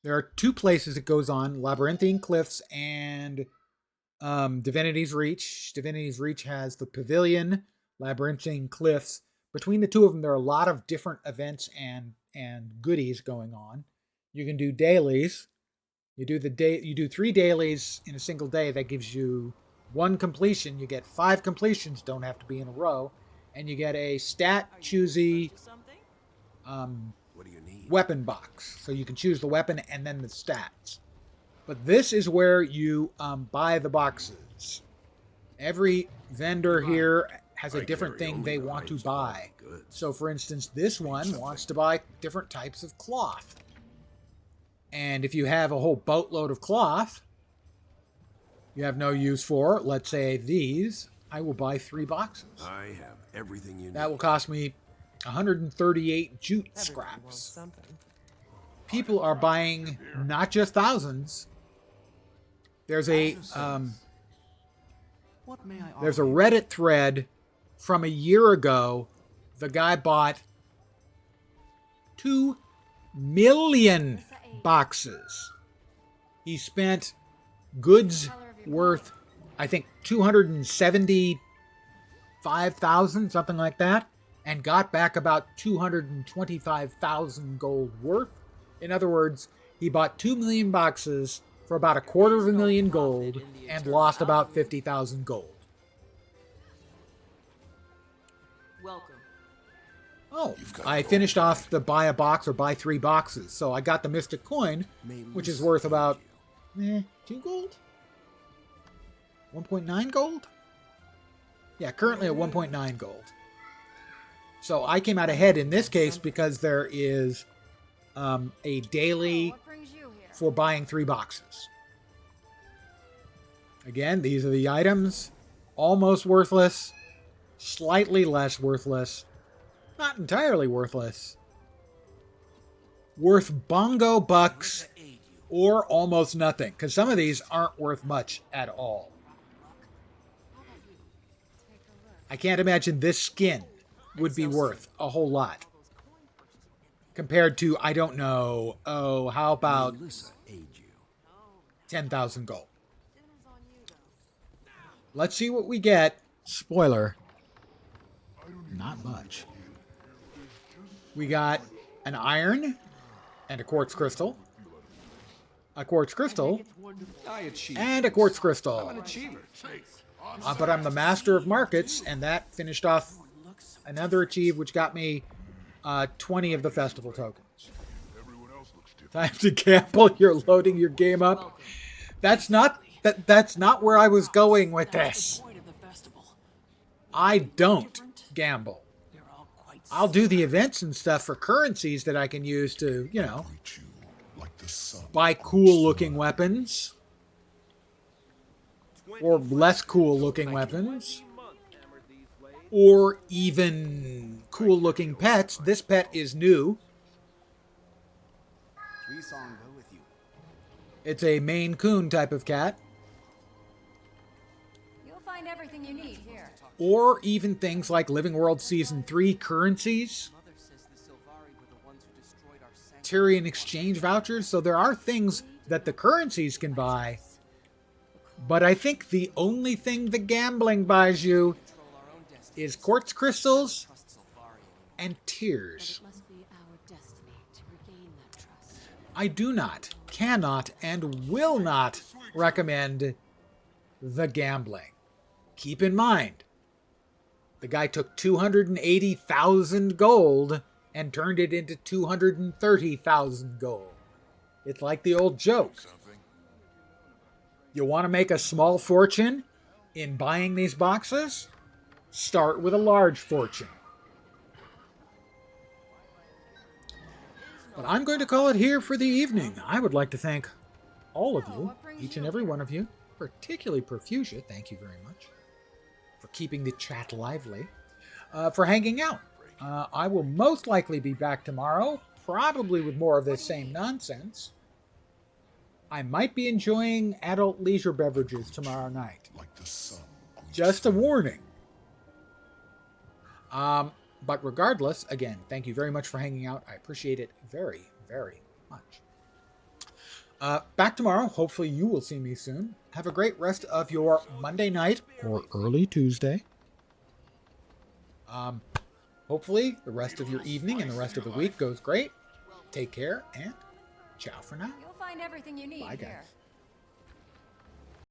There are 2 places it goes on, Labyrinthine Cliffs and Divinity's Reach. Divinity's Reach has the pavilion, Labyrinthine Cliffs. Between the 2 of them, there are a lot of different events and goodies going on. You can do dailies. You do 3 dailies in a single day. That gives you 1 completion. You get 5 completions, don't have to be in a row, and you get a stat choosy weapon box. So you can choose the weapon and then the stats. But this is where you buy the boxes. Every vendor here has a different thing they want to buy. So for instance, this one wants to buy different types of cloth. And if you have a whole boatload of cloth you have no use for, let's say these, I will buy 3 boxes. I have everything you need. That will cost me 138 jute scraps. People are buying not just thousands. There's a Reddit thread from a year ago. The guy bought 2 million boxes. He spent goods worth, I think, 275,000, something like that, and got back about 225,000 gold worth. In other words, he bought 2 million boxes for about 250,000 gold and lost about 50,000 gold. Welcome. Oh, I finished off the buy a box or buy 3 boxes. So I got the Mystic Coin, which is worth about 2 gold? 1.9 gold? Yeah, currently at 1.9 gold. So I came out ahead in this case because there is a daily for buying 3 boxes. Again, these are the items. Almost worthless. Slightly less worthless. Not entirely worthless. Worth bongo bucks or almost nothing. Because some of these aren't worth much at all. I can't imagine this skin would be worth a whole lot. Compared to, I don't know, how about 10,000 gold? Let's see what we get. Spoiler. Not much. We got an iron and a quartz crystal. A quartz crystal. And a quartz crystal. I'm an achiever. But I'm the master of markets, and that finished off another achieve, which got me 20 of the festival tokens. Time to gamble. You're loading your game up. That's not where I was going with this. I don't gamble. I'll do the events and stuff for currencies that I can use to, buy cool looking weapons. Or less cool looking weapons. Or even cool looking pets. This pet is new. It's a Maine Coon type of cat. You'll find everything you need here. Or even things like Living World Season 3 currencies. Tyrion exchange vouchers. So there are things that the currencies can buy. But I think the only thing the gambling buys you is quartz crystals and tears. I do not, cannot, and will not recommend the gambling. Keep in mind, the guy took 280,000 gold and turned it into 230,000 gold. It's like the old joke. You want to make a small fortune in buying these boxes? Start with a large fortune. But I'm going to call it here for the evening. I would like to thank all of you, each and every one of you, particularly Perfusia, thank you very much, for keeping the chat lively, for hanging out. I will most likely be back tomorrow, probably with more of this same nonsense. I might be enjoying adult leisure beverages tomorrow night. Just a warning. But regardless, again, thank you very much for hanging out. I appreciate it very, very much. Back tomorrow. Hopefully you will see me soon. Have a great rest of your Monday night or early Tuesday. Hopefully the rest of your evening and the rest of the week goes great. Take care and ciao for now. You'll find everything you need Bye, here. guys.